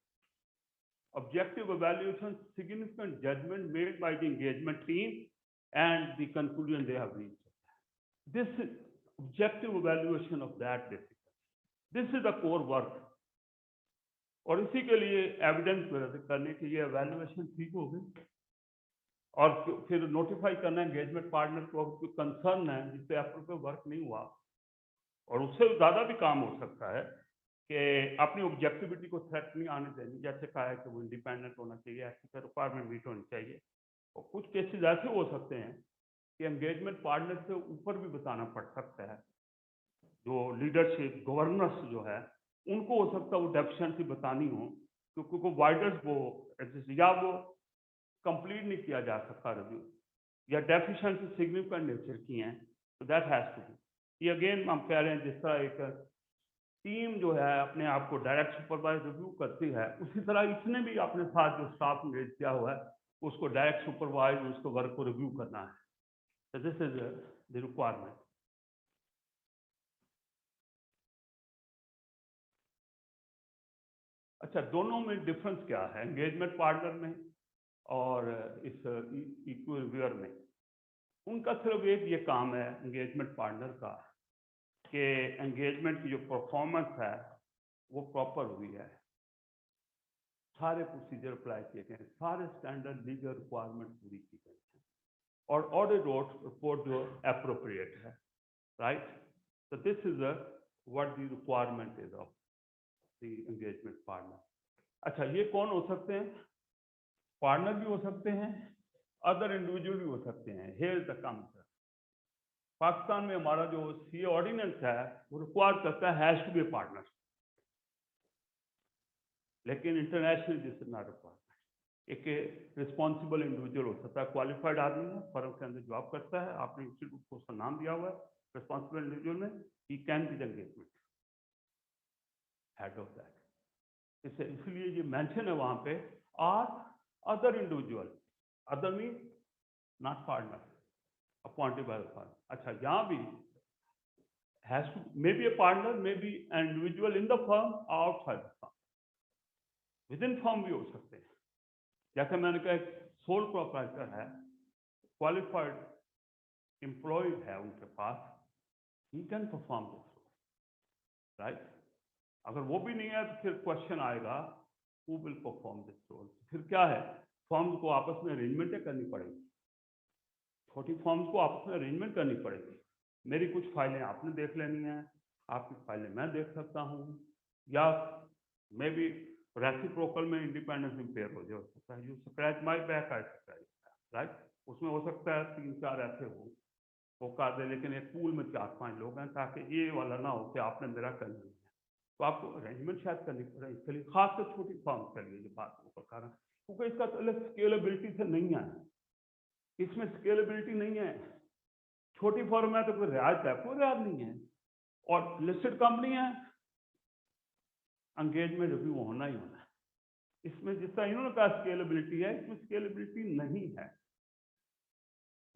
objective evaluation, significant judgment made by the engagement team and the conclusion they have reached. This is objective evaluation of that basically. This is the core work. और इसी के लिए एविडेंस करने के लिए एवेल्युएशन ठीक हो गई और फिर नोटिफाई करना एंगेजमेंट पार्टनर को कोई कंसर्न है जिससे एप्रोप्रिएट वर्क नहीं हुआ। और उससे ज़्यादा भी काम हो सकता है कि अपनी ऑब्जेक्टिविटी को थ्रेट नहीं आने देनी, जैसे कहा है कि वो इंडिपेंडेंट होना चाहिए, ऐसी रिक्वायरमेंट मीट होनी चाहिए। और कुछ केसेस ऐसे हो सकते हैं कि एंगेजमेंट पार्टनर से ऊपर भी बताना पड़ सकता है, जो लीडरशिप गवर्नेंस जो है उनको हो सकता है वो डेफिशिएंसी बतानी हो, क्योंकि वो वाइडर्स वो एग्जिस्ट या वो कंप्लीट नहीं किया जा सकता रिव्यू, या डेफिशिएंसी सिग्निफिकेंट नेचर की हैं, तो दैट हैज टू बी। ये अगेन हम कह रहे हैं जिस तरह एक टीम जो है अपने आप को डायरेक्ट सुपरवाइज रिव्यू करती है, उसी तरह इसने भी अपने साथ जो स्टाफ एंगेज किया हुआ है उसको डायरेक्ट सुपरवाइज उसको वर्क को रिव्यू करना है। This is the requirement. अच्छा, दोनों में डिफरेंस क्या है एंगेजमेंट पार्टनर में और इस इक्यू रिव्यूअर में? उनका सिर्फ एक ये काम है एंगेजमेंट पार्टनर का कि एंगेजमेंट की जो परफॉर्मेंस है वो प्रॉपर हुई है, सारे प्रोसीजर अप्लाई किए गए, सारे स्टैंडर्ड लीगल रिक्वायरमेंट पूरी की गई है और ऑडिट रिपोर्ट जो अप्रोप्रिएट है, राइट। तो this is what the requirement is of the engagement partner. अच्छा, ये कौन हो सकते हैं? पार्टनर भी हो सकते हैं अदर इंडिविजुअल भी हो सकते हैं। Here the concept. पाकिस्तान में हमारा जो सी ऑर्डिनेंस है वो रिक्वायर करता है हैज टू बी पार्टनर, लेकिन international this is not required. एक रिस्पॉन्सिबल इंडिविजुअल हो सकता है, क्वालिफाइड आदमी है, फर्म के अंदर जॉब करता है, आपने इंस्टीट्यूट को उसका नाम दिया हुआ है रिस्पॉन्सिबल इंडिविजुअल में, he can be the engagement head of that. इसलिए ये मेंशन है वहां पे, are other individual, other mean not partner appointed by the firm. अच्छा, यहाँ भी has to maybe a partner, maybe an individual in the firm or outside the firm, within firm भी हो सकते हैं। जैसे मैंने कहा सोल प्रोप्राइटर है, क्वालिफाइड एम्प्लॉय है उनके पास, he can perform this role, right. अगर वो भी नहीं है तो फिर क्वेश्चन आएगा who will perform this role. फिर क्या है, फर्म को आपस में अरेंजमेंट करनी पड़ेगी, छोटी फर्म्स को आपस में अरेंजमेंट करनी पड़ेगी। मेरी कुछ फाइलें आपने देख लेनी है, आपकी फाइलें मैं देख सकता हूँ, या मे बी रेसिप्रोकल में इंडिपेंडेंस इम्पेयर हो सकता है। You scratch my back, I scratch, right. उसमें हो सकता है 3-4 ऐसे हो वो कर दे, लेकिन एक पूल में 4-5 लोग हैं, ताकि ये वाला ना हो कि आपने मेरा कर लिया। तो आपको अरेंजमेंट शायद करनी पड़े इसके लिए, खासकर छोटी फर्म के लिए ये बात ऊपर कारण, क्योंकि इसका स्केलेबिलिटी से नहीं है, इसमें स्केलेबिलिटी नहीं है। छोटी फर्म है तो कोई रियायत है, कोई रियायत नहीं है, और लिस्टेड कंपनी है, एंगेजमेंट रिव्यू होना ही होना है। इसमें जिस तरह इन्होंने कहा स्केलेबिलिटी है, इसमें स्केलेबिलिटी नहीं है।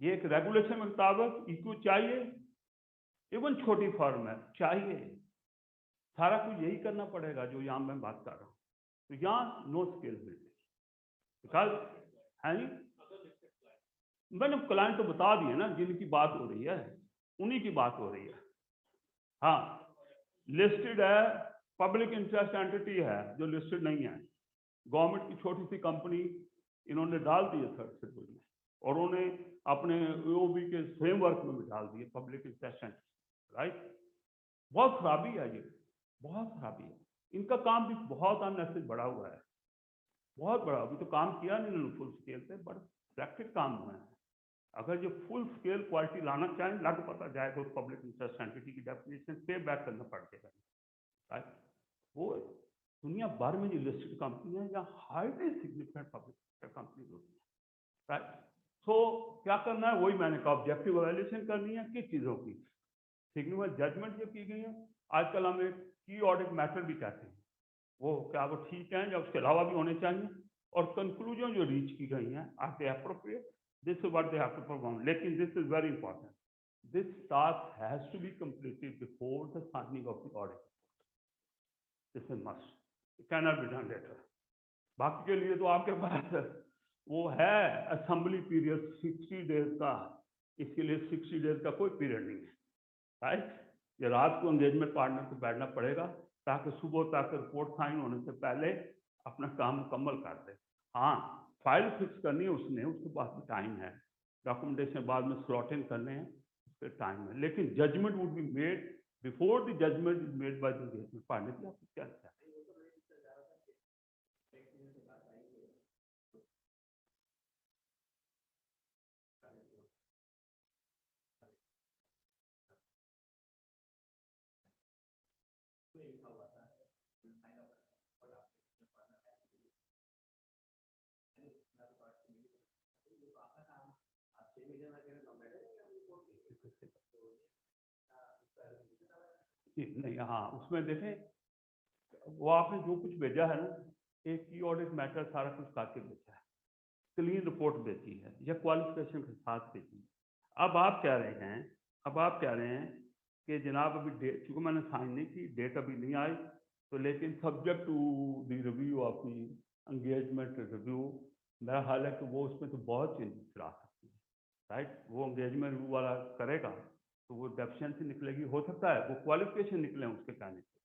ये एक रेगुलेशन के मुताबिक इक्यू चाहिए, इवन छोटी फर्म है चाहिए, सारा कुछ यही करना पड़ेगा जो यहाँ मैं बात कर रहा हूँ। तो यहाँ नो स्केलेबिलिटी, बिकॉज है जी, मैंने क्लाइंट तो बता दिए ना जिनकी बात हो रही है, उन्हीं की बात हो रही है। हाँ, लिस्टेड है, पब्लिक इंटरेस्ट एंटिटी है जो लिस्टेड नहीं है, गवर्नमेंट की छोटी सी कंपनी इन्होंने डाल दी है थर्ड शेड्यूल में, और उन्हें अपने यूओबी के फ्रेमवर्क में भी डाल दिए पब्लिक इंटरेस्ट एंटिटी, राइट। बहुत खराबी है ये, बहुत खराबी है। इनका काम भी बहुत अननेसेसरी बढ़ा हुआ है, बहुत बड़ा। अभी तो काम किया नहीं इन्होंने फुल स्केल पे, बट प्रैक्टिस काम हुआ है। अगर जो फुल स्केल क्वालिटी लाना चाहें, लग पता जाए तो पब्लिक इंटरेस्ट एंटिटी की डेफिनेशन पे बैक करना पड़ेगा, राइट। वो दुनिया भर में जो लिस्टेड कंपनी है या हाईली सिग्निफिकेंट पब्लिक कंपनी होती है, राइट। सो क्या करना है, वही मैंने कहा, ऑब्जेक्टिव एवेल्यूएशन करनी है किस चीज़ों की, सिग्निफिकेंट जजमेंट जो की गई है। आजकल हमें की ऑडिट मैटर भी कहते हैं, वो क्या वो ठीक है या उसके अलावा भी होने चाहिए, और कंक्लूजन जो रीच की गई हैं are they appropriate, this is what they have to perform. लेकिन this is very important, this task has to be completed before the signing of the audit, this is must, it can not be done later. बाकी के लिए तो आपके पास वो है assembly period 60 days का, इसके लिए 60 डेज का कोई पीरियड नहीं है, राइट। ये रात को एंगेजमेंट पार्टनर को बैठना पड़ेगा ताकि सुबह तक रिपोर्ट साइन होने से पहले अपना काम मुकम्मल कर दे। हाँ, फाइल फिक्स करनी है उसने, उसके पास भी टाइम है, डॉक्यूमेंटेशन बाद में स्लॉटिंग करने हैं, उसके टाइम है, लेकिन judgement would be made before the judgement is made by the engagement partner. की आपको क्या लगता है? नहीं, हाँ, उसमें देखें वो आपने जो कुछ भेजा है ना, एक की ऑडिट मैटर सारा कुछ करके भेजा है, क्लीन रिपोर्ट भेजी है या क्वालिफिकेशन के साथ भेजी है। अब आप कह रहे हैं, अब आप कह रहे हैं कि जनाब अभी डेट, चूँकि मैंने साइन नहीं की, डेट अभी नहीं आई, तो लेकिन subject to the review of the engagement review, मेरा ख्याल है कि वो उसमें तो बहुत चेंजेस ला सकती है, राइट। वो एंगेजमेंट रिव्यू वाला करेगा तो वो डेफिशिएंसी निकलेगी, हो सकता है वो क्वालिफिकेशन निकले उसके कहने से,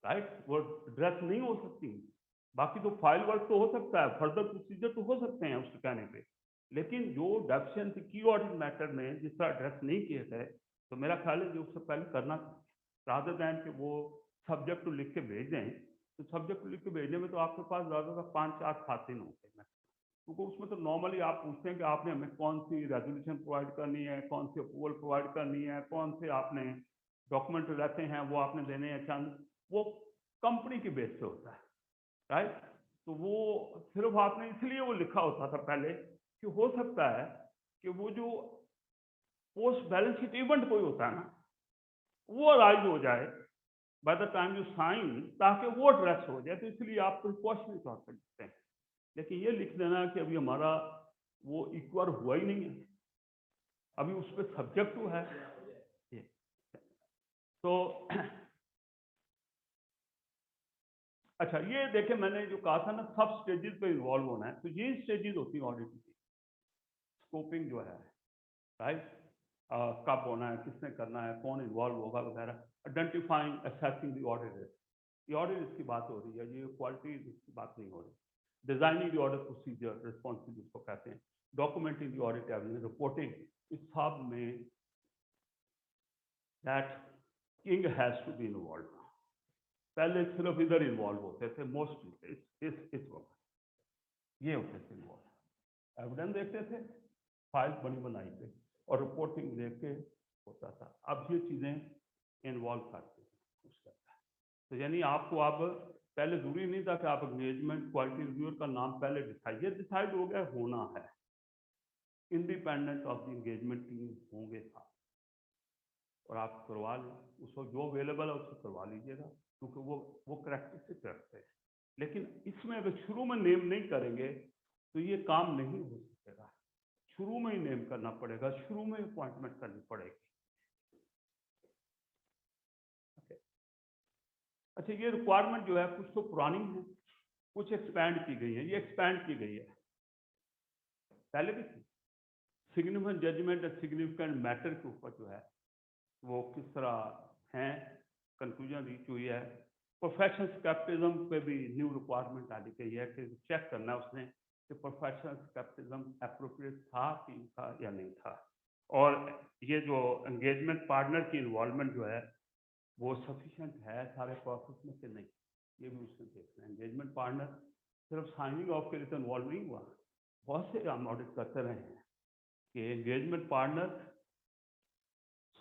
राइट। वो ड्रेस नहीं हो सकती, बाकी तो फाइल वर्क तो हो सकता है, फर्दर प्रोसीजर तो हो सकते हैं उसके कहने पे, लेकिन जो डेफिशिएंसी की ऑडिट मैटर में जिस तरह ड्रेस नहीं किए गए, तो मेरा ख्याल है जो उससे पहले करना रादर दैन कि वो सब्जेक्ट टू लिख के भेज दें, तो सब्जेक्ट टू लिख के भेजने में तो आपके पास ज़्यादा 5-4 खाते होंगे, क्योंकि उसमें तो नॉर्मली आप पूछते हैं कि आपने हमें कौन सी रेजोल्यूशन प्रोवाइड करनी है, कौन सी अप्रूवल प्रोवाइड करनी है, कौन से आपने डॉक्यूमेंट रहते हैं वो आपने देने हैं, चंद वो कंपनी की बेस पे होता है, राइट। तो वो सिर्फ आपने इसलिए वो लिखा होता था पहले कि हो सकता है कि वो जो पोस्ट बैलेंस शीट इवेंट कोई होता है ना, वो अराइज हो जाए by the time you sign, ताकि वो ड्रेस हो जाए, तो इसलिए आप प्रिकॉशनरी तौर पर लिखते हैं। लेकिन ये लिख देना कि अभी हमारा वो इक्वार हुआ ही नहीं है, अभी उस पर सब्जेक्ट टू है ये। तो अच्छा, ये देखें मैंने जो कहा था ना सब स्टेजेस पे इन्वॉल्व होना है, तो ये स्टेजेस होती है ऑडिट की। स्कोपिंग जो है, राइट, कब होना है, किसने करना है, कौन इन्वॉल्व होगा वगैरह। Identifying assessing the audit risk, ये ऑडिट रिस्क की बात हो रही है, ये क्वालिटी रिस्क की बात नहीं हो रही। Designing the audit procedure, responsibility जिसको कहते हैं, documenting the audit evidence, reporting, इस सब में that king has to be involve. पहले सिर्फ इधर इन्वॉल्व होते थे मोस्टली, इस वक्त ये होते थे इन्वॉल्व, एविडेंस देखते थे, फाइल बनी बनाई थे और रिपोर्टिंग देख के होता था। अब ये चीजें इन्वॉल्व करते हैं उसका। तो यानी आपको अब पहले जरूरी नहीं था कि आप एंगेजमेंट क्वालिटी रिव्यूअर का नाम पहले डिसाइड, डिसाइड हो गया होना है, independent of the engagement team होंगे साथ, और आप करवा लें उसको, जो अवेलेबल है उसको करवा लीजिएगा, क्योंकि वो करेक्टरिस्टिक रखते हैं। लेकिन इसमें अगर शुरू में नेम नहीं करेंगे तो ये काम नहीं हो सकेगा, शुरू में ही नेम करना पड़ेगा, शुरू में अपॉइंटमेंट करनी पड़ेगी। अच्छा, ये रिक्वायरमेंट जो है कुछ तो पुरानी है, कुछ एक्सपैंड की गई है। ये एक्सपैंड की गई है, पहले भी थी। सिग्निफिकेंट जजमेंट और सिग्निफिकेंट मैटर के ऊपर जो है वो किस तरह हैं, कंक्लूजन रीच हुई है। प्रोफेशनल स्केप्टिज्म पे भी न्यू रिक्वायरमेंट आ गई है कि चेक करना उसने कि प्रोफेशनल स्केप्टिज्म एप्रोप्रिएट था कि था या नहीं था, और ये जो एंगेजमेंट पार्टनर की इन्वॉल्वमेंट जो है वो सफिशिएंट है सारे प्रोसेस में कि नहीं, ये भी उसने देखना है। एंगेजमेंट पार्टनर सिर्फ साइनिंग ऑफ के लिए तो इन्वॉल्व नहीं हुआ, बहुत से हम ऑडिट करते रहे हैं कि एंगेजमेंट पार्टनर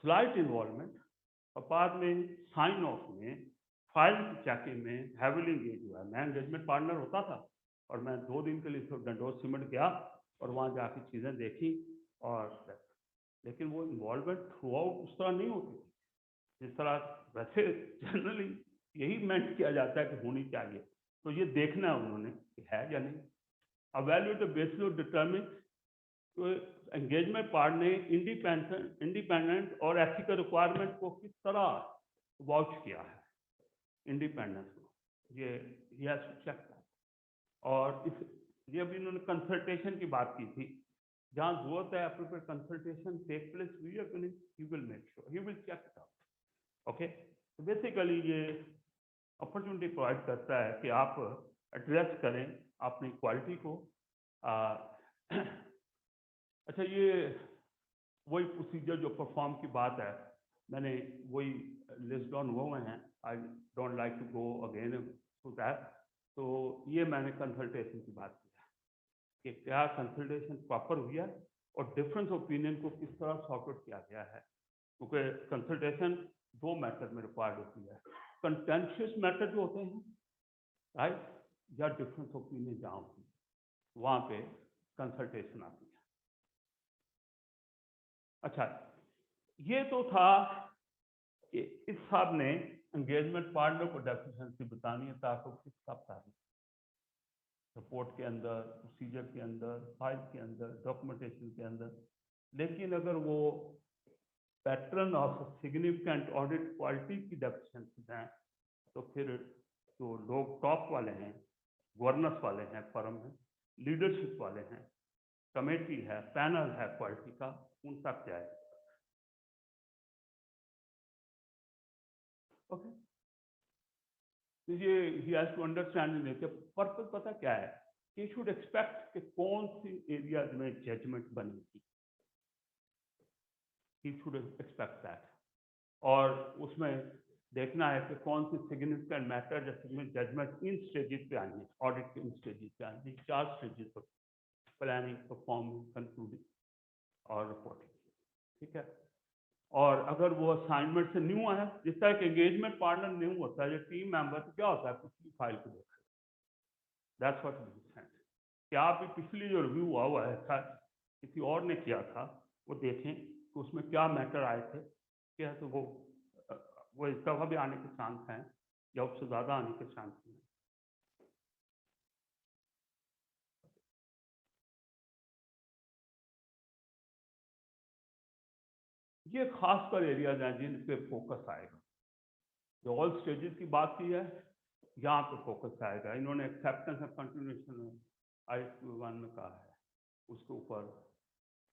स्लाइट इन्वॉल्वमेंट और बाद में साइन ऑफ में, फाइल की चेकिंग में हैविली एंगेज हुआ। मैं एंगेजमेंट पार्टनर होता था और मैं 2 दिन के लिए सिर्फ डंडोर सीमेंट गया और वहाँ जाके चीज़ें देखी, और लेकिन वो इन्वॉल्वमेंट थ्रू आउट उस तरह नहीं होती जिस तरह वैसे जनरली यही मेंट किया जाता है कि होनी चाहिए। तो ये देखना है उन्होंने कि है या नहीं। अवैल्यूएट द बेसिस ऑफ डिटरमिन, तो एंगेजमेंट पार्ट ने इंडिपेंडेंट और एथिकल रिक्वायरमेंट को किस तरह वाउच किया है, इंडिपेंडेंस को, ये चेक है। और इस ये अभी इन्होंने कंसल्टेशन की बात की थी, जहाँ जरूरत है appropriate consultation take place, he will make sure, he will check it out. Okay, तो बेसिकली ये अपॉर्चुनिटी प्रोवाइड करता है कि आप एड्रेस करें अपनी क्वालिटी को। अच्छा, ये वही प्रोसीजर जो परफॉर्म की बात है, मैंने वही लिस्ट डाउन हुए हैं, I don't like to go again to that. तो ये मैंने कंसल्टेशन की बात की है कि क्या कंसल्टेशन प्रॉपर हुई है और डिफरेंस ओपिनियन को किस तरह सॉर्ट आउट किया गया है, क्योंकि कंसल्टेशन 2 मैटर में रिक्वायर्ड होती है, कंटेंशियस मैटर जो होते हैं, राइट, या डिफरेंस ओपिनियन जहाँ होती है वहाँ पे कंसल्टेशन आती है। अच्छा, ये तो था कि इस साहब ने एंगेजमेंट पार्टनर को डेफिशिएंसी बतानी है ताकि किस सब तारीख रिपोर्ट के अंदर, प्रोसीजर के अंदर, फाइल के अंदर, डॉक्यूमेंटेशन के अंदर। लेकिन अगर वो pattern of significant audit quality की डेफिशिएंसी हैं, तो फिर जो लोग टॉप वाले हैं, गवर्नेंस वाले हैं फर्म में, लीडरशिप वाले हैं, कमेटी है, पैनल है क्वालिटी का, उन तक जाए। ओके, तो ये ही हैज टू अंडरस्टैंड कि पर्पस पता क्या है, ही शुड एक्सपेक्ट कि कौन सी एरियाज में जजमेंट बनेगी, ही शुड एक्सपेक्ट दैट, और उसमें देखना है कि कौन सी सिग्निफिकेंट मैटर जैसे जजमेंट इन स्टेजेस पे आएंगे, ऑडिट के इन स्टेजेस पे आएंगे, 4 स्टेजेस पर। प्लानिंग, परफॉर्मिंग, कंक्लूडिंग और रिपोर्टिंग, ठीक है। और अगर वो असाइनमेंट से न्यू है, जिस तरह के एंगेजमेंट पार्टनर न्यू होता है, जो टीम मेंबर, तो क्या होता है, पिछली फाइल को देखा, दैट्स व्हाट वी सेंड। क्या आप पिछली जो रिव्यू हुआ है किसी और ने किया था, वो देखें कि उसमें क्या मैटर आए थे, क्या, तो वो इस दफा भी आने के चांस हैं या उससे ज़्यादा आने के चांस हैं। ये खासकर एरियाज हैं जिन पे फोकस आएगा। जो ऑल स्टेजेस की बात की है, यहाँ पे फोकस आएगा। इन्होंने एक्सेप्टेंस एंड कंटिन्यूएशन IQ1 में कहा है, उसके ऊपर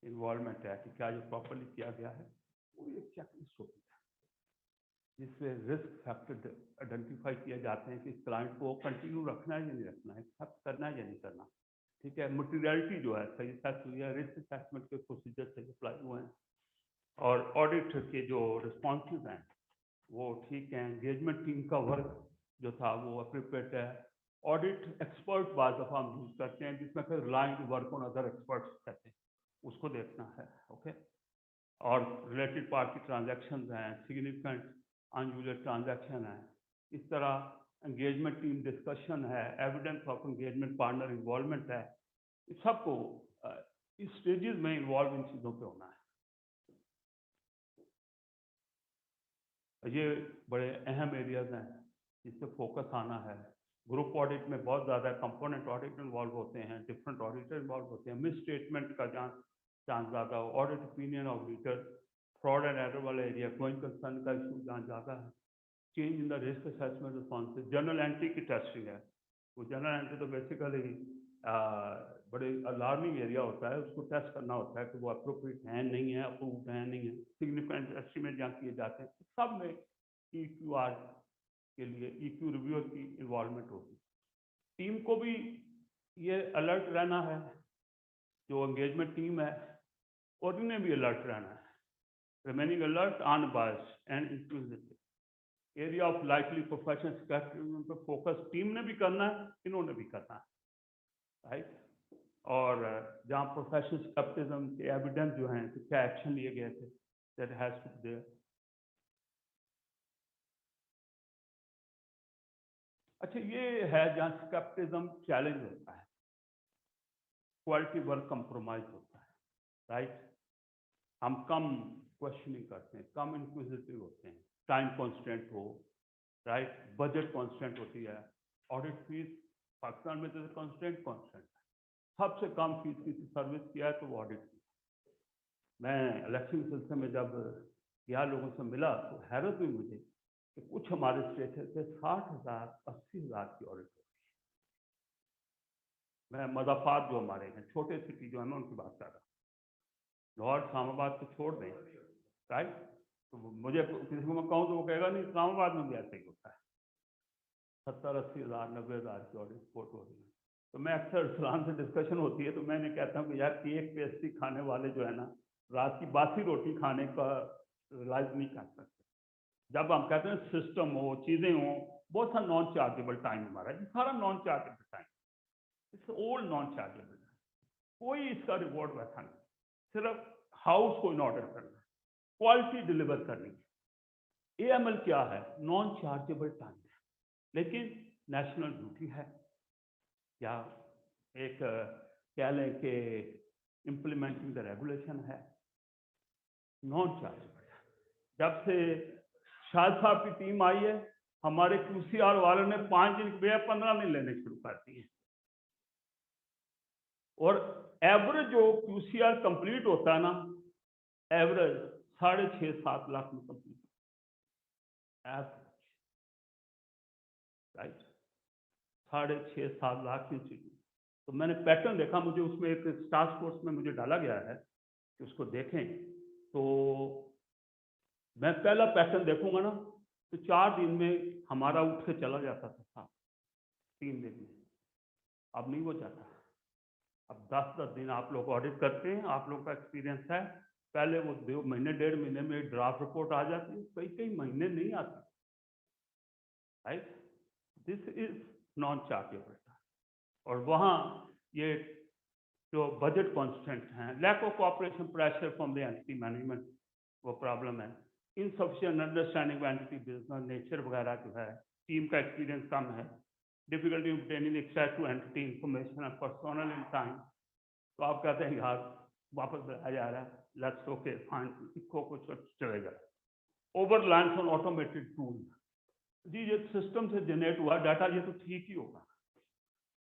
इन्वॉल्वमेंट है कि क्या ये प्रॉपरली किया गया है। वो एक चेकलिस्ट होती है जिसमें रिस्क फैक्टर आइडेंटिफाई किए जाते हैं कि क्लाइंट को कंटिन्यू रखना है या नहीं रखना है, एक्सेप्ट करना है या नहीं करना, ठीक है। मटीरियलिटी जो है सही सेट हुई है, रिस्क असेसमेंट के प्रोसीजर सही अप्लाई हुए हैं, और ऑडिट के जो रिस्पॉन्सेज हैं वो ठीक है। एंगेजमेंट टीम का वर्क जो था वो अप्रोप्रिएट है। ऑडिट एक्सपर्ट बाद दफ़ा हम यूज करते हैं, जिसमें फिर relying work on other experts कहते हैं, उसको देखना है, ओके। और रिलेटेड पार्टी ट्रांजैक्शंस हैं, सिग्निफिकेंट अनयूजुअल ट्रांजैक्शन है, इस तरह एंगेजमेंट टीम डिस्कशन है, evidence of engagement partner involvement है। इस सबको इस स्टेजेस में इन्वॉल्व इन चीज़ों पे होना है। ये बड़े अहम एरियाज हैं जिस पे फोकस आना है। ग्रुप ऑडिट में बहुत ज़्यादा कंपोनेंट ऑडिट इन्वॉल्व होते हैं, डिफरेंट ऑडिटर इन्वॉल्व होते हैं, मिस स्टेटमेंट का चांस ज़्यादा हो, audit opinion auditor, fraud and error वाला एरिया, गोइंग कंसर्न का इशू जहाँ ज़्यादा है, change in the risk assessment response, journal entry की टेस्टिंग है। वो जर्नल एंट्री तो बेसिकली बड़े अलार्मिंग एरिया होता है, उसको टेस्ट करना होता है कि वो अप्रोप्रिएट है नहीं है, अप्रूव्ड है नहीं है, सिग्निफिकेंट एस्टीमेट जहाँ किए जाते हैं, सब में EQR के लिए EQ रिव्यूअर की इन्वॉल्वमेंट होगी। टीम को भी ये अलर्ट रहना है, जो एंगेजमेंट टीम है, और इन्हें भी अलर्ट रहना है, remaining alert, unbiased and inclusive. Area of likely professional scepticism पर फोकस टीम ने भी करना है, इन्होंने भी करना है, राइट। और जहाँ प्रोफेशनल स्कैप्टिज्म के एविडेंस जो हैं कि क्या एक्शन लिए गए थे, that has to be there. अच्छा, ये है जहाँ स्कैप्टिज्म चैलेंज होता है, क्वालिटी वर्क कंप्रोमाइज होता है, राइट। हम कम क्वेश्चनिंग करते हैं, कम इंक्विजिटिव होते हैं, टाइम कॉन्स्टेंट हो, राइट, बजट कॉन्स्टेंट होती है। ऑडिट फीस पाकिस्तान में तो कॉन्स्टेंट है, सबसे कम फीस किसी सर्विस किया है तो वो ऑडिट फीस। मैं इलेक्शन सिलसिले में जब यहाँ लोगों से मिला तो हैरत हुई मुझे कि कुछ हमारे स्टेट से 60,000 80,000 की ऑडिट होती है। मैं मजाफात जो हमारे हैं, छोटे सिटी जो है, मैं उनकी बात कर रहा हूँ। लाहौर इस्लामाबाद को छोड़ दें, राइट। तो मुझे किसी को मैं कहूँ तो वो कहेगा नहीं, इस्लामाबाद में भी ऐसा ही होता है, 70-80,000 90,000 की ऑडिट रिपोर्ट हो रही है। तो मैं अक्सर सलाम से डिस्कशन होती है तो मैं इन्हें कहता हूँ कि यार केक पेस्ट्री खाने वाले जो है ना, रात की बासी रोटी खाने का रिलाइज नहीं कर सकते। जब हम कहते हैं सिस्टम हो, चीज़ें हो, बहुत सा नॉन चार्जेबल टाइम हमारा है, सारा non chargeable time, it's old non chargeable time, कोई इसका रिवॉर्ड वैसा नहीं, सिर्फ हाउस को इन ऑर्डर करना, क्वालिटी डिलीवर करनी है। AML क्या है? नॉन चार्जेबल टाइम है, लेकिन नेशनल ड्यूटी है, या एक कह लें कि इम्प्लीमेंटिंग द रेगुलेशन है, नॉन चार्जेबल। जब से शाह साहब की टीम आई है, हमारे QCR वालों ने 5 दिन के बजाय 15 दिन लेने शुरू कर दिए, और एवरेज जो QCR कंप्लीट होता है ना, एवरेज 6.5-7 लाख में कंप्लीट, एवरेज, राइट, 6.5-7 लाख की चीज। तो मैंने पैटर्न देखा, मुझे उसमें एक टास्क फोर्स में मुझे डाला गया है कि उसको देखें, तो मैं पहला पैटर्न देखूंगा ना तो 4 दिन में हमारा उठ के चला जाता था, 3 दिन में, अब नहीं हो जाता। अब 10-10 दिन आप लोग ऑडिट करते हैं, आप लोगों का एक्सपीरियंस है, पहले वो 2 महीने 1.5 महीने में ड्राफ्ट रिपोर्ट आ जाती है, कई महीने नहीं आती, right. This is non chargeable. और वहाँ ये जो बजट कॉन्स्टेंट हैं, lack of cooperation, pressure from the entity management, वो प्रॉब्लम है, insufficient understanding of entity business nature वगैरह जो है, टीम का एक्सपीरियंस कम है, difficulty obtaining access to entity information and personnel in time. तो आप कहते हैं यार वापस बुलाया जा रहा है, लेट्स ओके फाइन, इसको कुछ चलेगा। Over reliance on automated tool, जी ये सिस्टम से जनरेट हुआ डाटा, ये तो ठीक ही होगा,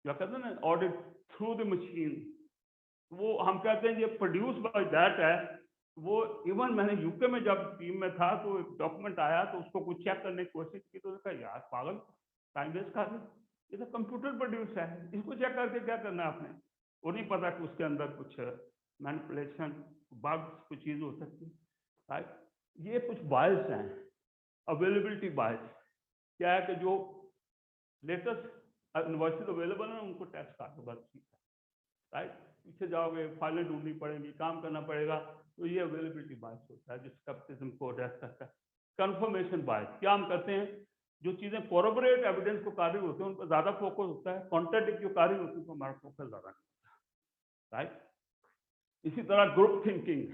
जो कहते हैं ना ऑडिट थ्रू द मशीन, वो हम कहते हैं ये प्रोड्यूस बाय दैट है। वो इवन मैंने यूके में जब टीम में था तो एक डॉक्यूमेंट आया तो उसको कुछ चेक करने की कोशिश की, तो कहा यार पागल, टाइम वेस्ट कर रहे, ये तो कंप्यूटर प्रोड्यूस है, इसको चेक करके क्या करना है आपने। वो नहीं पता कि उसके अंदर कुछ मैनिपुलेशन, बग्स, कुछ चीज़ हो सकती है, राइट। ये कुछ बायस हैं, अवेलेबिलिटी बायस, क्या है कि जो लेटेस्ट इनवॉइसेस अवेलेबल हैं उनको टेस्ट कर दो बस, ठीक है, राइट। पीछे जाओगे, फाइलें ढूंढनी पड़ेगी, काम करना पड़ेगा, तो ये अवेलेबिलिटी बायस होता है जो स्केप्टिसिज्म को अड्रेस करता है। कंफर्मेशन बायस, क्या हम करते हैं, जो चीज़ें कोरोबोरेट एविडेंस को कार्य होते हैं उन पर ज़्यादा फोकस होता है, कॉन्ट्राडिक्ट जो कार्य होती है तो हमारा फोकस ज़्यादा नहीं होता, राइट। इसी तरह ग्रुप थिंकिंग,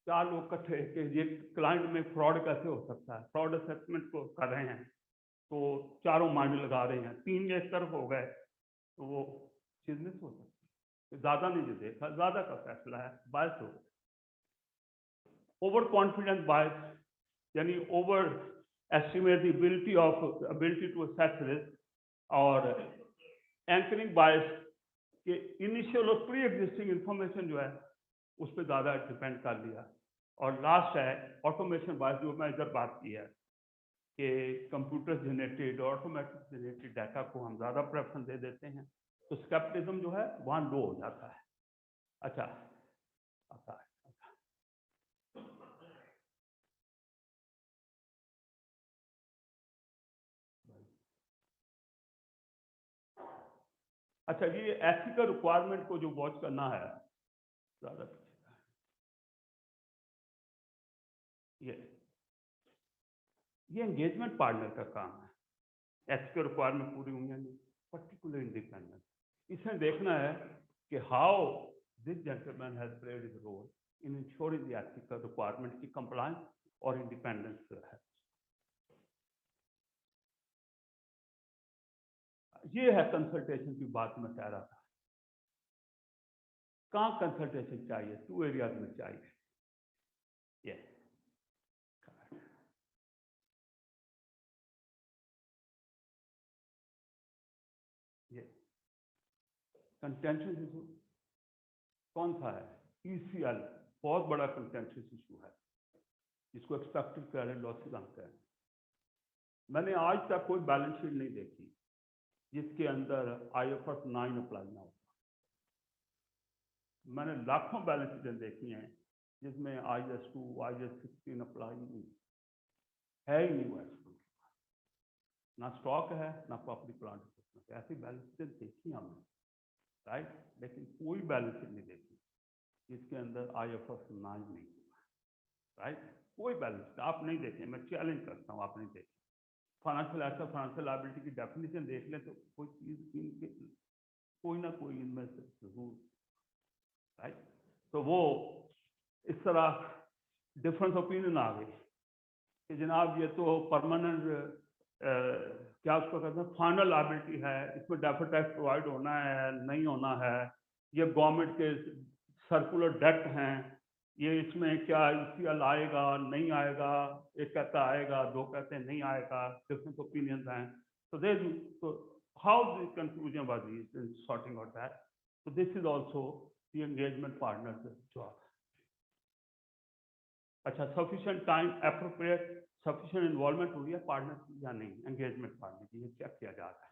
चार लोग इकट्ठे कि ये क्लाइंट में फ्रॉड कैसे हो सकता है, फ्रॉड असेसमेंट को कर रहे हैं तो चारों माइंड लगा रहे हैं, तीन एक तरफ हो गए तो वो चीज नहीं हो सकती, ज्यादा नहीं देखा, ज्यादा का फैसला है, बायस हो गए। ओवर कॉन्फिडेंस बायस, यानी overestimate the ability to assess risk, और एंकरिंग बायस कि इनिशियल और प्री एग्जिस्टिंग इंफॉर्मेशन जो है उस पर ज़्यादा डिपेंड कर लिया। और लास्ट है ऑटोमेशन बायस, जो मैं इधर बात की है कि computer generated, automatic generated data को हम ज़्यादा प्रेफरेंस दे देते हैं, तो स्केप्टिज्म जो है वहाँ लो हो जाता है। अच्छा आता है, अच्छा ये एथिकल रिक्वायरमेंट को जो वॉच करना है ज़्यादा, ये एंगेजमेंट पार्टनर का काम है। एथिकल रिक्वायरमेंट पूरी हुई है नहीं, पर्टिकुलर इंडिपेंडेंस, इसमें देखना है कि how this gentleman has played his role in ensuring the ethical requirement की कंप्लायंस और इंडिपेंडेंस है। ये है कंसल्टेशन की बात मैं कह रहा था। कहाँ कंसल्टेशन चाहिए, 2 एरियाज में चाहिए। ये कंटेंशियस इशू कौन सा है, ईसीएल बहुत बड़ा कंटेंशियस इशू है, जिसको एक्सपेक्टेड क्रेडिट लॉसेस हम कह रहे हैं। मैंने आज तक कोई बैलेंस शीट नहीं देखी जिसके अंदर IFRS 9 अप्लाई ना हो। मैंने लाखों बैलेंस शीटें देखी हैं जिसमें IAS 2, IAS 16 अप्लाई नहीं है, ही नहीं हुआ, ना स्टॉक है ना प्रॉपर्टी प्लांट, ऐसी बैलेंस शीटें देखी हमने, राइट, लेकिन कोई बैलेंस शीट नहीं देखी जिसके अंदर IFRS 9 नहीं हुआ, राइट। कोई बैलेंस आप नहीं देखें, मैं चैलेंज करता हूँ आप नहीं देखें। फाइनेंशियल एसेट, फाइनेंशियल लायबिलिटी की डेफिनेशन देख लें तो कोई चीज़ इनके कोई ना कोई इनमें से जरूर, राइट। तो वो इस तरह डिफरेंस ओपिनियन आ गई कि जनाब ये तो परमानेंट क्या उसको कहते हैं फाइनल लायबिलिटी है, इसमें डेफर्ड टैक्स प्रोवाइड होना है नहीं होना है, ये गवर्नमेंट के सर्कुलर डेट हैं, ये इसमें क्या ECL आएगा नहीं आएगा, एक कहता आएगा, दो कहते हैं नहीं आएगा, डिफरेंट ओपिनियंस हैं। So there you, so how the conclusion was in sorting out that. So this is also the engagement partner's job. अच्छा, sufficient time, appropriate, sufficient involvement हुई है पार्टनर की या नहीं, एंगेजमेंट पार्टनर की, ये चेक किया जा रहा है,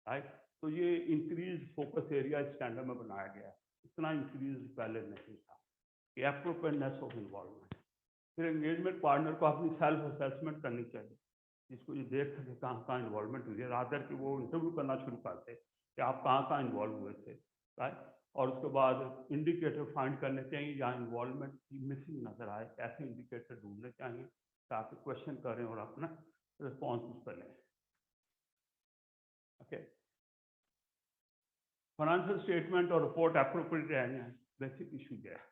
राइट। तो ये इंक्रीज फोकस एरिया स्टैंडर्ड में बनाया गया है, इतना इंक्रीज पहले नहीं था कि एप्रोप्रिएटनेस ऑफ इन्वॉल्वमेंट। फिर एंगेजमेंट पार्टनर को अपनी सेल्फ असेसमेंट करनी चाहिए, जिसको ये देख सके कहाँ कहाँ इन्वॉल्वमेंट हुई है, रादर कि वो इंटरव्यू करना शुरू करते कि आप कहाँ कहाँ इन्वॉल्व हुए थे, राइट। और उसके बाद इंडिकेटर फाइंड करने चाहिए जहाँ इन्वॉल्वमेंट की मिसिंग नजर आए, ऐसे इंडिकेटर ढूंढने चाहिए ताकि क्वेश्चन करें और अपना रिस्पॉन्स उस पर लें, ओके। फाइनेंशियल स्टेटमेंट और रिपोर्ट अप्रोप्रिएट है, बेसिक इशू ये है,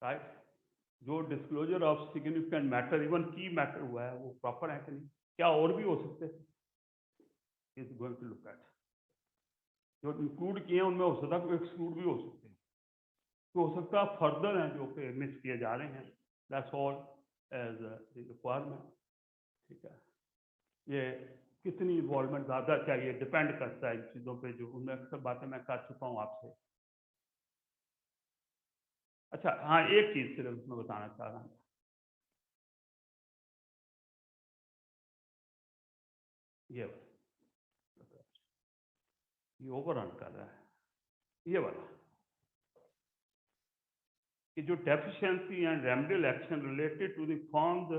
राइट? जो disclosure of significant matter, even की मैटर हुआ है, वो प्रॉपर है कि नहीं, क्या और भी हो सकते थे, is going to look at. जो इंक्लूड किए हैं उनमें हो सकता है एक्सक्लूड भी हो सकते हैं, तो हो सकता है फर्दर हैं जो कि मिस किए जा रहे हैं, दैट्स ऑल एज रिक्वायरमेंट, ठीक है। ये कितनी इन्वॉल्वमेंट ज़्यादा चाहिए डिपेंड करता है इन चीज़ों पे, जो उनमें अक्सर बातें मैं कर चुका हूँ आपसे। अच्छा हाँ, एक चीज़ सिर्फ मैं बताना चाह रहा हूँ, ये ओवर रन कर रहा है, ये वाला कि जो deficiency and remedial action related to the firm's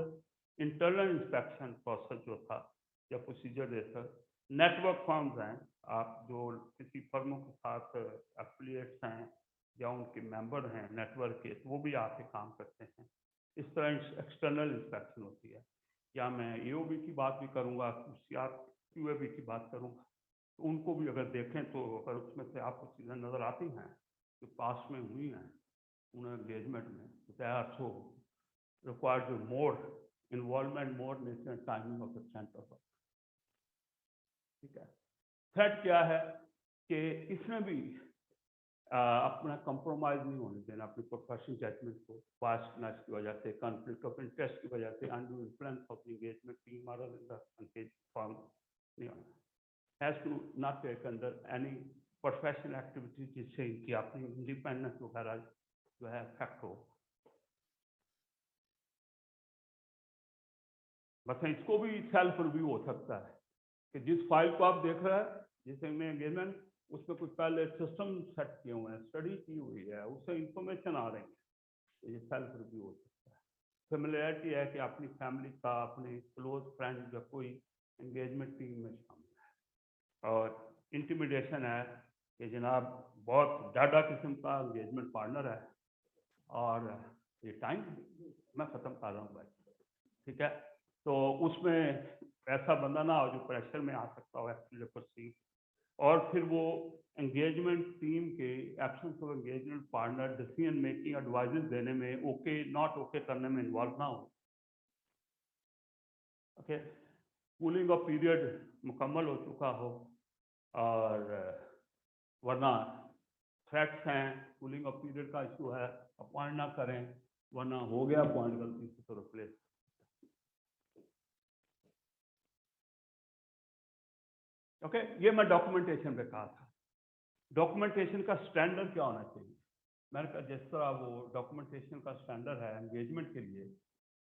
internal inspection process जो था या प्रोसीजर जैसा, नेटवर्क फर्म्स हैं, आप जो किसी फर्मों के साथ एफिलिएट्स हैं या उनके मेंबर हैं नेटवर्क के, तो वो भी आके काम करते हैं, इस तरह एक्सटर्नल इंस्पेक्शन होती है। या मैं एओबी की बात भी करूँगा, क्यूएबी की बात करूँगा, तो उनको भी अगर देखें तो अगर उसमें से आपको चीज़ें नज़र आती हैं जो पास में हुई हैं उन एंगेजमेंट में, तो they are so required more involvement, more nature and timing of the centre work, ठीक है। थर्ड क्या है कि इसमें भी अपना कंप्रोमाइज नहीं होने देना अपनी प्रोफेशनल जजमेंट को, वास्टनेस की वजह से, कॉन्फ्लिक्ट ऑफ इंटरेस्ट की वजह से, undue influence of engagement team और एंगेज फॉर्म नहीं होना, has to not take under any professional activity जिससे इनकी अपनी इंडिपेंडेंस वगैरह जो है अफेक्ट हो। बस इसको भी सेल्फ रिव्यू हो सकता है कि जिस फाइल को आप देख रहे हैं, जिसमें एंगेजमेंट, उसमें कुछ पहले सिस्टम सेट किए हुए हैं, स्टडी की हुई है, उससे इंफॉर्मेशन आ रही है, तो ये सेल्फ रिव्यू हो सकता है। फेमिलियरिटी है कि अपनी फैमिली का, अपने क्लोज फ्रेंड या कोई एंगेजमेंट टीम में शामिल है। और इंटिमिडेशन है कि जनाब बहुत ज़्यादा किस्म का एंगेजमेंट पार्टनर है और ये टाइम मैं ख़त्म कर रहा हूँ भाई, ठीक है। तो उसमें ऐसा बंदा ना हो जो प्रेशर में आ सकता हो एक्चुअली परसीव, और फिर वो एंगेजमेंट टीम के absence of engagement partner decision making advises देने में, ओके नॉट ओके करने में इन्वॉल्व ना हो, ओके। कूलिंग ऑफ पीरियड मुकम्मल हो चुका हो, और वरना थ्रेट्स हैं, कूलिंग ऑफ पीरियड का इशू है, अपॉइंट ना करें, वरना हो गया अपॉइंट गलती से तो रिप्लेस। ओके, ये मैं डॉक्यूमेंटेशन पे कहा था। डॉक्यूमेंटेशन का स्टैंडर्ड क्या होना चाहिए? मैंने कहा जिस तरह वो डॉक्यूमेंटेशन का स्टैंडर्ड है एंगेजमेंट के लिए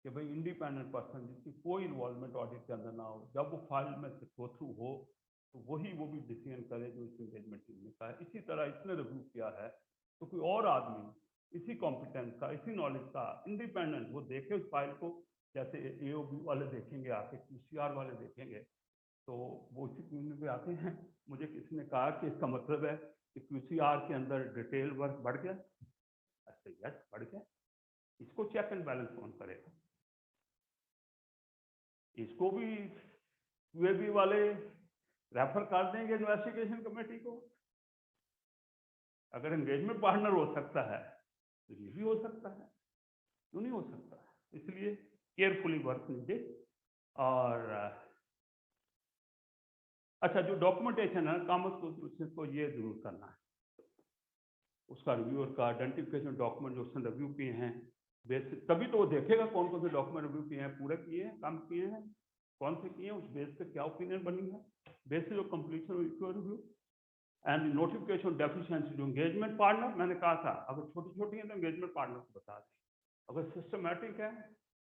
कि भाई इंडिपेंडेंट पर्सन जिसकी कोई इन्वॉल्वमेंट ऑडिट के अंदर ना हो, जब वो फाइल में से गो थ्रू हो तो वही वो भी डिसीजन करे जो इस एंगेजमेंट टीम ने कहा है। इसी तरह इसने रिव्यू किया है तो कोई और आदमी इसी कॉम्पिटेंस का, इसी नॉलेज का, इंडिपेंडेंट वो देखे उस फाइल को, जैसे एओबी वाले देखेंगे, आके क्यूसीआर वाले देखेंगे, तो वो इसी कम्युनिटी पे आते हैं। मुझे किसी ने कहा कि इसका मतलब है कि क्यूसीआर के अंदर डिटेल वर्क बढ़ गया, ऐसे यस बढ़ गया, इसको चेक एंड बैलेंस कौन करेगा? इसको भी यूएबी वाले रेफर कर देंगे इन्वेस्टिगेशन कमेटी को। अगर एंगेजमेंट पार्टनर हो सकता है तो ये भी हो सकता है, क्यों नहीं हो सकता? इसलिए केयरफुली वर्क नीडेड। और अच्छा, जो डॉक्यूमेंटेशन है कॉमर्स को ये जरूर करना है, उसका रिव्यूअर का आइडेंटिफिकेशन डॉक्यूमेंट जो उसने रिव्यू किए हैं, बेसिक, तभी तो वो देखेगा कौन कौन से डॉक्यूमेंट रिव्यू किए हैं, पूरे किए हैं, कम किए हैं, कौन से किए हैं, उस बेस पे क्या ओपिनियन बनी है, basis of completion of equal review and notification deficiency to engagement partner. मैंने कहा था अगर छोटी छोटी है तो एंगेजमेंट पार्टनर को बता दें, अगर सिस्टमेटिक है,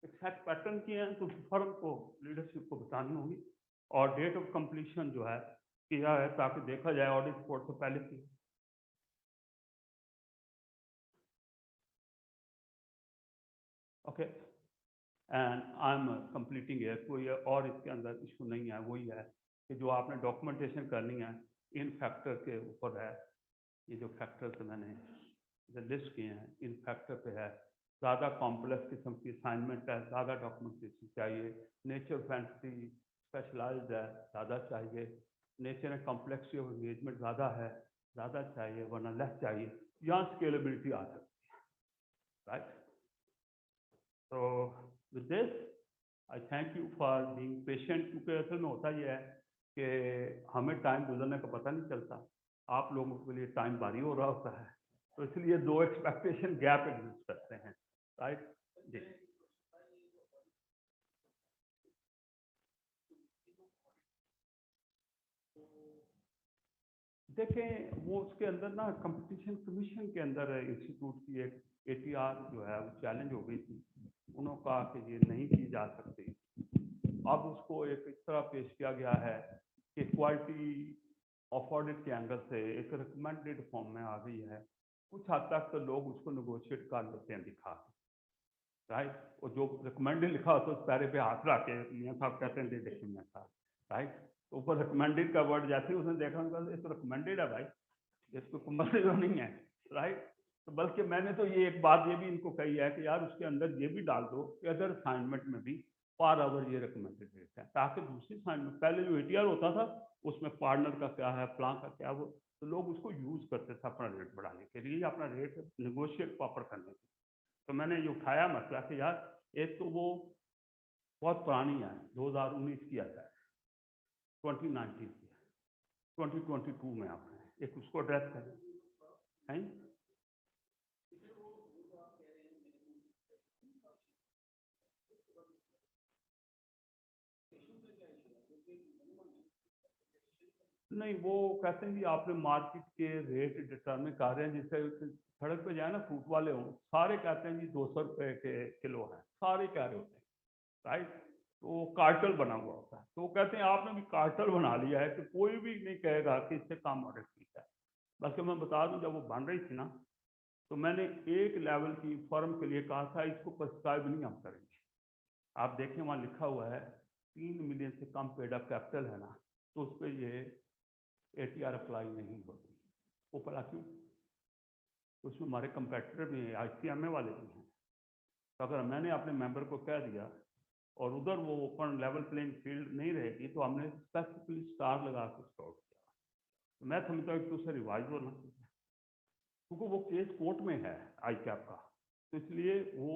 एक सेट पैटर्न की है, तो फर्म को, लीडरशिप को बतानी होगी। और डेट ऑफ कंप्लीशन जो है किया है ताकि देखा जाए ऑडिट रिपोर्ट से पहले की। Okay, and I am completing है, कोई और इसके अंदर इशू नहीं है, वही है कि जो आपने डॉक्यूमेंटेशन करनी है इन फैक्टर के ऊपर है। ये जो फैक्टर्स मैंने जो लिस्ट किए हैं इन फैक्टर पे है। ज़्यादा कॉम्प्लेक्स किस्म की असाइनमेंट है, ज़्यादा डॉक्यूमेंटेशन चाहिए। नेचर ऑफ एंटिटी स्पेशलाइज्ड है, ज़्यादा चाहिए। Nature and complexity of engagement ज़्यादा है, ज़्यादा चाहिए वरना लेस चाहिए, यहाँ स्केलेबिलिटी आ सकती है, राइट। तो with this I thank you for being patient, क्योंकि असल में होता यह है कि हमें टाइम गुजरने का पता नहीं चलता, आप लोगों के लिए टाइम भारी हो रहा होता है, तो इसलिए दो एक्सपेक्टेशन गैप एग्जिस्ट करते हैं, राइट जी। देखें वो उसके अंदर ना कंपटीशन कमीशन के अंदर इंस्टीट्यूट की एक एटीआर जो है वो चैलेंज हो गई थी, उन्होंने कहा कि ये नहीं की जा सकती। अब उसको एक इस तरह पेश किया गया है कि क्वालिटी ऑफ ऑडिट के एंगल से एक रिकमेंडेड फॉर्म में आ गई है, कुछ हद तक तो लोग उसको नेगोशिएट कर लेते हैं दिखा, राइट। और जो रिकमेंडेड लिखा होता है उस पैरे पे हाथ रख के मियाँ साहब कहते हैं दे देखिए मियाँ साहब, राइट। तो ऊपर रिकमेंडेड का वर्ड जैसे ही उसने देखा उनका ये तो रिकमेंडेड है भाई, इसको कंपल्सरी नहीं है, राइट। तो बल्कि मैंने तो ये एक बात ये भी इनको कही है कि यार उसके अंदर ये भी डाल दो कि अदर असाइनमेंट में भी पर आवर ये रिकमेंडेड रेट है, ताकि दूसरी असाइनमेंट पहले जो एटीआर होता था उसमें पार्टनर का क्या है, प्लान का क्या, वो तो लोग उसको यूज करते थे अपना रेट बढ़ाने के लिए, अपना रेट निगोशिएट प्रॉपर करने के लिए। तो मैंने ये उठाया मसला कि यार एक तो वो बहुत पुरानी है, 2019 की आता है, 2019 की है, 2022 में आप हैं, एक उसको एड्रेस करें हैं। नहीं वो कहते हैं कि आपने मार्केट के रेट डिटर्मिन कर रहे हैं, जिससे सड़क पे जाए ना फ्रूट वाले हों, सारे कहते हैं जी 200 रुपये के किलो है, सारे कह रहे होते हैं, राइट। तो कार्टल बना हुआ होता है, तो वो कहते हैं आपने भी कार्टल बना लिया है, तो कोई भी नहीं कहेगा कि इससे कम ऑर्डर ठीक है। बल्कि मैं बता दूं जब वो बन रही थी ना, तो मैंने एक लेवल की फर्म के लिए कहा था इसको प्रिस्क्राइब नहीं हम करेंगे, आप देखें वहाँ लिखा हुआ है 3 मिलियन से कम पेड अप कैपिटल है ना, तो उस पर ये एटीआर अप्लाई नहीं होती। वो भला क्यों? उसमें हमारे कंपेटिटर भी हैं, आईसीएमए वाले भी हैं, तो अगर मैंने अपने मेंबर को कह दिया और उधर वो ओपन लेवल प्लेइंग फील्ड नहीं रहेगी, तो हमने स्पेसिफिकली स्टार लगा के स्टॉप किया। तो मैं समझता हूँ कि उसे रिवाइज होना चाहिए, क्योंकि वो केस कोर्ट में है आई कैप का, तो इसलिए वो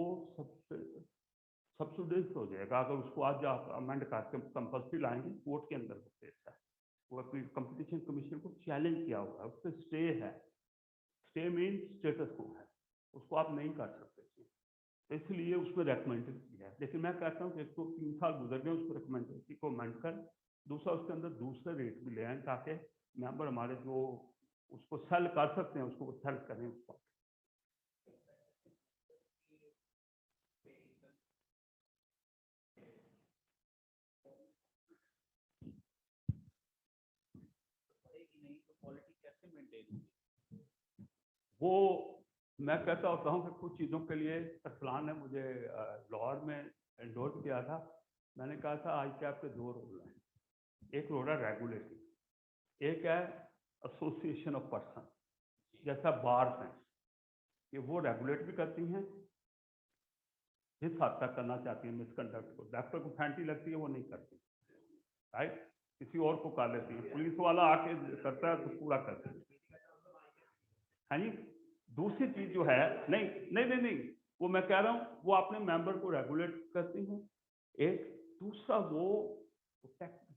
सब्सिडाइज हो जाएगा। अगर उसको आज आप अमेंड करके कंपल्सरी लाएंगे, कोर्ट के अंदर वो केस है, वो अपनी कंपटीशन कमीशन को चैलेंज किया हुआ है, उस पर स्टे है, स्टे मीन स्टेटस को है, उसको आप नहीं कर सकते, तो इसलिए उसमें रिकमेंडेड किया है। लेकिन मैं कहता हूँ कि एक तो 3 साल गुजर गए उसको रिकमेंडेड को अमेंड कर, दूसरा उसके अंदर दूसरे रेट भी ले आए ताकि मेंबर हमारे जो उसको सेल कर सकते हैं उसको सेल करें उसको। वो मैं कहता होता हूँ कि कुछ चीज़ों के लिए अरसलान ने मुझे लाहौर में एंडोर्स किया था, मैंने कहा था आई कैप के 2 रोल हैं, एक रोल है रेगुलेटरी, एक है एसोसिएशन ऑफ पर्सन, जैसा बार्स हैं कि वो रेगुलेट भी करती हैं, जिस हद तक करना चाहती है मिसकंडक्ट को, डॉक्टर को फैंटी लगती है वो नहीं करती, राइट, किसी और को कर लेती है, पुलिस वाला आके करता है तो पूरा करता है। हाँ जी, दूसरी चीज जो है, नहीं नहीं नहीं नहीं, वो मैं कह रहा हूँ वो अपने मेंबर को रेगुलेट करती हैं, एक दूसरा वो प्रोटेक्ट,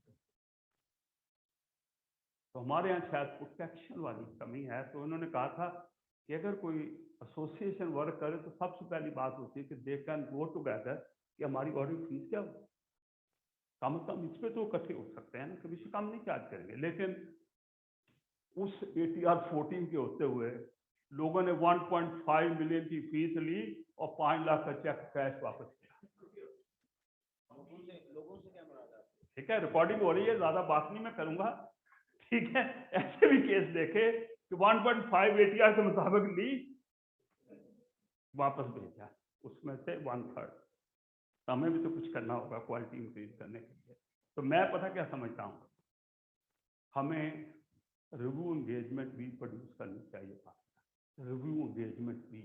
तो हमारे यहाँ शायद प्रोटेक्शन वाली कमी है, तो उन्होंने कहा था कि अगर कोई एसोसिएशन वर्क करे तो सबसे पहली बात होती है कि दे कैन गो टुगेदर कि हमारी ऑडिट फीस क्या हो, कम से कम इस पे तो इकट्ठे हो सकते हैं ना, कभी से कम नहीं चार्ज करेंगे। लेकिन उस एटीआर 14 के होते हुए लोगों ने 1.5 मिलियन की फीस ली और 5 लाख का चेक कैश वापस किया। ठीक है, रिकॉर्डिंग हो रही है, ज्यादा बात नहीं मैं करूंगा, ठीक है। ऐसे भी केस देखे कि 1.5 एटीआर के मुताबिक ली, वापस भेजा, उसमें से 1/3। हमें भी तो कुछ करना होगा क्वालिटी इंक्रीज करने के लिए। तो मैं पता क्या समझता हूँ, हमें रिव्यू एंगेजमेंट भी प्रोड्यूस करनी चाहिए, रिव्यू एंगेजमेंट भी,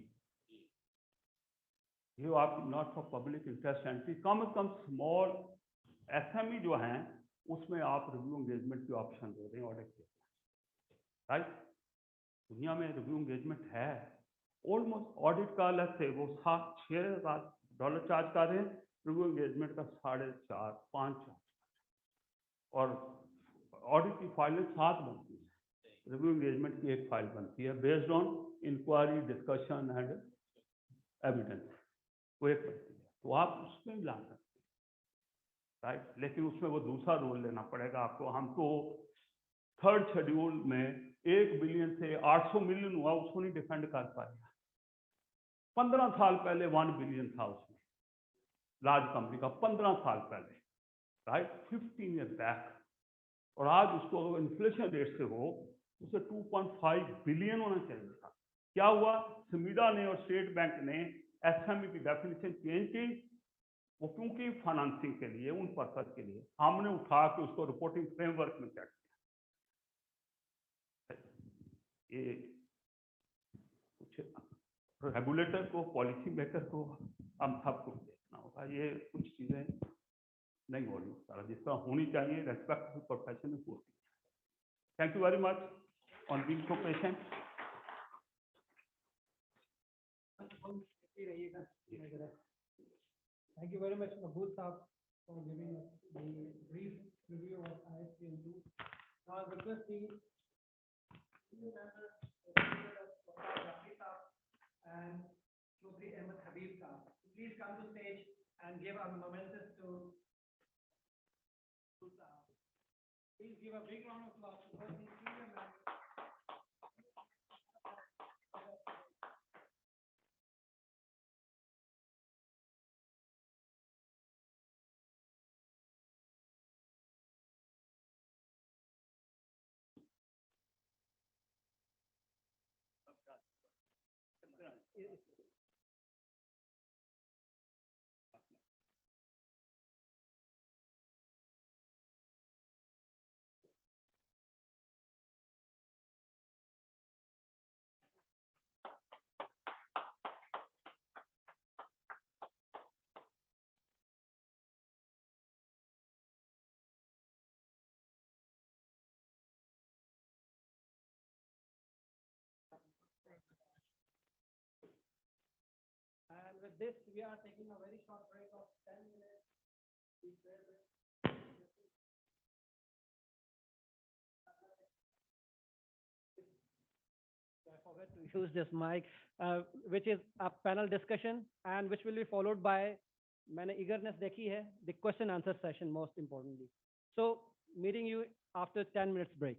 ये आप not for public interest entry, कम से कम स्मॉल एसएमई जो हैं उसमें आप रिव्यू एंगेजमेंट के ऑप्शन दे दें ऑडिट के, राइट। दुनिया में रिव्यू एंगेजमेंट है ऑलमोस्ट ऑडिट का अलग से वो $6,000 चार्ज कर रहे हैं, रिव्यू एंगेजमेंट का 4.5 5 और ऑडिट की फाइलें 7 बनती है, रिव्यू एंगेजमेंट की एक फाइल बनती है based on inquiry discussion and evidence, वो एक बनती है, तो आप उसमें भी ला सकते हैं, राइट। लेकिन उसमें वो दूसरा रोल लेना पड़ेगा आपको। हमको थर्ड शेड्यूल में 1 बिलियन से 800 मिलियन हुआ, उसको नहीं डिफेंड कर पाएगा। 15 साल पहले 1 बिलियन था उसमें, लार्ज कंपनी का 15 साल पहले, राइट, 15 ईयर बैक। और आज उसको अगर इन्फ्लेशन रेट से हो तो उसे 2.5 बिलियन होना चाहिए था। क्या हुआ, समीडा ने और स्टेट बैंक ने एसएमई की डेफिनेशन चेंज की, वो क्योंकि फाइनेंसिंग के लिए, उन पर्पज के लिए, हमने उठा के उसको रिपोर्टिंग फ्रेमवर्क में सेट किया। ये कुछ रेगुलेटर को, पॉलिसी मेकर को, हम सबको देखना होगा, ये कुछ चीजें नहीं हो रही सारा जिस तरह होनी चाहिए, रेस्पेक्ट टू प्रोफेशन में होती है। Thank you very much on being so patient.
Thank you very much, Mahbub Saab, for giving us the brief review of ISPN2. Now, I request the senior members, and Chaudhry Ahmed Habib Saab, please come to stage and give our momentous to Saab. Please give a big round of applause to both the senior members. And with this, we are taking a very short break of 10 minutes. I forgot to use this mic, which is a panel discussion and which will be followed by, मैंने eagerness देखी है, the question answer session most importantly. So, meeting you after 10 minutes break.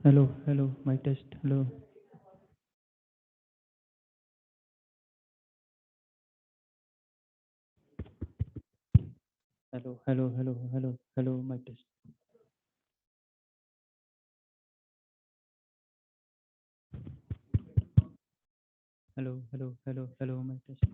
Hello, hello, my test. Hello. Hello, hello, hello, hello, hello, my test. Hello, hello, hello, hello, my test.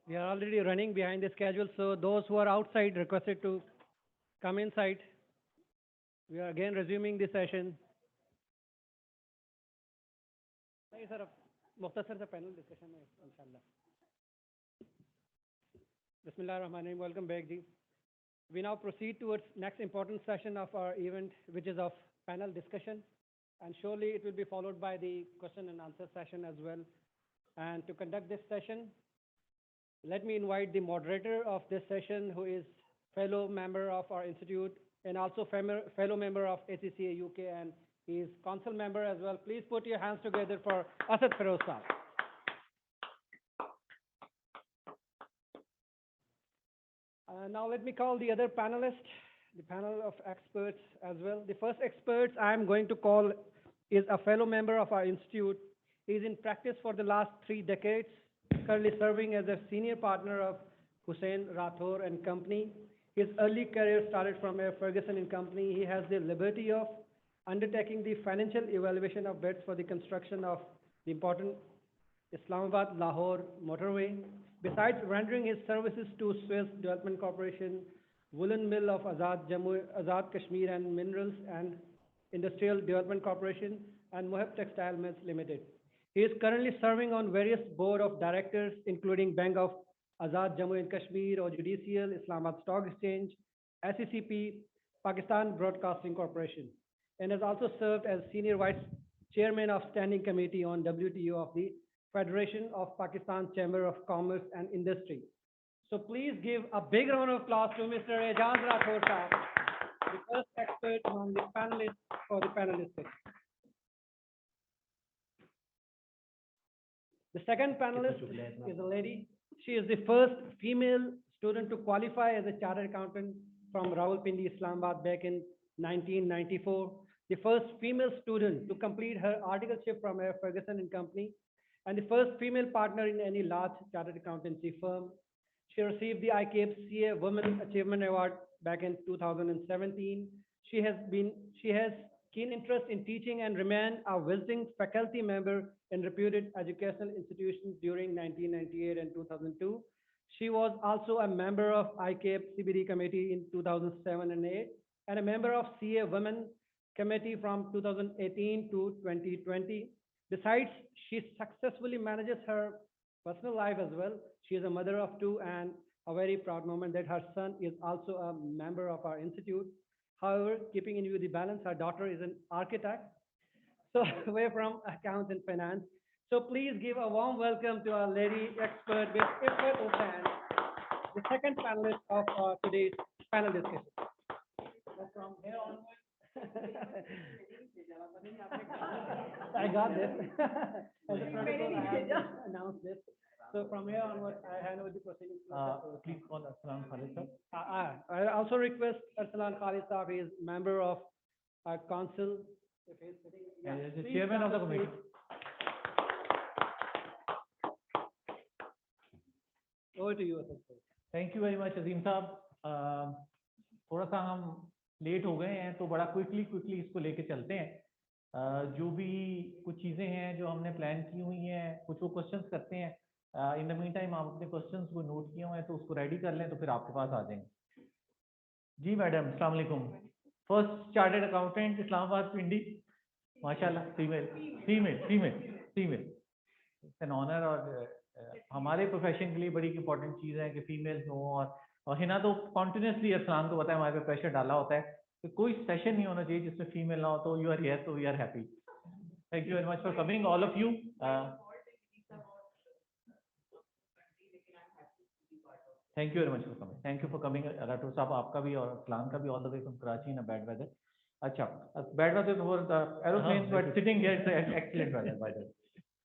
We are already running behind the schedule, so those who are outside requested to come inside. We are again resuming the session. नहीं sir, अब मुख्तसर सा panel discussion है इंशाल्लाह. Bismillahirrahmanirrahim. Welcome back, Ji. We now proceed towards next important session of our event, which is of panel discussion, and surely it will be followed by the question and answer session as well. And to conduct this session, let me invite the moderator of this session, who is fellow member of our institute and also fellow member of ACCA UK, and he is council member as well. Please put your hands together for Asad Feroz Saab. Now let me call the other panelists, the panel of experts as well. The first expert I am going to call is a fellow member of our institute. He is in practice for the last 3 decades, currently serving as a senior partner of Hussain Rathore and Company. His early career started from a Ferguson and Company. He has the liberty of undertaking the financial evaluation of bids for the construction of the important Islamabad Lahore motorway. Besides rendering his services to Swiss Development Corporation, Woolen Mill of Azad Kashmir and Minerals and Industrial Development Corporation, and Mohab Textile Mills Limited. He is currently serving on various board of directors, including Bank of Azad Jammu and Kashmir or Judicial, Islamabad Stock Exchange, SECP, Pakistan Broadcasting Corporation, and has also served as senior vice chairman of Standing Committee on WTO of the Federation of Pakistan Chamber of Commerce and Industry. So please give a big round of applause to Mr. Ejaz Rathore Saab, the first expert among the panelists for the panel discussion. The second panelist is a lady. She is the first female student to qualify as a chartered accountant from Rawalpindi, Islamabad back in 1994. The first female student to complete her articleship from a Ferguson and Company, and the first female partner in any large chartered accountancy firm. She received the ICAPE CA Women Achievement Award back in 2017. She has keen interest in teaching and remained a visiting faculty member in reputed educational institutions during 1998 and 2002. She was also a member of ICAPE CBD committee in 2007 and 8, and a member of CA Women Committee from 2018 to 2020. Besides, she successfully manages her personal life as well. She is a mother of 2 and a very proud moment that her son is also a member of our institute. However, keeping in view the balance, her daughter is an architect, so away from accounts and finance. So please give a warm welcome to our lady expert, Ms. Ifat Hussain, the second panelist of today's panel discussion. So from here onwards, I got this. As a protocol, I have to announce this. So from here onward, I hand over the proceedings.
Please call Arsalan Khalid sir.
I also request Arsalan Khalid Saab, he is member of our council. If he's sitting,
Yeah, he is the
please
chairman
come
of the
to stage.
committee.
Over to you, Asad.
Thank you very much Azeem साहब. थोड़ा सा हम late हो गए हैं तो बड़ा quickly इसको लेके चलते हैं. जो भी कुछ चीज़ें हैं जो हमने प्लान की हुई हैं, कुछ वो क्वेश्चंस करते हैं. इन द मीन टाइम आप अपने क्वेश्चंस को नोट किए हुए हैं तो उसको रेडी कर लें तो फिर आपके पास आ जाएंगे. जी मैडम, अस्सलाम वालेकुम. First chartered accountant Islamabad Pindi, माशाल्लाह. फीमेल. It's an honour. और हमारे प्रोफेशन के लिए बड़ी इंपॉर्टेंट चीज़ है कि फीमेल्स हों. और हिना तो कॉन्टिन्यूसली असलान को पता है हमारे पे प्रेशर डाला होता है कि कोई सेशन नहीं होना चाहिए जिसमें फीमेल ना हो. तो यू आर हियर, तो we are happy. Thank you very much for coming all of you. Thank you very much for coming. Thank you for coming Rathore साहब, आपका भी और असलान का भी, all the way from Karachi in a bad weather. अच्छा, bad weather for the aeroplanes but sitting here it's excellent weather by the way.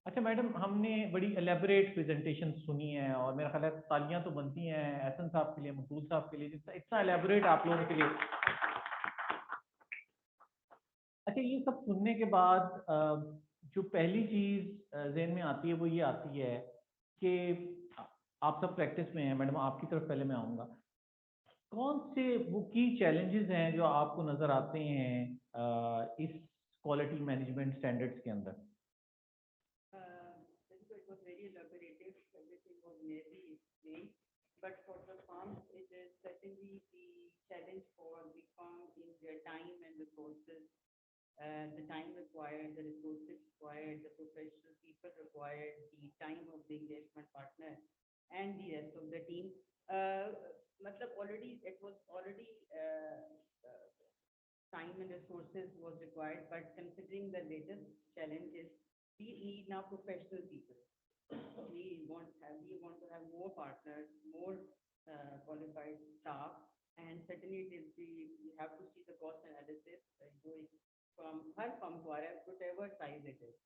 अच्छा madam, हमने बड़ी एलेबोरेट प्रेजेंटेशन सुनी है और मेरा ख्याल है तालियां तो बनती हैं एहसन साहब के लिए, मकबूल साहब के लिए, इतना एलेबोरेट आप लोगों के लिए. अच्छा, ये सब सुनने के बाद जो पहली चीज़ जहन में आती है वो ये आती है कि आप सब प्रैक्टिस में हैं. मैडम आपकी तरफ पहले मैं आऊँगा. कौन से वो की चैलेंजेस हैं जो आपको नज़र आते हैं इस क्वालिटी मैनेजमेंट स्टैंडर्ड्स के अंदर?
It was very elaborative. Everything was but for the firms, it is certainly the challenge for the firm in their time and resources, the time required, the resources required, the professional people required, the time of the engagement partner, and the rest of the team. Uh, matlab already it was already time and resources was required, but considering the latest challenges, we need now professional people. We want to have more partners, more qualified staff, and certainly we have to see the cost analysis going from her firm to our whatever size it is.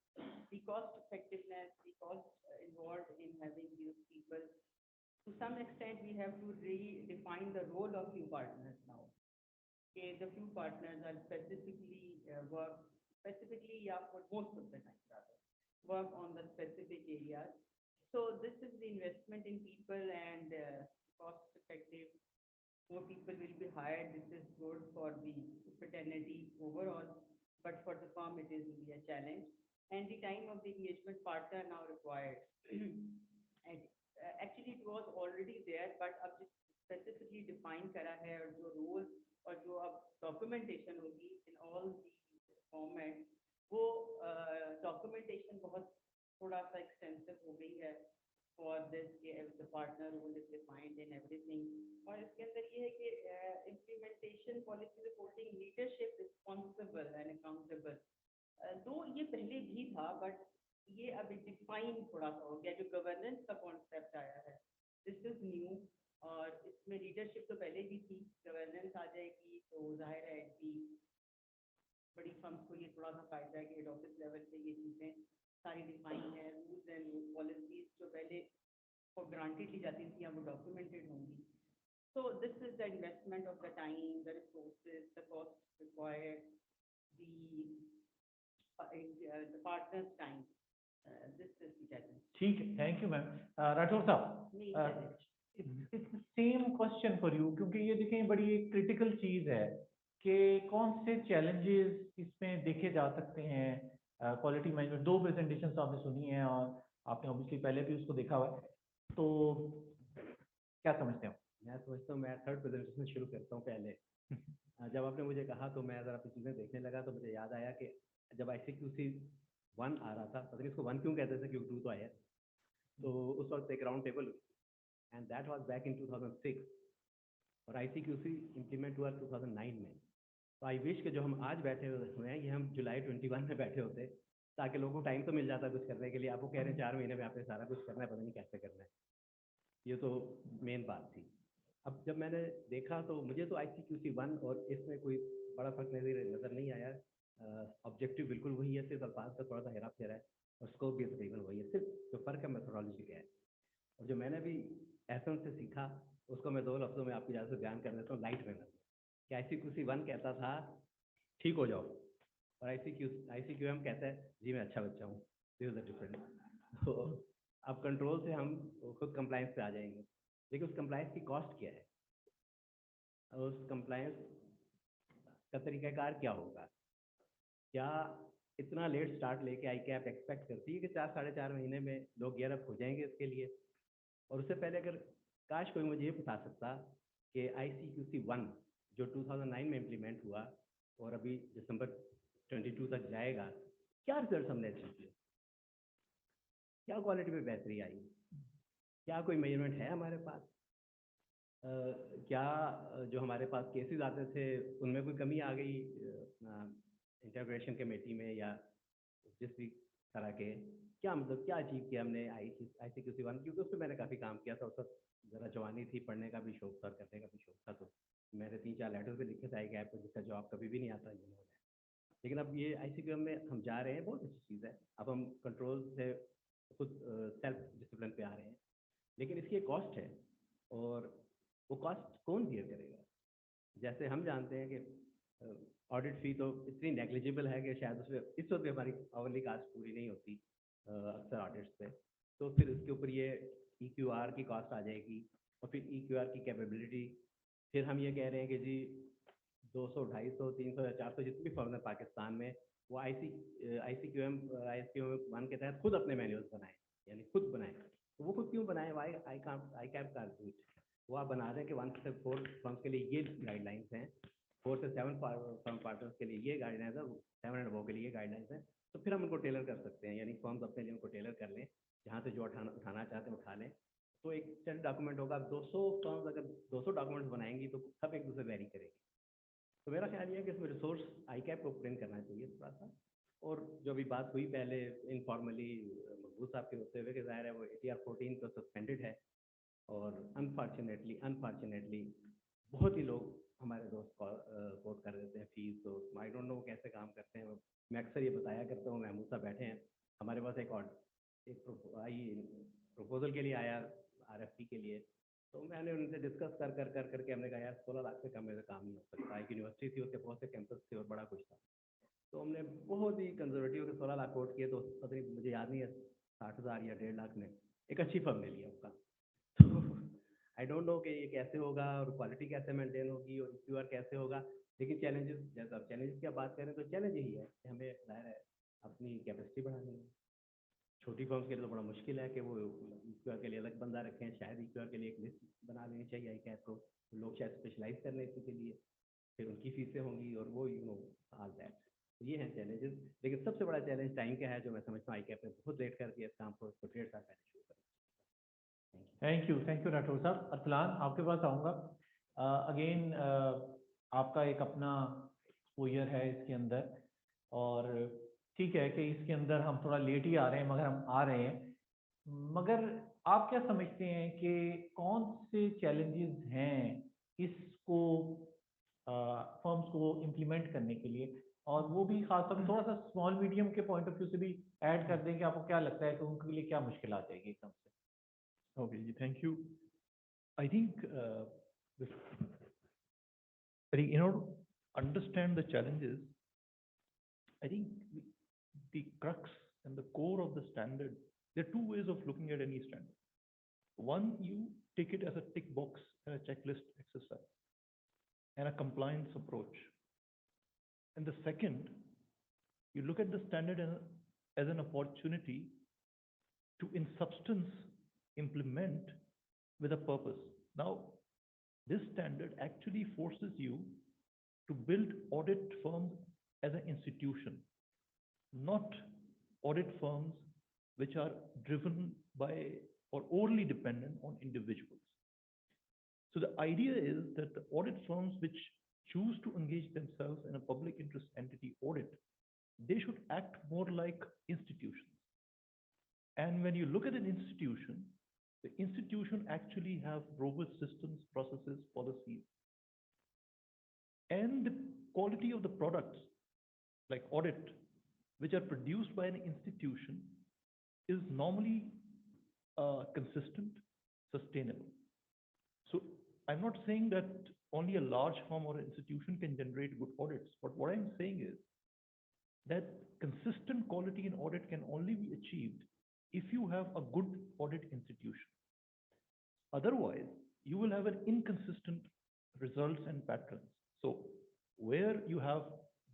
The cost effectiveness, the cost involved in having these people. To some extent, we have to redefine the role of few partners now. Okay, the few partners are specifically, yeah, for most of the time rather, work on the specific areas. So this is the investment in people and cost effective. More people will be hired. This is good for the fraternity overall, but for the firm it is really a challenge. And the time of the engagement partner now required. And actually it was already there, but अब जिस specifically define करा है और जो role और जो अब documentation होगी in all the format, वो documentation बहुत थोड़ा सा extensive हो गई है for this the partner role is defined in everything. और इसके अंदर ये है कि implementation policy reporting leadership responsible and accountable. दो ये पहले भी था बट ये अभी डिफाइन थोड़ा सा हो गया जो गवर्नेंस का कॉन्सेप्ट आया है दिस इज न्यू और इसमें लीडरशिप तो पहले भी थी गवर्नेंस आ जाएगी तो जाहिर है कि बड़ी फर्म्स को ये थोड़ा सा फायदा है कि हेड ऑफिस लेवल पे ये चीज़ें सारी डिफाइन है रूल्स एंड पॉलिसीज जो पहले फॉर ग्रांटेड ली जाती थी अब वो डॉक्यूमेंटेड होंगी so this is the investment of the time the resources the cost required the partner's time this is the challenge
ठीक है थैंक यू मैम राठौर साहब सेम क्वेश्चन फॉर यू क्योंकि ये देखें बड़ी एक क्रिटिकल चीज़ है कि कौन से चैलेंजेस इसमें देखे जा सकते हैं क्वालिटी मैनेजमेंट दो प्रेजेंटेशन आपने सुनी हैं और आपने ऑब्वियसली पहले भी उसको देखा हुआ है तो क्या समझते हो
मैं समझता हूँ मैं थर्ड प्रेजेंटेशन शुरू करता हूँ पहले जब आपने मुझे कहा तो मैं ज़रा चीज़ें देखने लगा तो मुझे याद आया कि जब ICQC 1 आ रहा था पता नहीं इसको 1 क्यों कहते थे क्योंकि 2 तो आया तो उस वक्त एक round table and that was back in 2006 और ICQC इम्प्लीमेंट हुआ 2009 में तो आई विश के जो हम आज बैठे हुए हैं ये हम जुलाई 21 में बैठे होते ताकि लोगों को टाइम तो मिल जाता कुछ करने के लिए आपको कह रहे हैं 4 महीने में आपने सारा कुछ करना है पता नहीं कैसे करना है ये तो मेन बात थी अब जब मैंने देखा तो मुझे तो ICQC 1 और इसमें कोई बड़ा फर्क नज़र नहीं आया ऑब्जेक्टिव बिल्कुल वही है सिर्फ अल्फाज का थोड़ा सा हेरा फेरा है और स्कोप भी तकरीबन वही है सिर्फ जो फ़र्क है मेथोडोलॉजी का है और जो मैंने भी एसन से सीखा उसको मैं 2 लफ्ज़ों में आपकी इजाज़त से बयान कर देता हूँ लाइट मैनर कि ICQC 1 कहता था ठीक हो जाओ और ICQM कहता है जी मैं अच्छा बच्चा हूँ दिस इज द डिफरेंस तो अब कंट्रोल से हम खुद कंप्लाइंस पे आ जाएंगे लेकिन उस कंप्लाइंस की कॉस्ट क्या है और उस कंप्लाइंस का तरीक़ाकार क्या होगा क्या इतना लेट स्टार्ट लेके ICAP एक्सपेक्ट करती है कि 4 साढ़े 4 महीने में लोग गियर अप हो जाएंगे इसके लिए और उससे पहले अगर काश कोई मुझे ये बता सकता कि ICQC 1 जो 2009 में इम्प्लीमेंट हुआ और अभी दिसंबर 22 तक जाएगा क्या रिजल्ट हमने अचीव किए क्या क्वालिटी में बेहतरी आई क्या कोई मेजरमेंट है हमारे पास क्या जो हमारे पास केसेस आते थे उनमें कोई कमी आ गई इंटरग्रेशन कमेटी में या जिस भी तरह के क्या मतलब क्या अचीव किया हमने ICQC 1 क्योंकि उस पर मैंने काफ़ी काम किया था उस वक्त ज़रा जवानी थी पढ़ने का भी शौक था करने का भी शौक था तो मैंने 3-4 लेटर्स भी लिखे थे ICAP को जिसका जवाब कभी भी नहीं आता इन्होंने लेकिन अब ये ICQM में हम जा रहे हैं बहुत अच्छी चीज़ है अब हम कंट्रोल से खुद सेल्फ डिसिप्लिन पे आ रहे हैं लेकिन इसकी एक कॉस्ट है और वो कॉस्ट कौन बियर करेगा जैसे हम जानते हैं कि ऑडिट फी तो इतनी नेग्लिजिबल है कि शायद उसमें इस वक्त भी हमारी आवरली कास्ट पूरी नहीं होती अक्सर ऑडिट्स पे तो फिर इसके ऊपर ये EQR की कॉस्ट आ जाएगी और फिर EQR की कैपेबिलिटी फिर हम ये कह रहे हैं कि जी 200 250 300 या 400 जितनी भी फर्म है पाकिस्तान में वो ICQM 1 के तहत खुद अपने मैनुअल्स बनाएं यानी खुद बनाएं तो वो खुद क्यों बनाएं वाई ICAP का वो आप बना दें कि 1 से 4 फर्म्स के लिए ये गाइडलाइंस हैं, 4 से 7 फर्म पार्टनर्स के लिए ये गाइडलाइंस है, 7 एंड अबव के लिए गाइडलाइंस हैं, तो फिर हम उनको टेलर कर सकते हैं, यानी फर्म्स अपने लिए उनको टेलर कर लें, जहाँ से जो उठाना चाहते हैं उठा लें। तो एक स्टैंडर्ड डॉक्यूमेंट होगा। 200 फर्म्स अगर 200 डॉक्यूमेंट्स बनाएंगी तो सब एक दूसरे वेरी करेंगे। तो मेरा ख्याल ये है कि इसमें रिसोर्स आई कैप को प्रिंट करना चाहिए थोड़ा सा। और जो अभी बात हुई पहले इनफॉर्मली मकबूल साहब के होते हुए कि ज़ाहिर है वो ATR 14 तो सस्पेंडेड है, और अनफॉर्चुनेटली बहुत ही लोग हमारे दोस्त कोट कर देते हैं फीस। तो आई डोंट नो कैसे काम करते हैं। मैं अक्सर ये बताया करता हूँ, महमूद साहब बैठे हैं हमारे पास, प्रपोजल के लिए आया RFP के लिए, तो मैंने उनसे डिस्कस कर करके हमने कहा यार 16 लाख से कम में काम नहीं हो सकता। एक यूनिवर्सिटी थी, उसके बहुत से कैंपस थे और बड़ा कुछ था, तो हमने बहुत ही कंजर्वेटिव के 16 लाख कोट किए। तो पता नहीं, मुझे याद नहीं है 60,000 या 1.5 लाख में एक अच्छी फर्म ले लिया उसका। तो आई डोंट नो कि ये कैसे होगा और क्वालिटी कैसे मेंटेन होगी और EQR कैसे होगा। लेकिन चैलेंजेस, जैसा आप चैलेंजेस की बात करें तो चैलेंज यही है कि हमें जाहिर है अपनी कैपेसिटी बढ़ानी है। छोटी फर्म्स के लिए तो बड़ा मुश्किल है कि वो EQR के लिए अलग बंदा रखें। शायद EQR के लिए एक लिस्ट बना लेनी चाहिए आई कैप को, लोग शायद स्पेशलाइज कर लें इसी के लिए, फिर उनकी फीसें होंगी और वो ऑल दैट। ये हैं चैलेंजेस। लेकिन सबसे बड़ा चैलेंज टाइम का है, जो मैं समझता हूँ आई कैप ने बहुत लेट कर दिया इस काम को, इसको 1.5 साल पहले शुरू करें।
थैंक यू राठौर साहब। अरसलान, आपके पास आऊँगा। अगेन आपका एक अपना एक्सपोजर है इसके अंदर, और ठीक है कि इसके अंदर हम थोड़ा लेट ही आ रहे हैं, मगर हम आ रहे हैं। मगर आप क्या समझते हैं कि कौन से चैलेंजेस हैं इसको फर्म्स को इम्प्लीमेंट करने के लिए, और वो भी खासतौर थोड़ा सा स्मॉल मीडियम के पॉइंट ऑफ व्यू से भी ऐड कर दें कि आपको क्या लगता है कि उनके लिए क्या मुश्किल आएगी एकदम से।
Okay, thank you. I think I think in order to understand the challenges, I think the crux and the core of the standard, there are two ways of looking at any standard. One, you take it as a tick box and a checklist exercise and a compliance approach. And the second, you look at the standard as an opportunity to, in substance, implement with a purpose. Now, this standard actually forces you to build audit firms as an institution, not audit firms which are driven by or only dependent on individuals. So the idea is that the audit firms which choose to engage themselves in a public interest entity audit, they should act more like institutions. And when you look at an institution, the institution actually have robust systems, processes, policies. And the quality of the products, like audit, which are produced by an institution, is normally consistent, sustainable. So I'm not saying that only a large firm or institution can generate good audits, but what I'm saying is that consistent quality in audit can only be achieved if you have a good audit institution. Otherwise, you will have an inconsistent results and patterns. So where you have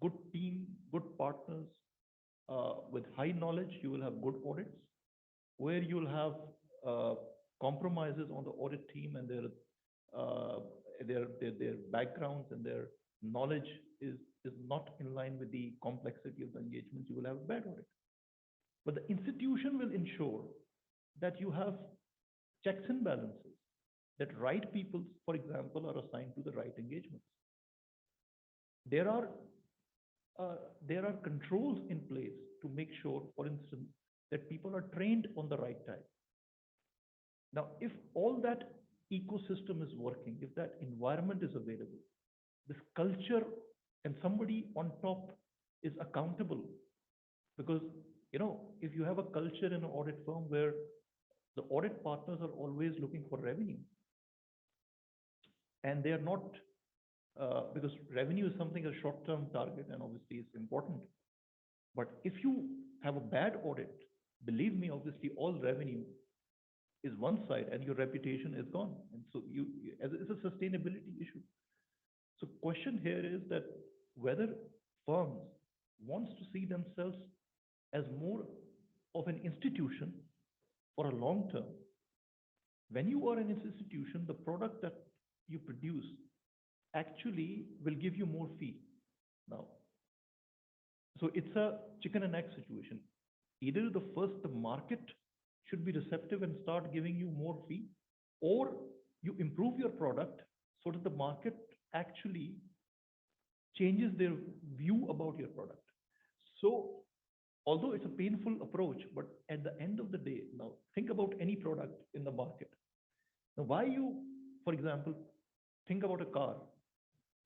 good team, good partners with high knowledge, you will have good audits. Where you'll have compromises on the audit team and their backgrounds and their knowledge is not in line with the complexity of the engagement, you will have a bad audit. But the institution will ensure that you have checks and balances, that right people, for example, are assigned to the right engagements. There are controls in place to make sure, for instance, that people are trained on the right time. Now, if all that ecosystem is working, if that environment is available, this culture and somebody on top is accountable, because if you have a culture in an audit firm where the audit partners are always looking for revenue, and they are not, because revenue is something a short-term target, and obviously it's important. But if you have a bad audit, believe me, obviously all revenue is one side and your reputation is gone. And so it's a sustainability issue. So question here is that whether firms wants to see themselves as more of an institution for a long term, When you are in an institution, the product that you produce actually will give you more fee. Now, so it's a chicken and egg situation. Either the market should be receptive and start giving you more fee, or you improve your product so that the market actually changes their view about your product. So, although it's a painful approach, but at the end of the day, now think about any product in the market. Now, why you, for example, think about a car.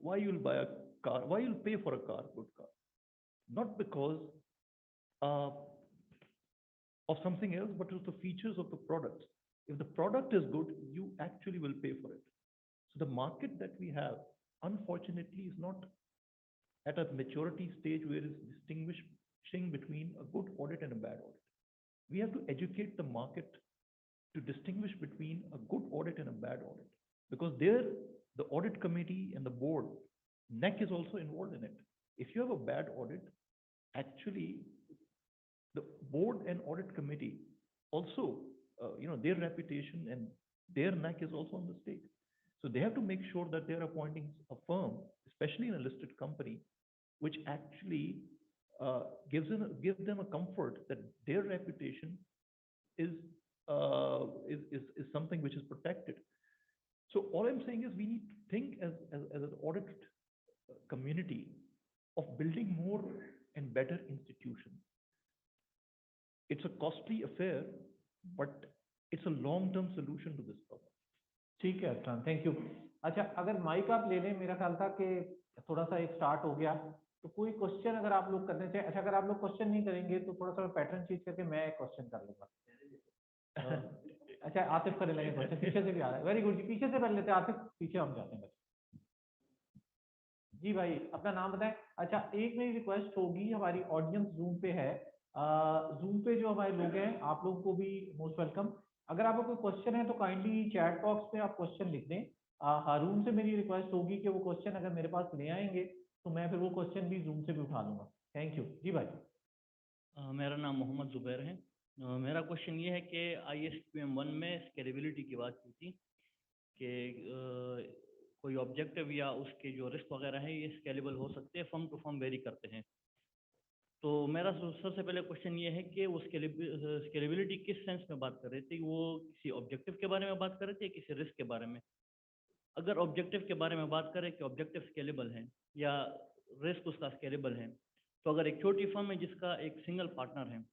Why you'll buy a car? Why you'll pay for a car, good car? Not because uh, of something else, but of the features of the product. If the product is good, you actually will pay for it. So the market that we have, unfortunately, is not at a maturity stage where it's distinguishing between a good audit and a bad audit. We have to educate the market to distinguish between a good audit and a bad audit, because there, the audit committee and the board, NEC is also involved in it. If you have a bad audit, actually, the board and audit committee also, their reputation and their neck is also on the stake. So they have to make sure that they're appointing a firm, especially in a listed company, which actually gives them a comfort that their reputation is is something which is protected. So all I'm saying is we need to think as an audit community of building more and better institutions. It's a costly affair, but it's a long-term solution to this problem.
ठीक है Afsan, thank you. अच्छा, अगर mic आप ले लें, मेरा ख्याल था कि थोड़ा सा एक स्टार्ट हो गया, तो कोई क्वेश्चन अगर आप लोग करने चाहिए। अच्छा, अगर आप लोग क्वेश्चन नहीं करेंगे तो थोड़ा सा पैटर्न चेंज करके मैं एक क्वेश्चन कर लूंगा। अच्छा, आसिफ करने लगे क्वेश्चन, पीछे से भी आ रहा है, वेरी गुड जी, पीछे से पहले लेते हैं आसिफ, पीछे हम जाते हैं। जी भाई, अपना नाम बताएं। अच्छा, एक मेरी रिक्वेस्ट होगी, हमारी ऑडियंस जूम पे है, जूम पे जो हमारे लोग हैं, आप लोगों को भी मोस्ट वेलकम। अगर आपको कोई क्वेश्चन है तो काइंडली चैट बॉक्स में आप क्वेश्चन लिख दें। हारून से मेरी रिक्वेस्ट होगी कि वो क्वेश्चन अगर मेरे पास ले आएंगे तो मैं फिर वो क्वेश्चन भी जूम से भी उठा लूंगा। थैंक यू जी भाई।
मेरा नाम मोहम्मद जुबैर है। मेरा क्वेश्चन ये है कि ISQM1 में स्केलेबिलिटी की बात की थी कि कोई ऑब्जेक्टिव या उसके जो रिस्क वगैरह है ये स्केलेबल हो सकते हैं, फर्म टू फर्म वेरी करते हैं। तो मेरा सबसे पहले क्वेश्चन ये है कि वो स्केलेबिलिटी किस सेंस में बात कर रहे थे? वो किसी ऑब्जेक्टिव के बारे में बात कर रहे थे, किसी रिस्क के बारे में? अगर ऑब्जेक्टिव के बारे में बात करें कि ऑब्जेक्टिव स्केलेबल है या रिस्क उसका स्केलेबल है, तो अगर एक छोटी फर्म है जिसका एक सिंगल पार्टनर है,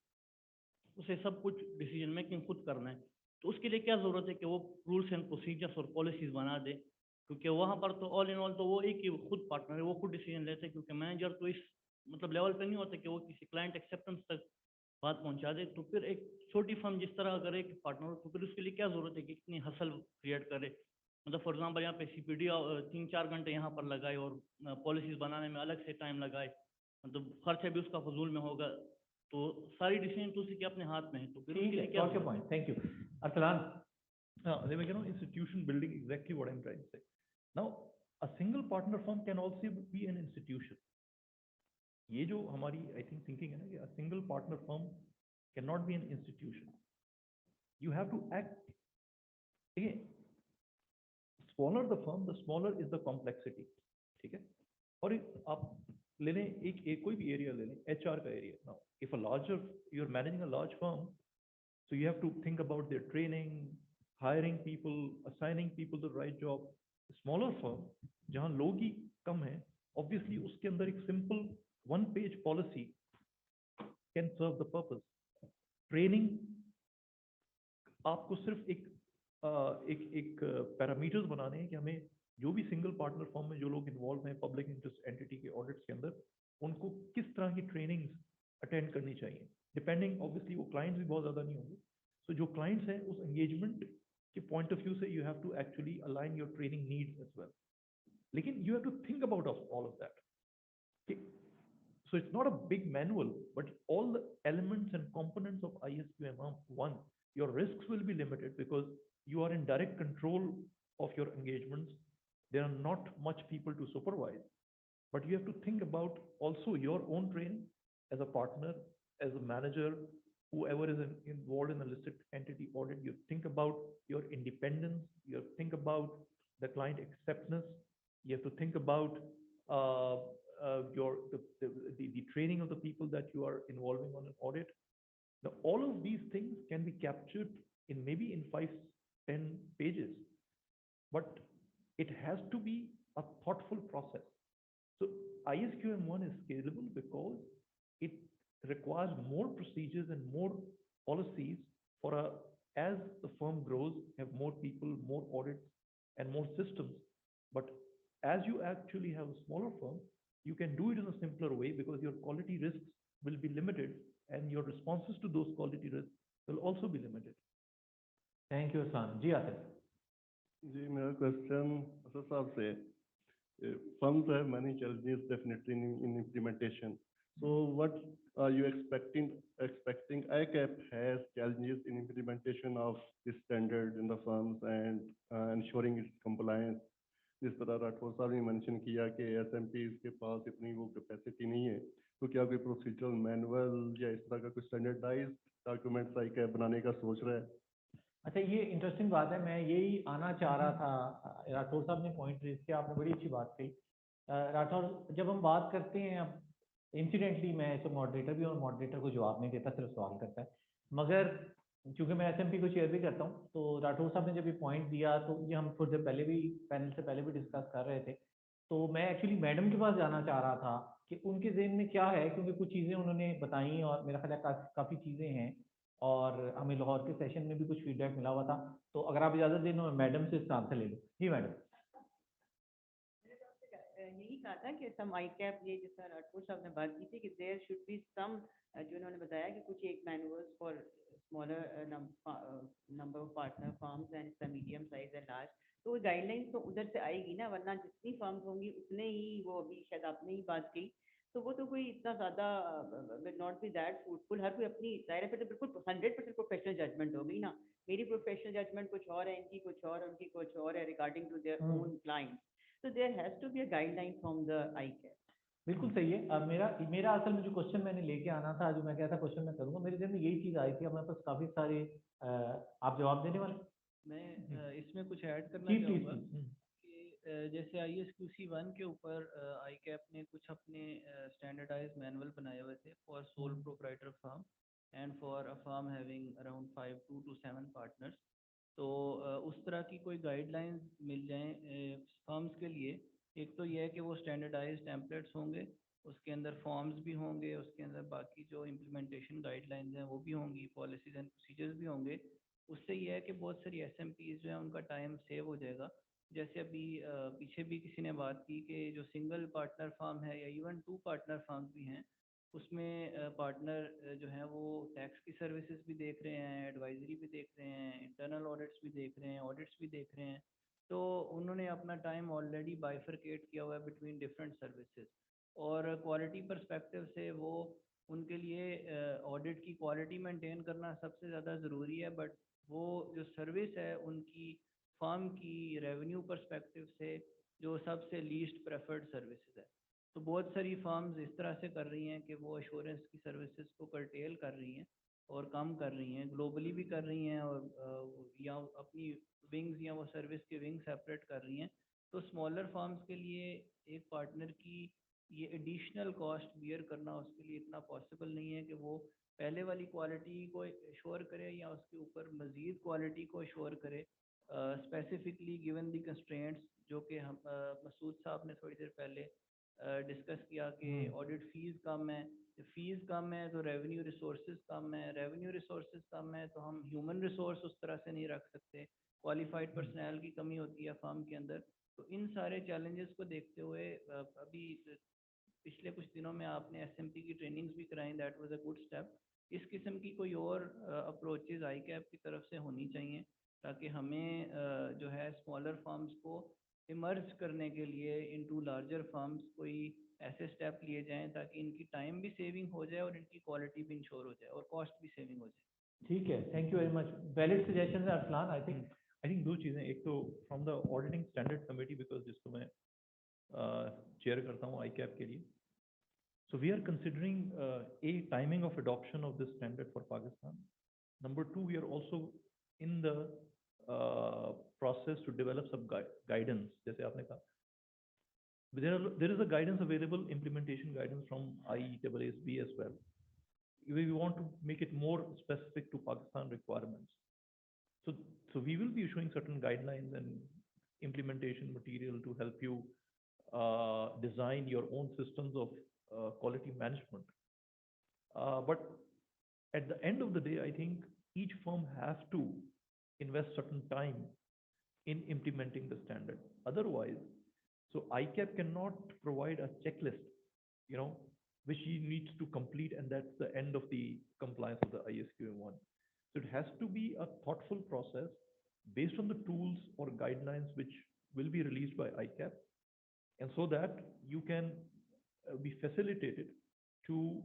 उसे सब कुछ डिसीजन मेकिंग खुद करना है, तो उसके लिए क्या ज़रूरत है कि वो रूल्स एंड प्रोसीजर्स और पॉलिसीज़ बना दे? क्योंकि वहाँ पर तो ऑल इन ऑल तो वो एक ही खुद पार्टनर है, वो खुद डिसीजन लेते हैं, क्योंकि मैनेजर तो इस मतलब लेवल पे नहीं होता कि वो किसी क्लाइंट एक्सेप्टेंस तक बात पहुंचा दे। तो फिर एक छोटी फर्म जिस तरह अगर एक पार्टनर हो, तो फिर उसके लिए क्या ज़रूरत है कि इतनी हसल क्रिएट करे? मतलब फॉर एग्जांपल यहाँ पे CPD 3-4 घंटे यहाँ पर लगाए और पॉलिसीज़ बनाने में अलग से टाइम लगाए, मतलब खर्चा भी उसका फजूल में होगा, तो सारी डिसीजन तो उसी के अपने हाथ में है। तो फिर उसके लिए क्या
point? Thank you Arsalan.
Institution building, exactly what I'm trying to say. Now, a single partner firm can also be an institution. ये जो हमारी आई थिंक थिंकिंग है ना कि a single partner firm cannot be an institution. You have to act. again, smaller the firm, the smaller is the complexity. ठीक है? और आप ले लें एक कोई भी एरिया ले लें, HR का area. Now, if a larger, you're managing a large firm, so you have to think about their training, hiring people, assigning people the right job. Smaller firm, जहाँ लोग ही कम हैं, obviously उसके अंदर एक simple one-page policy can serve the purpose. Training आपको सिर्फ एक parameters बनाने हैं कि हमें जो भी सिंगल पार्टनर फर्म में जो लोग इन्वॉल्व हैं पब्लिक इंटरेस्ट एंटिटी के ऑडिट्स के अंदर, उनको किस तरह की ट्रेनिंग्स अटेंड करनी चाहिए, डिपेंडिंग ऑब्वियसली वो क्लाइंट्स भी बहुत ज़्यादा नहीं होंगे। सो जो क्लाइंट्स हैं उस एंगेजमेंट के पॉइंट ऑफ व्यू से you have to actually align your training needs as well, लेकिन you have to think about all of that. So it's not a big manual, but all the elements and components of ISQM1, your risks will be limited because you are in direct control of your engagements. There are not much people to supervise, but you have to think about also your own training as a partner, as a manager, whoever is involved in a listed entity audit, you think about your independence, you think about the client acceptance, you have to think about uh, your the training of the people that you are involving on an audit. Now, all of these things can be captured in maybe in 5, 10 pages, but it has to be a thoughtful process. So ISQM1 is scalable because it requires more procedures and more policies for a, as the firm grows, have more people, more audits, and more systems. But as you actually have a smaller firm, you can do it in a simpler way because your quality risks will be limited and your responses to those quality risks will also be limited.
Thank you Arfan ji. Asif
ji मेरा question Asad साहब से firms have many challenges definitely in implementation. So what are you expecting ICAP has challenges in implementation of this standard in the firms and ensuring its compliance. जिस तरह राठौर साहब ने mention किया कि SMPs के पास इतनी वो कैपेसिटी नहीं है, तो क्या कोई प्रोसीजरल मैनुअल या इस तरह का कोई स्टैंडर्डाइज्ड डॉक्यूमेंट्स ICAP बनाने का सोच रहा है?
अच्छा, ये इंटरेस्टिंग बात है, मैं यही आना चाह रहा था। राठौर साहब ने पॉइंट रेज किया, आपने बड़ी अच्छी बात कही। राठौर, जब हम बात करते हैं, अब इंसिडेंटली मैं तो मॉडरेटर भी, और मॉडरेटर को जवाब नहीं देता, सिर्फ सवाल करता है, मगर क्योंकि मैं एसएमपी को चेयर भी करता हूँ, तो राठौर साहब ने जब ये पॉइंट दिया, तो ये हम थोड़ी देर पहले भी पैनल से पहले भी डिस्कस कर रहे थे। तो मैं एक्चुअली मैडम के पास जाना चाह रहा था कि उनके ज़हन में क्या है, क्योंकि कुछ चीज़ें उन्होंने बताई और मेरा ख्याल है काफ़ी चीज़ें हैं, और हमें लाहौर के सेशन में भी कुछ फीडबैक मिला हुआ था। तो अगर आप इजाज़त दें, मैं मैडम से इसका आंसर ले लूँ। जी मैडम।
यही कहा था कि सम आई कैप, ये जिस तरह राठौर साहब ने बात की थी कि देयर शुड बी सम, जो उन्होंने बताया कि कुछ एक manuals for smaller number of partner firms and some medium size and large. तो वो गाइडलाइंस तो उधर से आएगी ना, वरना जितनी फर्म्स होंगी उतने ही, वो अभी शायद आपने ही बात की, तो वो तो कोई इतना ज़्यादा will not be that fruitful. हर कोई अपनी दायरे पे तो बिल्कुल 100% प्रोफेशनल जजमेंट होगी ना। मेरी प्रोफेशनल जजमेंट कुछ और है, इनकी कुछ और, उनकी कुछ और है regarding to their own clients. So there has to be a guideline from the ICAP.
बिल्कुल सही है। अब मेरा असल में जो क्वेश्चन मैंने लेके आना था, जो मैं कहता क्वेश्चन मैं करूँगा, मेरे दिल में यही चीज़ आई थी। हमारे पास काफ़ी सारे, आप जवाब देने वाले?
मैं इसमें कुछ ऐड करना चाहूँगा कि जैसे ISQC1 के ऊपर ICAP ने कुछ अपने स्टैंडर्डाइज मैनुअल बनाए हुए थे for sole proprietor firm and for a firm having around 2 to 7 partners. तो उस तरह की कोई गाइडलाइंस मिल जाएं फर्म्स के लिए, एक तो यह है कि वो स्टैंडर्डाइज टेम्पलेट्स होंगे, उसके अंदर फॉर्म्स भी होंगे, उसके अंदर बाकी जो इम्प्लीमेंटेशन गाइडलाइंस हैं वो भी होंगी, पॉलिसीज एंड प्रोसीजर्स भी होंगे। उससे यह है कि बहुत सारी SMPs जो है उनका टाइम सेव हो जाएगा। जैसे अभी पीछे भी किसी ने बात की कि जो सिंगल पार्टनर फर्म है या इवन 2 पार्टनर फर्म्स भी हैं, उसमें पार्टनर जो है वो टैक्स की सर्विसेज भी देख रहे हैं, एडवाइजरी भी देख रहे हैं, इंटरनल ऑडिट्स भी देख रहे हैं, ऑडिट्स भी देख रहे हैं। तो उन्होंने अपना टाइम ऑलरेडी बाइफरकेट किया हुआ है बिटवीन डिफरेंट सर्विसेज, और क्वालिटी पर्सपेक्टिव से वो उनके लिए ऑडिट की क्वालिटी मेंटेन करना सबसे ज़्यादा ज़रूरी है, बट वो जो सर्विस है उनकी फर्म की रेवेन्यू पर्सपेक्टिव से जो सबसे लीस्ट प्रेफर्ड सर्विसेज है। तो बहुत सारी फर्म्स इस तरह से कर रही हैं कि वो एश्योरेंस की सर्विसेज को कर्टेल कर रही हैं और कम कर रही हैं, ग्लोबली भी कर रही हैं, और या अपनी विंग्स या वो सर्विस के विंग सेपरेट कर रही हैं। तो स्मॉलर फर्म्स के लिए एक पार्टनर की ये एडिशनल कॉस्ट बियर करना उसके लिए इतना पॉसिबल नहीं है कि वो पहले वाली क्वालिटी को एश्योर करे या उसके ऊपर मज़ीद क्वालिटी को एश्योर करे, स्पेसिफिकली गिवन दी कंस्ट्रेंट्स जो कि हम मसूद साहब ने थोड़ी देर पहले डिस्कस किया कि ऑडिट फीस कम है, फीस कम है तो रेवेन्यू रिसोर्सेज कम है, रेवेन्यू रिसोर्सेज कम है तो हम ह्यूमन रिसोर्स उस तरह से नहीं रख सकते, क्वालिफाइड पर्सनल की कमी होती है फर्म के अंदर। तो इन सारे चैलेंजेस को देखते हुए अभी पिछले कुछ दिनों में आपने SMP की ट्रेनिंग्स भी कराई, that was a good step. इस किस्म की कोई और अप्रोचेज ICAP की तरफ से होनी चाहिए ताकि हमें जो है स्मॉलर फर्म्स को इमर्ज करने के लिए इनटू लार्जर फर्म्स कोई ऐसे स्टेप लिए जाएं ताकि इनकी टाइम भी सेविंग हो जाए और इनकी क्वालिटी भी इंश्योर हो जाए और कॉस्ट भी सेविंग हो जाए।
ठीक है, thank you very much. Valid suggestion है अरसलान। आई थिंक
दो चीज़ें, एक तो from the auditing standard committee, because जिसको मैं चेयर करता हूँ ICAP के लिए, So we are considering a timing of adoption of this standard for Pakistan. Number two, we are also in the process to develop some guidance. जैसे आपने कहा, there is a guidance available, implementation guidance from IEEE as well. We want to make it more specific to Pakistan requirements. So, so we will be issuing certain guidelines and implementation material to help you design your own systems of quality management. But at the end of the day, I think each firm has to invest certain time in implementing the standard. Otherwise, so ICAP cannot provide a checklist, which he needs to complete, and that's the end of the compliance of the ISQM1. So it has to be a thoughtful process based on the tools or guidelines which will be released by ICAP, and so that you can be facilitated to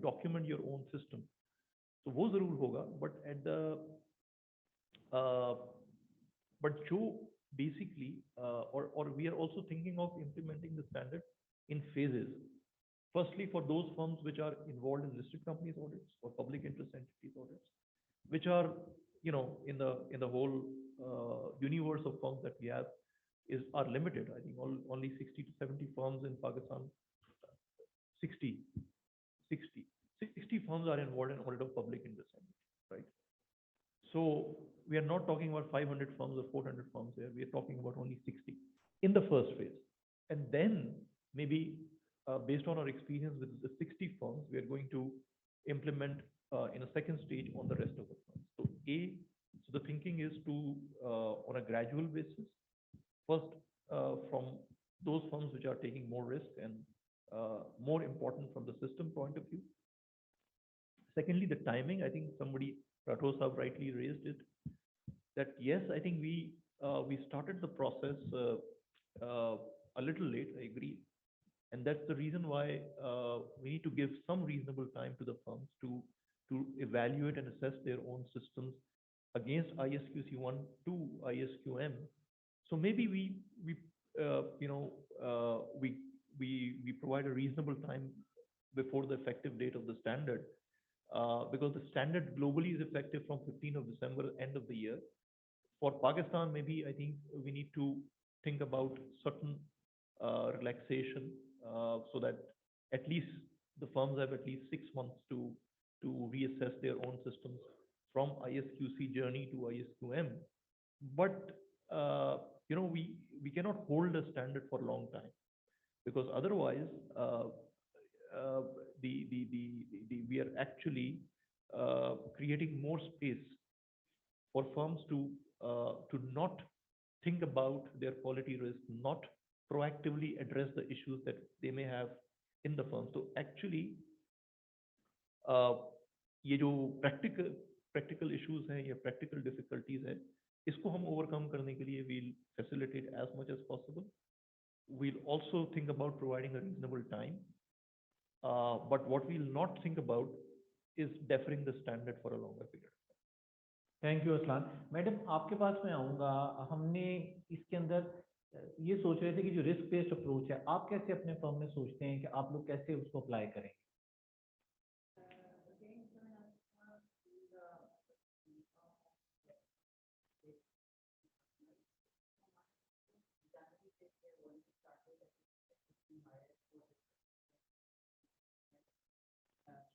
document your own system. So वो जरूर होगा, but जो basically or we are also thinking of implementing the standard in phases. Firstly, for those firms which are involved in listed companies audits or public interest entities audits, which are in the whole universe of firms that we have are limited. I think only 60 to 70 firms in Pakistan. 60 firms are involved in audit of public interest entities, right? So we are not talking about 500 firms or 400 firms here. We are talking about only 60 in the first phase. And then maybe based on our experience with the 60 firms, we are going to implement in a second stage on the rest of the firms. So the thinking is to, on a gradual basis, first from those firms which are taking more risk and more important from the system point of view. Secondly, the timing, I think somebody, Rathore Sahab rightly raised it, that yes, I think we started the process a little late, I agree. And that's the reason why we need to give some reasonable time to the firms to evaluate and assess their own systems against ISQC1 to ISQM. So maybe we provide a reasonable time before the effective date of the standard, because the standard globally is effective from 15th of December, end of the year. For Pakistan, maybe I think we need to think about certain relaxation so that at least the firms have at least 6 months to reassess their own systems from ISQC journey to ISQM. But we cannot hold a standard for a long time, because otherwise we are actually creating more space for firms to not think about their quality risk, not proactively address the issues that they may have in the firm. So actually, ये जो practical issues हैं या practical difficulties हैं, इसको हम overcome करने के लिए we'll facilitate as much as possible. We'll also think about providing a reasonable time. But what we'll not think about is deferring the standard for a longer period.
Thank you Aslan. Madam आपके पास मैं आऊँगा, हमने इसके अंदर ये सोच रहे थे कि जो रिस्क बेस्ड अप्रोच है, आप कैसे अपने फर्म में सोचते हैं कि आप लोग कैसे उसको अप्लाई करेंगे?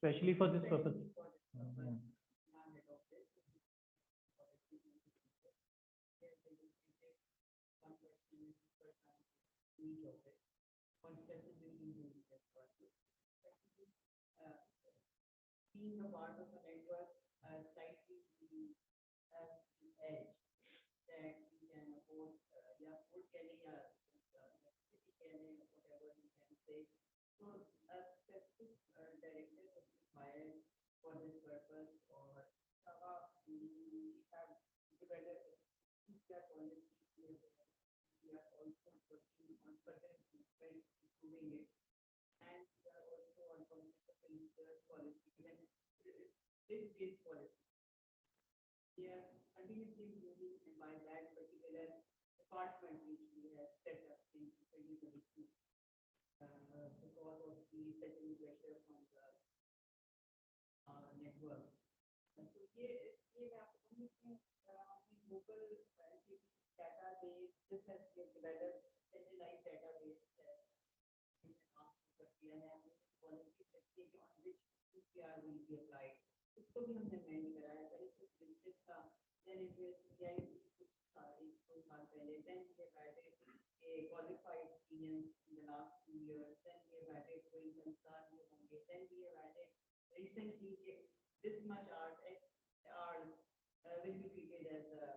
Especially for this purpose.
Being a part of a network, slightly we have the edge that we can afford, afford getting a city getting whatever you can say. So a specific director is required for this purpose, or we have developed their policy. We are also working on certain improvements, improving it, and we are also on conflict of interest policy, even risk-based policy. We are continuously moving, and by that particular department which we have set up in 2022. because of the setting pressure from the network. So ये मैं आपको बोलूँ कि the global scientific database, this has been developed centralized database in the past प्रक्रिया है हमने quality check किया कि on which PCR will be applied. उसको भी हमने amend करा है. पहले सिर्फ limited था, then it was किया है कुछ एक दो साल पहले, then we have added a qualified opinion in the last 2 years, then we have added कोई संस्थान जो होंगे, then we have added recently this much are will be treated as a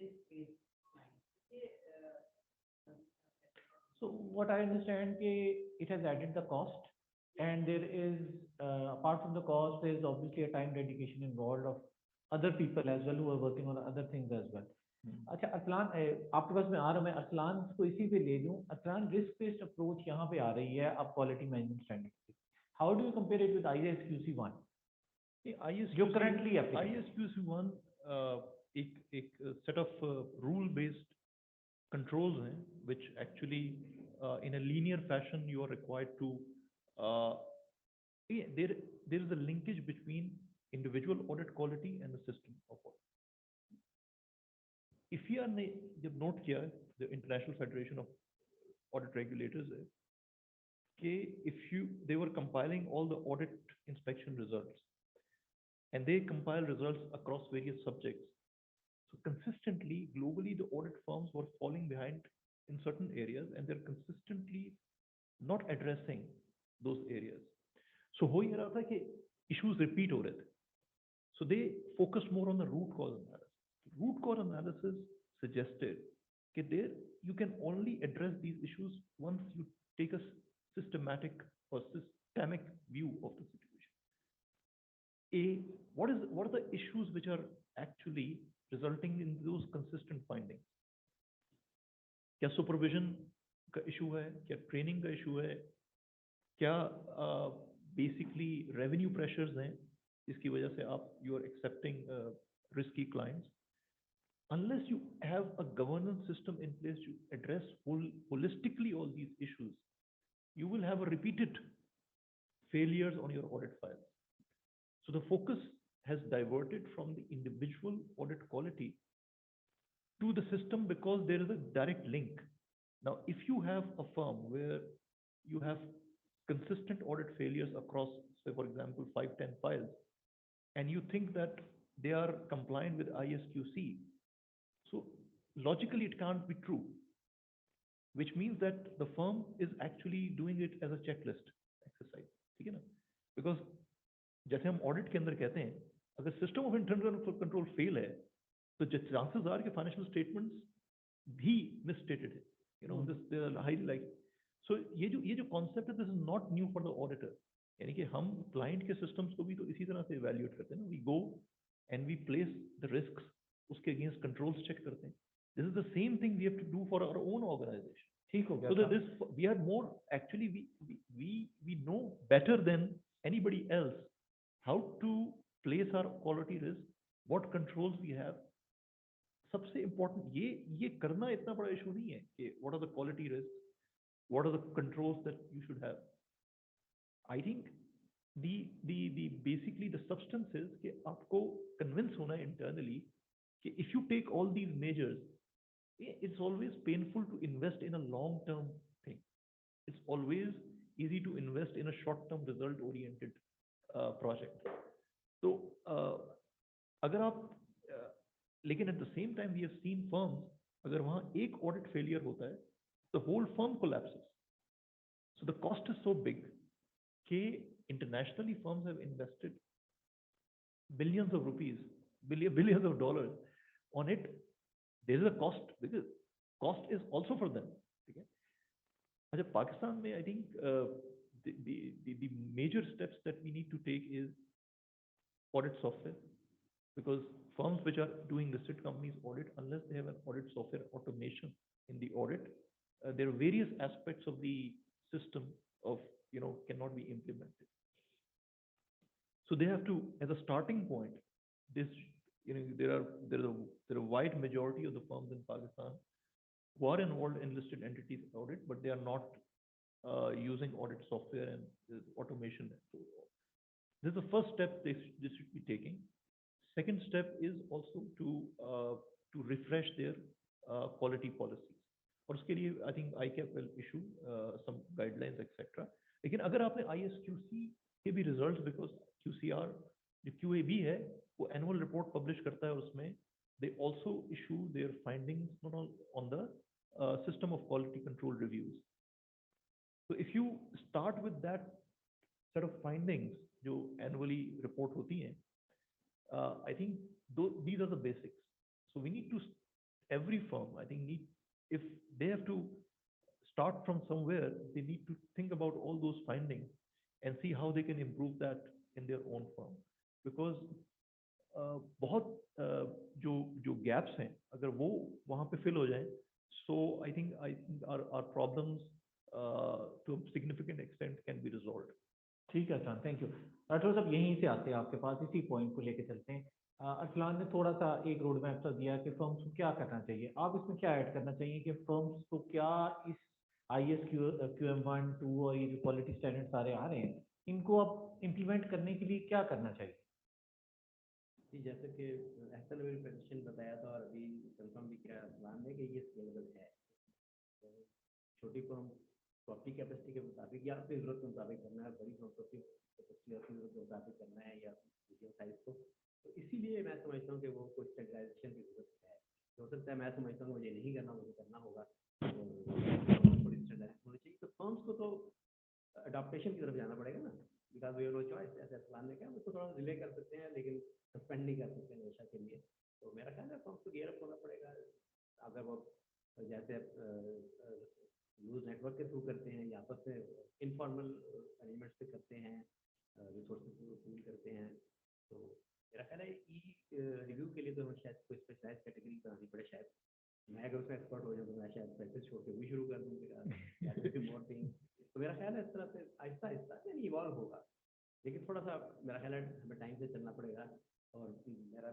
risk-based line.
So what I understand it has added the cost, and there is apart from the cost, there is obviously a time dedication involved of other people as well who are working on other things as well. अच्छा अरसलान आपके पास मैं आ रहा हूँ, मैं अरसलान को इसी पे ले लूँ. अरसलान रिस्क बेस्ड अप्रोच यहाँ पे आ रही है अब क्वालिटी मैनेजमेंट स्टैंडर्ड की. How do you compare it with ISQC1 जो करंटली
ISQC1 एक set of rule based controls हैं which actually in a linear fashion you are required to there is a linkage between individual audit quality and the system of audit. If you ने जब note किया the International Federation of Audit Regulators है कि if you they were compiling all the audit inspection results and they compile results across various subjects. So consistently, globally, the audit firms were falling behind in certain areas and they're consistently not addressing those areas. So हो ये रहा था कि issues repeat हो रहे थे. So they focused more on the root cause analysis. Root cause analysis suggested that there you can only address these issues once you take a systematic or systemic view of the situation. What are the issues which are actually resulting in those consistent findings? क्या supervision का issue है, क्या training का issue है, क्या basically revenue pressures हैं जिसकी वजह से आप you are accepting risky clients? Unless you have a governance system in place to address holistically all these issues, you will have a repeated failures on your audit files. So the focus has diverted from the individual audit quality to the system because there is a direct link. Now, if you have a firm where you have consistent audit failures across, say, for example, 5-10 files, and you think that they are compliant with ISQC, so logically it can't be true, which means that the firm is actually doing it as a checklist exercise. ठीक है ना? Because जैसे हम audit के अंदर कहते हैं अगर system of internal control fail है तो चांसेस आर के फाइनेंशियल स्टेटमेंट्स भी मिसस्टेटेड है, you know this they are highly like. So ये जो कॉन्सेप्ट है this is not new for the auditor. यानी कि हम क्लाइंट के सिस्टम्स को भी तो इसी तरह से इवैल्यूएट करते हैं ना. We go and we place the risks, उसके अगेंस्ट कंट्रोल्स चेक करते हैं. This is the same thing we have to do for our own organisation.
ठीक हो गया.
So that this we are more actually we know better than anybody else how to place our quality risk, what controls we have. सबसे important ये करना इतना बड़ा issue नहीं है कि what are the quality risks, what are the controls that you should have. I think the basically the substance is कि आपको convince होना है internally कि if you take all these measures, it's always painful to invest in a long term thing. It's always easy to invest in a short term result oriented project. So अगर आप लेकिन at the same time we have seen firms अगर वहाँ एक audit failure होता है the whole firm collapses. So the cost is so big कि internationally firms have invested billions of rupees, billions of dollars on it. There is a cost because cost is also for them. ठीक है. अच्छा पाकिस्तान में I think the major steps that we need to take is audit software, because firms which are doing listed companies audit, unless they have an audit software automation in the audit, there are various aspects of the system of cannot be implemented. So they have to, as a starting point, this there are a wide majority of the firms in Pakistan who are involved in listed entities audit, but they are not using audit software and there's automation. So this is the first step they should be taking. Second step is also to refresh their quality policies. और उसके लिए I think ICAP will issue some guidelines etc. लेकिन अगर आपने ISQC के भी results, because QCR जो QAB है वो annual report publish करता है, उसमें they also issue their findings on the system of quality control reviews. So if you start with that set of findings जो annually report होती हैं, I think these are the basics. So we need to, every firm, I think if they have to start from somewhere, they need to think about all those findings and see how they can improve that in their own firm. Because बहुत जो gaps हैं, अगर वो वहाँ पे fill हो जाएं, so I think our problems to a significant extent can be resolved.
ठीक है अरसलान, थैंक यू। राठौर साहब यहीं से आते हैं आपके पास, इसी पॉइंट को लेके चलते हैं। अरसलान ने थोड़ा सा एक रोड मैप सा दिया कि फर्म्स को क्या करना चाहिए, आप इसमें क्या ऐड करना चाहिए कि फर्म्स को क्या इस IS QM1 2 और ये जो क्वालिटी स्टैंडर्ड सारे आ रहे हैं, इनको अब इम्प्लीमेंट करने के लिए क्या करना चाहिए?
जी, जैसे कि एहसन ने प्रेजेंटेशन बताया था और अभी कंफर्म भी किया अरसलान ने कि ये स्केलेबल है। तो छोटी फर्म को अपनी कैपेसिटी के मुताबिक या अपनी ज़रूरत के मुताबिक करना है, बड़ी फर्म को अपनी कैपेसिटी अपनी ज़रूरत के मुताबिक करना है या मीडियम साइज को। तो इसीलिए मैं समझता हूँ कि वो कुछ स्टैंडर्डाइजेशन की ज़रूरत है। हो सकता है मैं समझता हूँ मुझे नहीं करना, मुझे करना होगा, थोड़ी स्टैंडर्डाइज होनी चाहिए। तो फर्म्स को तो अडॉप्टेशन की तरफ जाना पड़ेगा ना, because we have no choice. ऐसे अरसलान ने कहा उसको थोड़ा डिले कर सकते हैं लेकिन सस्पेंड नहीं कर सकते हमेशा के लिए। तो मेरा ख्याल है फर्म्स को गियर अप होना पड़ेगा। अगर वो जैसे यूज नेटवर्क के थ्रू करते हैं या आपस में इनफॉर्मल अरेंजमेंट से करते हैं, रिसोर्सेज को पूल करते हैं, तो मेरा ख्याल है रिव्यू के लिए तो हमें शायद कोई स्पेशलाइज कैटेगरी बनानी पड़े। शायद मैं अगर उसमें एक्सपर्ट हो जाऊँ तो मैं शायद प्रैक्टिस छोड़ के भी शुरू कर दूँ मोर थिंग। तो मेरा ख्याल है इस तरह से आहिस्ता आहिस्ता यानी इवॉल्व होगा, लेकिन थोड़ा सा मेरा ख्याल है हमें टाइम से चलना पड़ेगा। और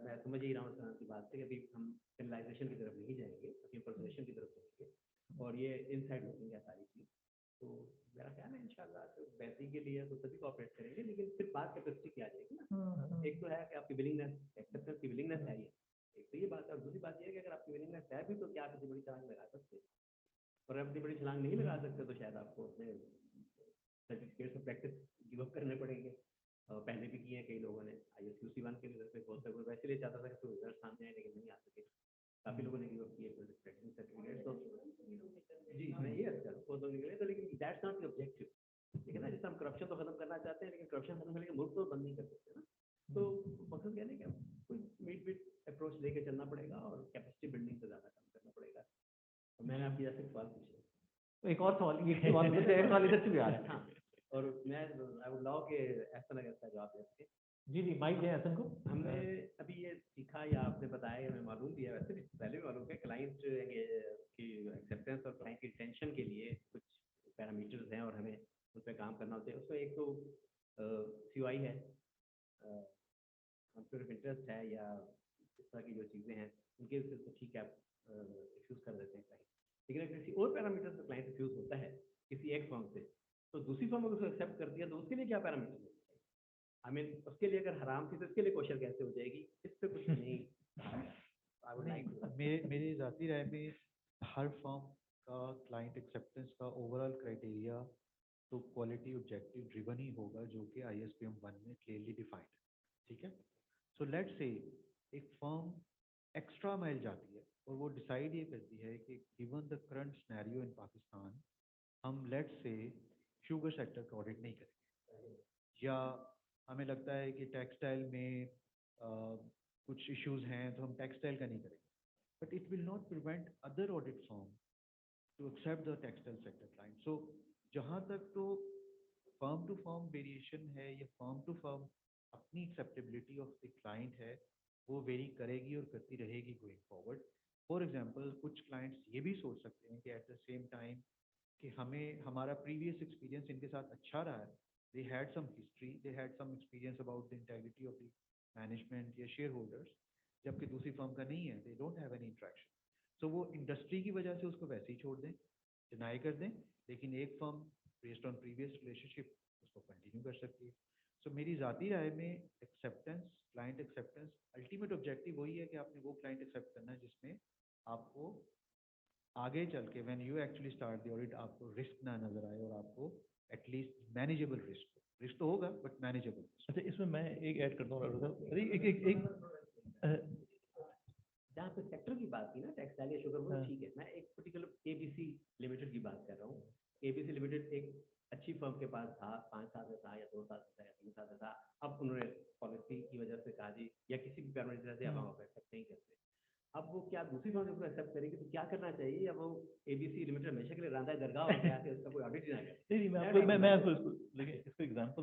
मैं समझ ही रहा हूँ सर की बात से कि अभी हम फिनलाइजेशन की तरफ नहीं जाएंगे, अभी प्रोसेशन की तरफ जाएंगे और ये इनसाइड होती है सारी चीज़। तो मेरा ख्याल है इंशाल्लाह तो बेहतरी के लिए तो सभी कोऑपरेट करेंगे, लेकिन फिर बात कैपेसिटी की आ जाएगी ना। एक तो है कि आपकी विलिंगनेस, एक्सेप्टेंस की विलिंगनेस है, ये एक तो ये बात है। और दूसरी बात ये है कि अगर आपकी विलिंगनेस है भी तो क्या आप इतनी बड़ी छलांग लगा सकते हैं, और अपनी बड़ी छलांग नहीं लगा सकते तो शायद आपको अपने सर्टिफिकेट से प्रैक्टिस गिव अप करने पड़ेंगे। पहले भी किए हैं कई लोगों ने। ISQC1 के रिजल्ट पे बहुत लोग वैसे लिए चाहता था कि रिजल्ट सामने आए लेकिन नहीं आ सके, काफ़ी लोगों ने गिव अप किए प्रैक्टिस सर्टिफिकेट। तो जी मैं ये अच्छा बहुत लोग निकले, तो लेकिन दैट्स नॉट द ऑब्जेक्टिव। लेकिन ना जैसे हम करप्शन तो खत्म करना चाहते हैं, लेकिन करप्शन खत्म करने के मुल्क तो बंद नहीं कर सकते ना। तो मकसद कहने का कोई मीट अप्रोच लेके चलना पड़ेगा और कैपेसिटी बिल्डिंग पे ज़्यादा काम करना पड़ेगा। तो मैंने आपकी जैसे सवाल पूछे,
एक और सवाल, ये सवाल में से एक सवाल इधर से भी आ रहा है।
हाँ, और मैं आई वुड लव के ऐसा लगा इसका जवाब दे सके।
जी जी, माइक है हसन को।
हमने अभी ये सीखा या आपने बताया या हमें मालूम भी है, वैसे भी पहले भी मालूम है, क्लाइंट की एक्सेप्टेंस और क्लाइंट की टेंशन के लिए कुछ पैरामीटर्स हैं और हमें उस पर काम करना होता है। उसमें एक तो COI है, कॉन्फ्लिक्ट ऑफ इंटरेस्ट है, या इस तरह की जो चीज़ें हैं उनके तो ठीक है आप एक्सक्यूज कर देते हैं क्लाइंट। लेकिन अगर किसी और पैरामीटर से क्लाइंट एक्सक्यूज होता है किसी एक फर्म से, तो दूसरी फर्म अगर उसको एक्सेप्ट कर दिया तो उसके लिए क्या पैरामीटर होते हैं? आई मीन उसके लिए अगर हराम थी तो इसके लिए क्वेश्चन कैसे हो जाएगी? इस पे कुछ नहीं आई वुड लाइक टू।
मेरी जाती राय में हर फर्म का क्लाइंट एक्सेप्टेंस का ओवरऑल क्राइटेरिया तो क्वालिटी ऑब्जेक्टिव ड्रिवन ही होगा, जो कि ISPM1 में क्लियरली डिफाइंड है। ठीक है, सो लेट्स से एक फर्म एक्स्ट्रा माइल जाती है और वो डिसाइड ये करती है कि given the current scenario in Pakistan, हम लेट्स से शुगर सेक्टर का ऑडिट नहीं करेंगे, या हमें लगता है कि टेक्सटाइल में कुछ इश्यूज हैं तो हम टेक्सटाइल का नहीं करेंगे, but it will not prevent other audit firm to accept the textile sector client. So जहाँ तक तो फर्म टू फर्म वेरिएशन है या फर्म टू फर्म अपनी एक्सेप्टेबिलिटी ऑफ द क्लाइंट है, वो वेरी करेगी और करती रहेगी गोइंग फॉरवर्ड। फॉर एग्जांपल कुछ क्लाइंट्स ये भी सोच सकते हैं कि एट द सेम टाइम कि हमें हमारा प्रीवियस एक्सपीरियंस इनके साथ अच्छा रहा है, they had some history, they had some experience about the integrity of the management या शेयर होल्डर्स, जबकि दूसरी फर्म का नहीं है, they don't have any interaction, so वो इंडस्ट्री की वजह से उसको वैसे ही छोड़ दें, डिनाई कर दें। लेकिन एक firm based on previous relationship उसको कंटिन्यू कर सकती है। सो मेरी ज़ाती राय में acceptance, client acceptance, ultimate objective वही है कि आपने वो क्लाइंट एक्सेप्ट करना है जिसमें आपको आगे चल के when you actually start the audit आपको रिस्क ना नजर आए और आपको एटलीस्ट मैनेजेबल रिस्क तो होगा बट मैनेजेबल।
अच्छा, इसमें मैं एक ऐड करता हूँ राघव साहब। अरे
जहाँ पे सेक्टर की बात की ना, टेक्सटाइल या शुगर, वो
हाँ।
ठीक है। मैं एक पर्टिकुलर केबीसी लिमिटेड की बात कर रहा हूँ। केबीसी लिमिटेड एक अच्छी फर्म के पास था, 5 साल से था या 2 साल से था या 3 साल से था। अब उन्होंने पॉलिसी की वजह से कहा जी, या किसी भी पैरामीटर से अब हम एक्सेप्ट नहीं करते। अब वो क्या दूसरी फर्म उसको एक्सेप्ट करेगी, तो क्या करना चाहिए? अब वो एबीसी लिमिटेड हमेशा के लिए रांधा दरगाह हो गया है, उसका कोई ऑडिट ही ना करे।
नहीं, मैं आपको इसको एग्जांपल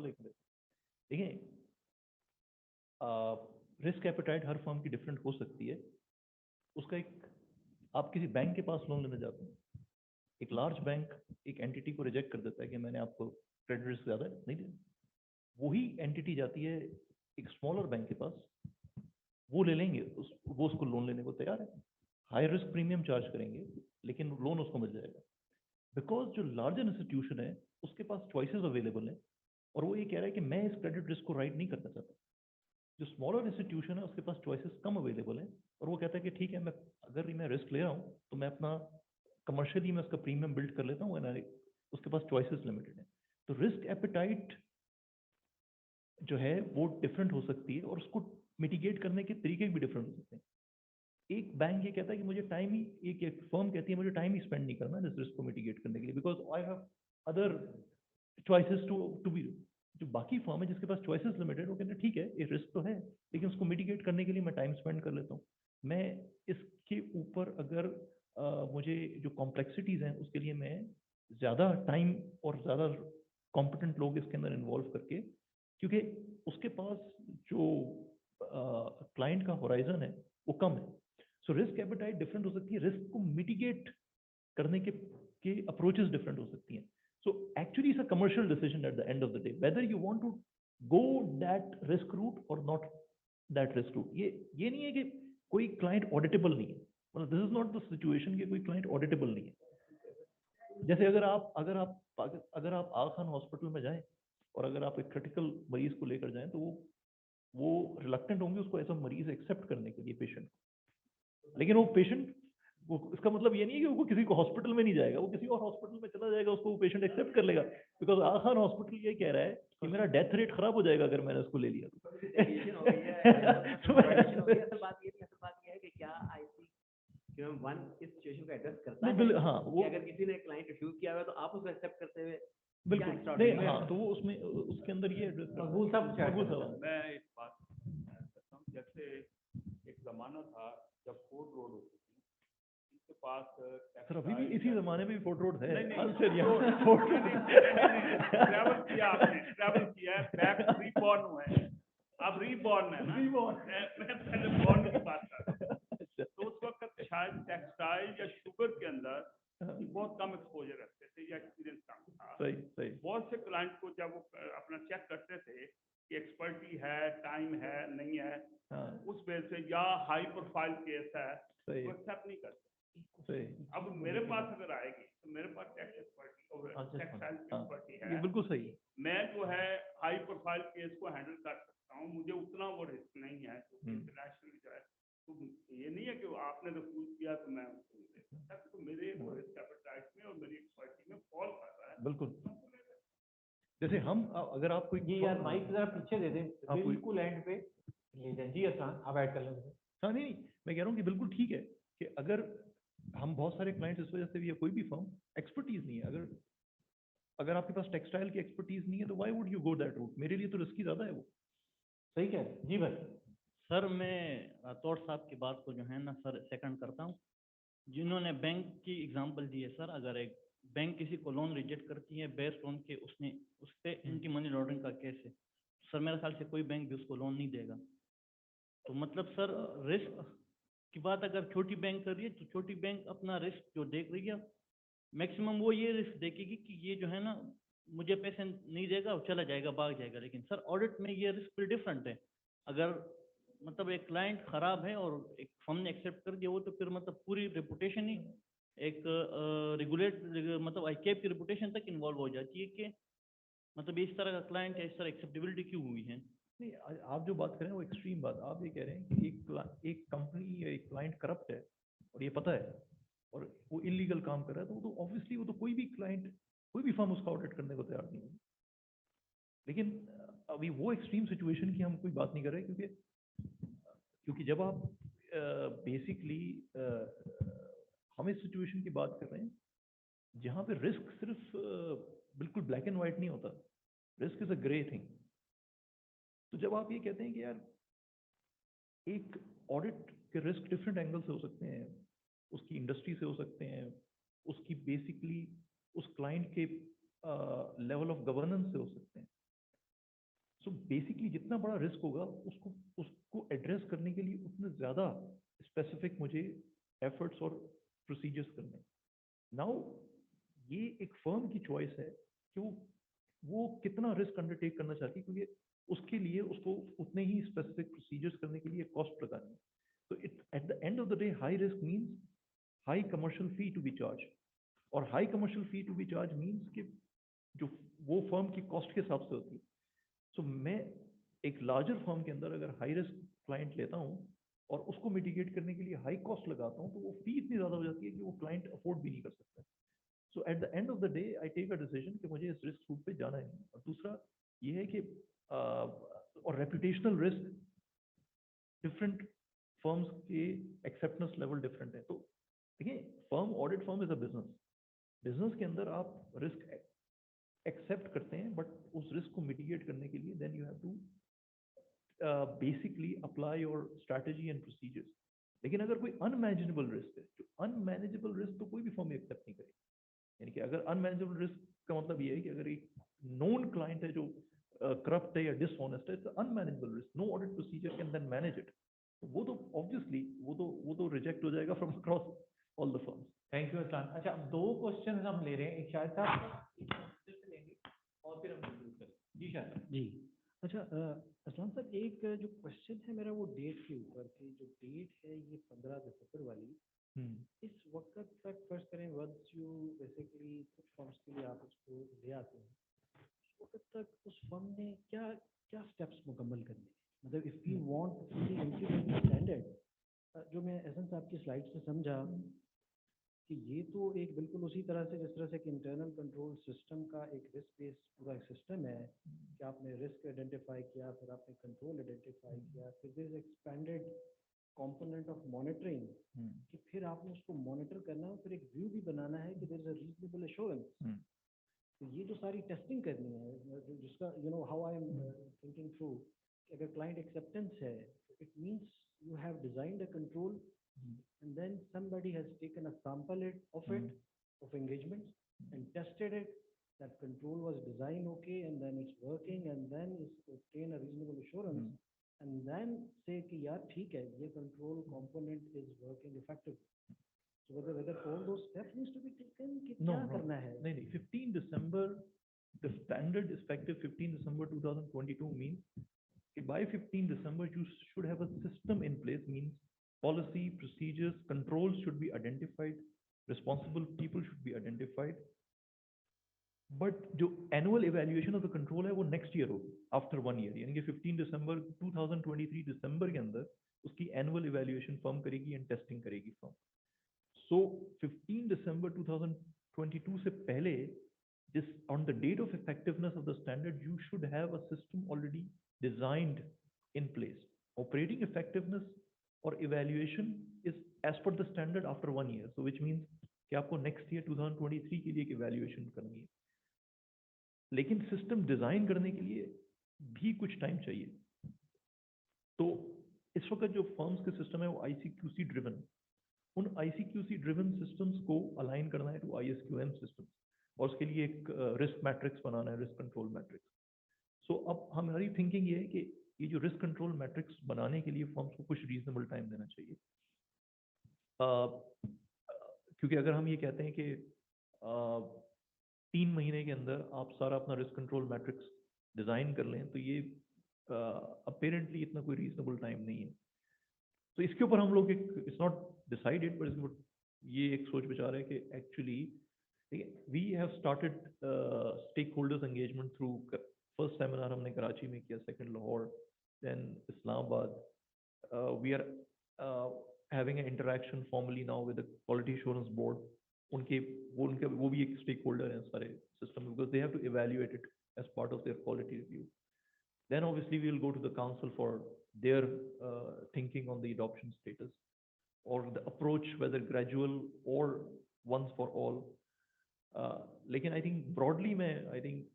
देखिए, रिस्क एपेटाइट हर फर्म की डिफरेंट हो सकती है। उसका एक, आप किसी बैंक के पास लोन लेने जाते हैं, एक लार्ज बैंक एक एंटिटी को रिजेक्ट कर देता है कि मैंने आपको क्रेडिट रिस्क ज़्यादा नहीं दिया। वही एंटिटी जाती है एक स्मॉलर बैंक के पास, वो ले लेंगे, वो उसको लोन लेने को तैयार है, हाई रिस्क प्रीमियम चार्ज करेंगे, लेकिन लोन उसको मिल जाएगा। बिकॉज जो लार्जर इंस्टीट्यूशन है उसके पास चॉइसेस अवेलेबल हैं और वो ये कह रहा है कि मैं इस क्रेडिट रिस्क को राइट नहीं करना चाहता। जो स्मॉलर इंस्टीट्यूशन है उसके पास चॉइसेस कम अवेलेबल है और वो कहता है कि ठीक है, मैं रिस्क ले रहा हूँ तो मैं अपना कमर्शियली मैं उसका प्रीमियम बिल्ड कर लेता हूँ, उसके पास चॉइसेस लिमिटेड है। तो रिस्क एपेटाइट जो है वो डिफरेंट हो सकती है और उसको मिटिगेट करने के तरीके भी डिफरेंट हो सकते हैं। एक बैंक ये कहता है कि मुझे टाइम ही, एक फर्म कहती है मुझे टाइम ही स्पेंड नहीं करना इस रिस्क को मिटिगेट करने के लिए, because I have other choices to be. जो बाकी फर्म है जिसके पास चॉइसेस लिमिटेड, वो कहते हैं ठीक है ये रिस्क तो है, लेकिन उसको मिटिगेट करने के लिए मैं टाइम स्पेंड कर लेता हूँ। मैं इसके ऊपर अगर मुझे जो कॉम्प्लेक्सिटीज़ हैं उसके लिए मैं ज़्यादा टाइम और ज़्यादा कॉम्पिटेंट लोग इसके अंदर इन्वॉल्व करके, क्योंकि उसके पास जो क्लाइंट का होराइजन है वो कम है। सो रिस्क एपेटाइट डिफरेंट हो सकती है, रिस्क को मिटिगेट करने के अप्रोचेस डिफरेंट हो सकती हैं। So actually it's a commercial decision at the end of the day whether you want to go that risk route और नॉट दैट रिस्क रूट। ये नहीं है कि कोई क्लाइंट ऑडिटेबल नहीं है, मतलब this is not the situation कि कोई क्लाइंट ऑडिटेबल नहीं है। जैसे अगर आप आगा खान हॉस्पिटल में जाएं और अगर आप एक क्रिटिकल मरीज को लेकर जाएं तो वो रिलक्टेंट होंगे उसको ऐसा मरीज एक्सेप्ट करने के लिए पेशेंट, लेकिन वो पेशेंट, वो इसका मतलब ये नहीं है कि वो किसी को हॉस्पिटल में नहीं जाएगा, वो किसी और हॉस्पिटल में चला जाएगा, उसको वो पेशेंट एक्सेप्ट कर लेगा, बिकॉज आगा खान हॉस्पिटल ये कह रहा है कि मेरा डेथ रेट खराब हो जाएगा अगर मैंने उसको ले लिया तो।
असल बात ये है कि क्या ICQM1 इस सिचुएशन को एड्रेस करता है?
हाँ, वो
अगर किसी ने क्लाइंट रिफ्यूज किया हुआ तो आप उसको एक्सेप्ट करते हुए
बिल्कुल नहीं, हाँ, तो वो उसमें उसके अंदर ये एड्रेस
मकबूल साहब,
मैं एक बात करता हूँ। जैसे एक जमाना था जब फोर्ट रोड होती थी, इसके पास
सर अभी भी इसी जमाने में भी फोर्ट रोड है।
ट्रैवल किया आपने, ट्रैवल किया है, बैक रीबॉर्न हुआ है, अब रीबॉर्न है ना, मैं पहले बॉर्न की बात कर रहा हूँ। तो उस वक्त शायद टेक्सटाइल या शुगर के अंदर बहुत कम एक्सपोजर रखते थे या एक्सपीरियंस कम था।
सही।
बहुत से क्लाइंट को जब वो अपना चेक करते थे कि एक्सपर्टी है, टाइम है, नहीं है, उस बेस से या हाई प्रोफाइल केस है, वो एक्सेप्ट नहीं करते। अब मेरे पास अगर आएगी तो मेरे पास टैक्स एक्सपर्टी और टेक्सटाइल एक्सपर्टी है,
बिल्कुल सही।
मैं जो है हाई प्रोफाइल केस को हैंडल कर सकता हूँ, मुझे उतना वो रिस्क नहीं है क्योंकि इंटरनेशनल जो है, तो ये नहीं है कि आपने रिफ्यूज किया तो मैं उसको दे सकता, तो मेरे रिस्क एपेटाइट में और मेरी एक्सपर्टी में फॉल कर रहा है।
बिल्कुल। जैसे हम, अगर आप कोई
ये यार माइक जरा पीछे दे दें, बिल्कुल एंड पे ले जाएं जी, आसान आप ऐड कर लें।
हाँ नहीं, मैं कह रहा हूँ कि बिल्कुल ठीक है कि अगर हम बहुत सारे क्लाइंट्स इस वजह से भी, या कोई भी फर्म एक्सपर्टीज नहीं है, अगर आपके पास टेक्सटाइल की एक्सपर्टीज नहीं है तो why would you go that route? मेरे लिए तो रिस्की ज्यादा है वो।
सही कह रहे हैं जी भाई।
सर मैं राठौड़ साहब की बात को जो है ना सर सेकंड करता हूँ, जिन्होंने बैंक की एग्जांपल दी है सर। अगर एक बैंक किसी को लोन रिजेक्ट करती है बेस्ड ऑन के उसने उससे एंटी मनी लॉन्ड्रिंग का केस है, सर मेरे ख्याल से कोई बैंक भी उसको लोन नहीं देगा। तो मतलब सर रिस्क की बात अगर छोटी बैंक कर रही है तो छोटी बैंक अपना रिस्क जो देख रही है मैक्सिमम वो ये रिस्क देखेगी कि ये जो है ना मुझे पैसे नहीं देगा और चला जाएगा, भाग जाएगा। लेकिन सर ऑडिट में ये रिस्क फिर डिफरेंट है। अगर मतलब एक क्लाइंट खराब है और एक फर्म ने एक्सेप्ट कर दिया वो तो फिर मतलब पूरी रेपुटेशन ही एक मतलब आईकेप की रिपुटेशन तक इन्वॉल्व हो जाती है कि मतलब इस तरह का क्लाइंट है, इस तरह एक्सेप्टेबिलिटी क्यों हुई है?
नहीं, आप जो बात कर रहे हैं वो एक्सट्रीम बात, आप ये कह रहे हैं कि एक कंपनी या एक क्लाइंट करप्ट है और ये पता है और वो इलीगल काम कर रहा है, तो वो तो ऑब्वियसली वो तो कोई भी क्लाइंट, कोई भी फर्म उसका ऑडिट करने को तैयार नहीं है। लेकिन अभी वो एक्सट्रीम सिचुएशन की हम कोई बात नहीं कर रहे, क्योंकि जब आप बेसिकली हम इस सिचुएशन की बात कर रहे हैं जहाँ पे रिस्क सिर्फ बिल्कुल ब्लैक एंड व्हाइट नहीं होता, risk is a grey thing. तो जब आप ये कहते हैं कि यार एक ऑडिट के रिस्क डिफरेंट एंगल से हो सकते हैं, उसकी इंडस्ट्री से हो सकते हैं, उसकी बेसिकली उस क्लाइंट के लेवल ऑफ गवर्नेंस से हो सकते हैं। सो बेसिकली जितना बड़ा रिस्क होगा उसको उसको एड्रेस करने के लिए उतने ज़्यादा स्पेसिफिक मुझे एफर्ट्स और प्रोसीजर्स करने। नाउ ये एक फर्म की चॉइस है कि वो कितना रिस्क अंडरटेक करना चाहती है, क्योंकि उसके लिए उसको उतने ही स्पेसिफिक प्रोसीजर्स करने के लिए कॉस्ट लगानी है। तो it at the end of the day high risk means high commercial fee to be charge, और high commercial fee to be charge means कि जो वो फर्म की कॉस्ट के हिसाब से होती है। सो मैं एक लार्जर फर्म के अंदर अगर हाई रिस्क क्लाइंट लेता हूँ और उसको मिटिगेट करने के लिए हाई कॉस्ट लगाता हूँ, तो वो फी इतनी ज़्यादा हो जाती है कि वो क्लाइंट अफोर्ड भी नहीं कर सकता। So at the end of the day I take a decision कि मुझे इस रिस्क रूट पे जाना है। और दूसरा ये है कि और रेपुटेशनल रिस्क डिफरेंट फर्म्स के एक्सेप्टेंस लेवल डिफरेंट है। तो देखिए, audit firm is a business. Business के अंदर आप रिस्क एक्सेप्ट करते हैं, बट उस रिस्क को मिटिगेट करने के लिए then you have to basically apply your strategy and procedures. लेकिन अगर कोई अनमैनेजेबल रिस्क है, जो अनमैनेजेबल रिस्क तो कोई भी फर्म एक्सेप्ट नहीं करेगी। यानी कि अगर अनमैनेजेबल रिस्क का मतलब ये है कि अगर एक नोन क्लाइंट है जो करप्ट है या डिसऑनेस्ट है, it's unmanageable risk, no audit procedure can then manage it. वो तो ऑब्वियसली वो तो रिजेक्ट हो जाएगा from across all the firms.
Thank you Aslan. अच्छा, अब 2 क्वेश्चन हम ले रहे हैं, एक शायद साहब लेंगे और फिर हम कंक्लूड करेंगे। जी शायद
जी। अच्छा, असलान सर, एक जो क्वेश्चन है मेरा वो डेट के ऊपर कि जो डेट है ये 15 दिसंबर वाली, इस वक्त तक फर्ज करें वंस यू बेसिकली कुछ फर्म्स के लिए आप उसको ले आते हैं, उस वक्त तक उस फर्म ने क्या क्या स्टेप्स मुकम्मल करने हैं? मतलब if you want fully implement standard, जो मैं एहसन साहब की स्लाइड से समझा कि ये तो एक बिल्कुल उसी तरह से जिस तरह से कि इंटरनल कंट्रोल सिस्टम का एक रिस्क बेस्ड पूरा सिस्टम है कि आपने रिस्क आइडेंटिफाई किया, फिर आपने कंट्रोल आइडेंटिफाई किया, फिर there is expanded component of monitoring कि फिर आपने उसको मॉनिटर करना है, फिर एक व्यू भी बनाना है कि there is a reasonable assurance. तो ये जो सारी टेस्टिंग करनी है, जिसका you know how I am thinking through, अगर क्लाइंट एक्सेप्टेंस है, it means you have designed a control and then somebody has taken a sample of it of engagement and tested it, that control was designed okay, and then it's working, and then is obtain a reasonable assurance, and then say कि यार ठीक है, ये control component is working effectively. So whether all those steps needs to be taken कि क्या करना है?
नहीं, 15 December, the standard is effective 15 December 2022 means by 15 December you should have a system in place, means policy, procedures, controls should be identified, responsible people should be identified. But जो annual evaluation of the control है वो next year होगी, after 1 year, यानी कि 15 दिसंबर 2023 दिसंबर के अंदर उसकी एनुअल इवेल्युएशन फर्म करेगी एंड टेस्टिंग करेगी फर्म। सो 15 दिसंबर 2022 से पहले, जिस on the date of effectiveness of the standard, you should have a system already designed in place. Operating effectiveness और evaluation is as per the standard after 1 year, so which means कि आपको next year 2023 के लिए एक evaluation करनी है। लेकिन system design करने के लिए भी कुछ टाइम चाहिए। तो इस वक्त जो फर्म्स के सिस्टम है वो आईसीक्यूसी ड्रिवन, उन आईसीक्यूसी ड्रिवन सिस्टम्स को अलाइन करना है टू आईएसक्यूएम सिस्टम्स, और उसके लिए एक रिस्क मैट्रिक्स बनाना है, रिस्क कंट्रोल मैट्रिक्स। सो अब हमारी थिंकिंग ये है कि ये जो रिस्क कंट्रोल मैट्रिक्स बनाने के लिए फर्म्स को कुछ रीजनेबल टाइम देना चाहिए। क्योंकि अगर हम ये कहते हैं कि 3 महीने के अंदर आप सारा अपना रिस्क कंट्रोल मैट्रिक्स डिजाइन कर लें, तो ये अपेरेंटली इतना कोई रीजनेबल टाइम नहीं है। तो इसके ऊपर हम लोग एक, इट्स नॉट डिसाइडेड, बट ये एक सोच विचार है कि actually we have started stakeholders engagement through first seminar हमने कराची में किया, second Lahore, then Islamabad. We are having an interaction formally now with the quality assurance board. वो भी एक स्टेक होल्डर है सारे सिस्टम में, because they have to evaluate it as part of their quality review. Then obviously we will go to the council for their thinking on the adoption status or the approach, whether gradual or once for all. लेकिन I think broadly I think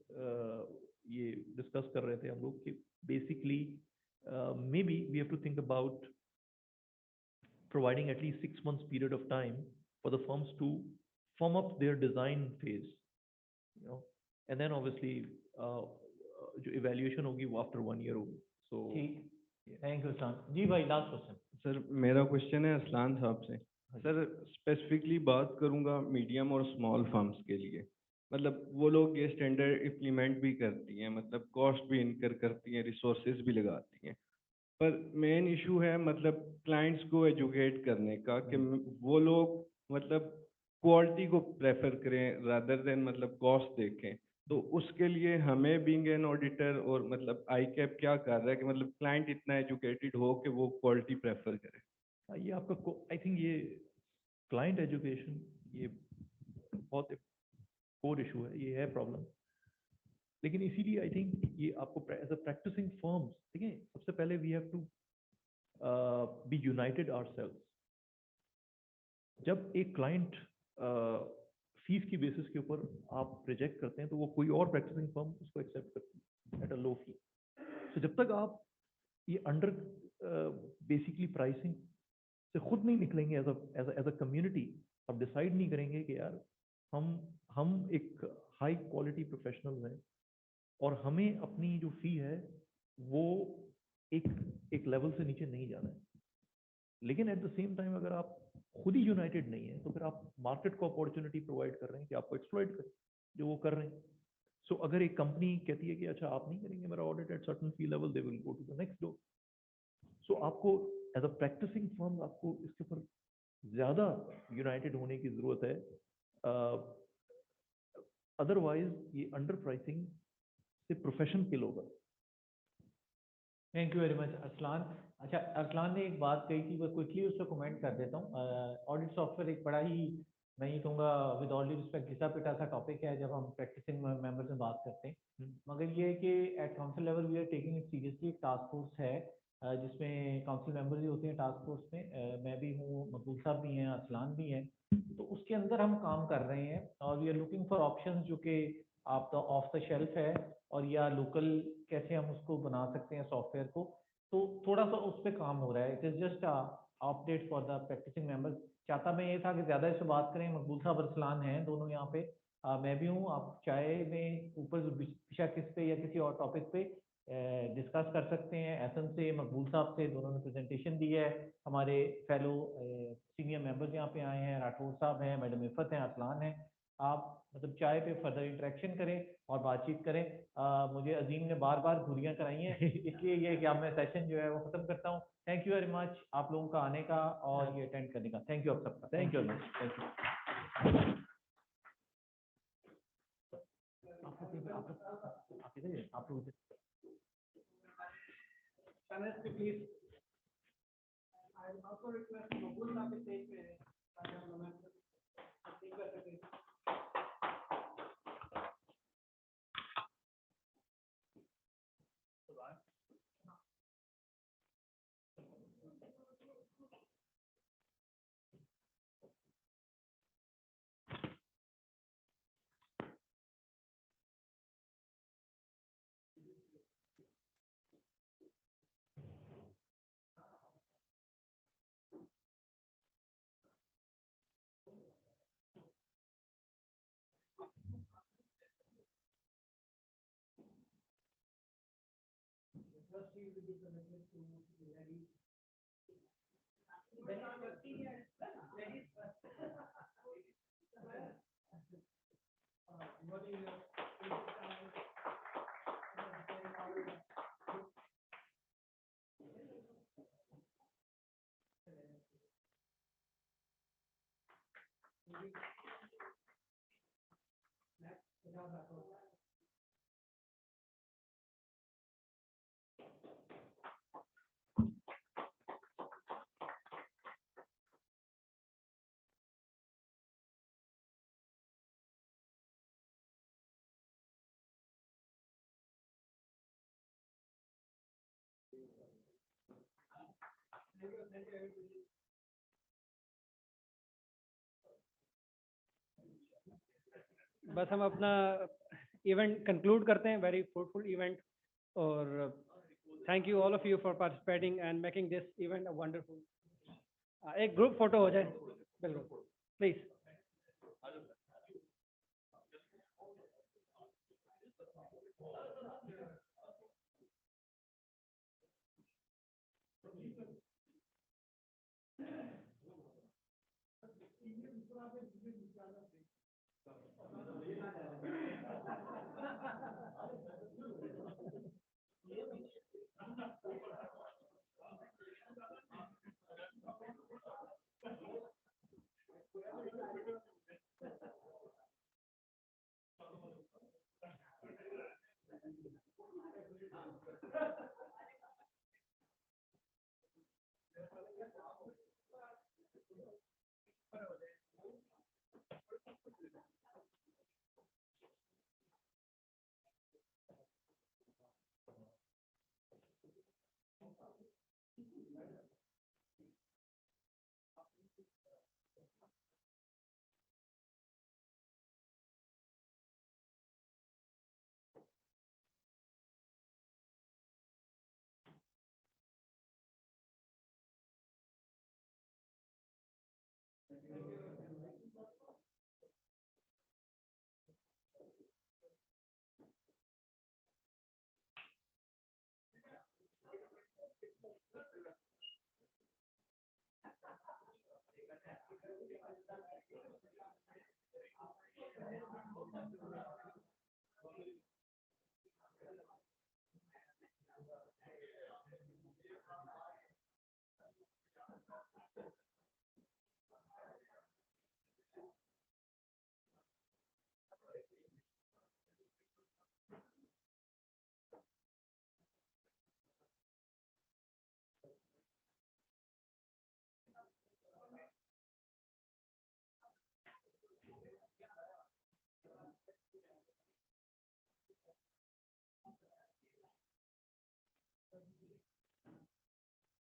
ये discuss कर रहे थे हम लोग कि basically maybe we have to think about providing at least 6 months period of time for the firms to firm up their design phase, you know, and then obviously जो evaluation होगी वो after 1 year होगी. So
ठीक, thank you Aslan जी. भाई last question.
Sir मेरा question है असलान साहब से. सर स्पेसिफिकली बात करूंगा मीडियम और स्मॉल फर्म्स के लिए. मतलब वो लोग ये स्टैंडर्ड इम्प्लीमेंट भी करती हैं, मतलब कॉस्ट भी इनकर करती हैं, रिसोर्सेज भी लगाती हैं, पर मेन इशू है मतलब क्लाइंट्स को एजुकेट करने का कि वो लोग मतलब क्वालिटी को प्रेफर करें रादर देन मतलब कॉस्ट देखें. तो उसके लिए हमें बीइंग एन ऑडिटर और मतलब आई कैप क्या कर रहा है कि मतलब क्लाइंट इतना एजुकेटेड हो कि वो क्वालिटी प्रेफर करे.
ये आपका आई थिंक ये क्लाइंट एजुकेशन ये बहुत कोर इशू है, ये है प्रॉब्लम. लेकिन इसीलिए आई थिंक ये आपको एज अ प्रैक्टिसिंग फर्म्स, ठीक है, सबसे पहले we have to be united ourselves. जब एक क्लाइंट फीस की बेसिस के ऊपर आप रिजेक्ट करते हैं तो वो कोई और प्रैक्टिसिंग फर्म उसको एक्सेप्ट करती है एट अ लो फी. तो जब तक आप ये अंडर बेसिकली प्राइसिंग से खुद नहीं निकलेंगे एज अ कम्युनिटी, आप डिसाइड नहीं करेंगे कि यार हम एक हाई क्वालिटी प्रोफेशनल हैं और हमें अपनी जो फी है वो एक लेवल से नीचे नहीं जाना है. लेकिन एट द सेम टाइम अगर आप खुद ही यूनाइटेड नहीं है तो फिर आप मार्केट को अपॉर्चुनिटी प्रोवाइड कर रहे हैं कि आपको एक्सप्लॉइट करें जो वो कर रहे हैं. सो अगर एक कंपनी कहती है कि अच्छा आप नहीं करेंगे मेरा audit at certain fee level, they will go to the next door. So आपको एज अ प्रैक्टिसिंग फर्म आपको इसके ऊपर ज़्यादा यूनाइटेड होने की ज़रूरत है. अदरवाइज ये अंडर प्राइसिंग से प्रोफेशन किल होगा.
Thank you very much Aslan. अच्छा, असलान ने एक बात कही थी, मैं क्विकली उस पर कमेंट कर देता हूँ. ऑडिट सॉफ्टवेयर एक बड़ा ही, मैं ये कहूँगा विद ऑल ड्यू रिस्पेक्ट, घिसा पिटा सा टॉपिक है जब हम प्रैक्टिसिंग मेंबर्स में बात करते हैं. मगर ये है कि at council level we are taking it seriously. एक टास्क फोर्स है जिसमें काउंसिल मेंबर्स भी होते हैं टास्क फोर्स में. मैं भी हूँ, मकबूल साहब भी हैं, असलान भी हैं. तो उसके अंदर हम काम कर रहे हैं और we are looking for options जो कि आप द ऑफ द शेल्फ है और या लोकल कैसे हम उसको बना सकते हैं सॉफ्टवेयर को. तो थोड़ा सा उस पर काम हो रहा है. It is just update for the practising members. चाहता मैं ये था कि ज़्यादा इस पर बात करें. मकबूल साहब अरसलान हैं दोनों यहाँ पे, मैं भी हूँ. आप चाय में ऊपर पिछा किस पे या किसी और टॉपिक पे डिस्कस कर सकते हैं. एसएम से, मकबूल साहब से, दोनों ने प्रेजेंटेशन दी है. हमारे फेलो सीनियर मेंबर्स यहाँ पे आए हैं, राठौर साहब हैं, मैडम इफ़त हैं, अरसलान हैं. आप मतलब चाय पे फर्दर इंटरेक्शन करें और बातचीत करें. मुझे अजीम ने बार बार घुरियाँ कराई हैं इसलिए ये कि अब मैं सेशन जो है वो ख़त्म करता हूँ. थैंक यू वेरी मच आप लोगों का आने का और ये अटेंड करने का. थैंक यू आप सबका. Thank you very much. Thank you. आप लोग
प्लीज आई ऑल्सो रिक्वेस्ट मकबूल साहब के स्टेज पे है ताकि हम लोग ठीक कर सकें. बस हम अपना इवेंट कंक्लूड करते हैं. Very fruitful event. और thank you all of you for participating and making this event a wonderful. एक ग्रुप फोटो हो जाए बिल्कुल प्लीज.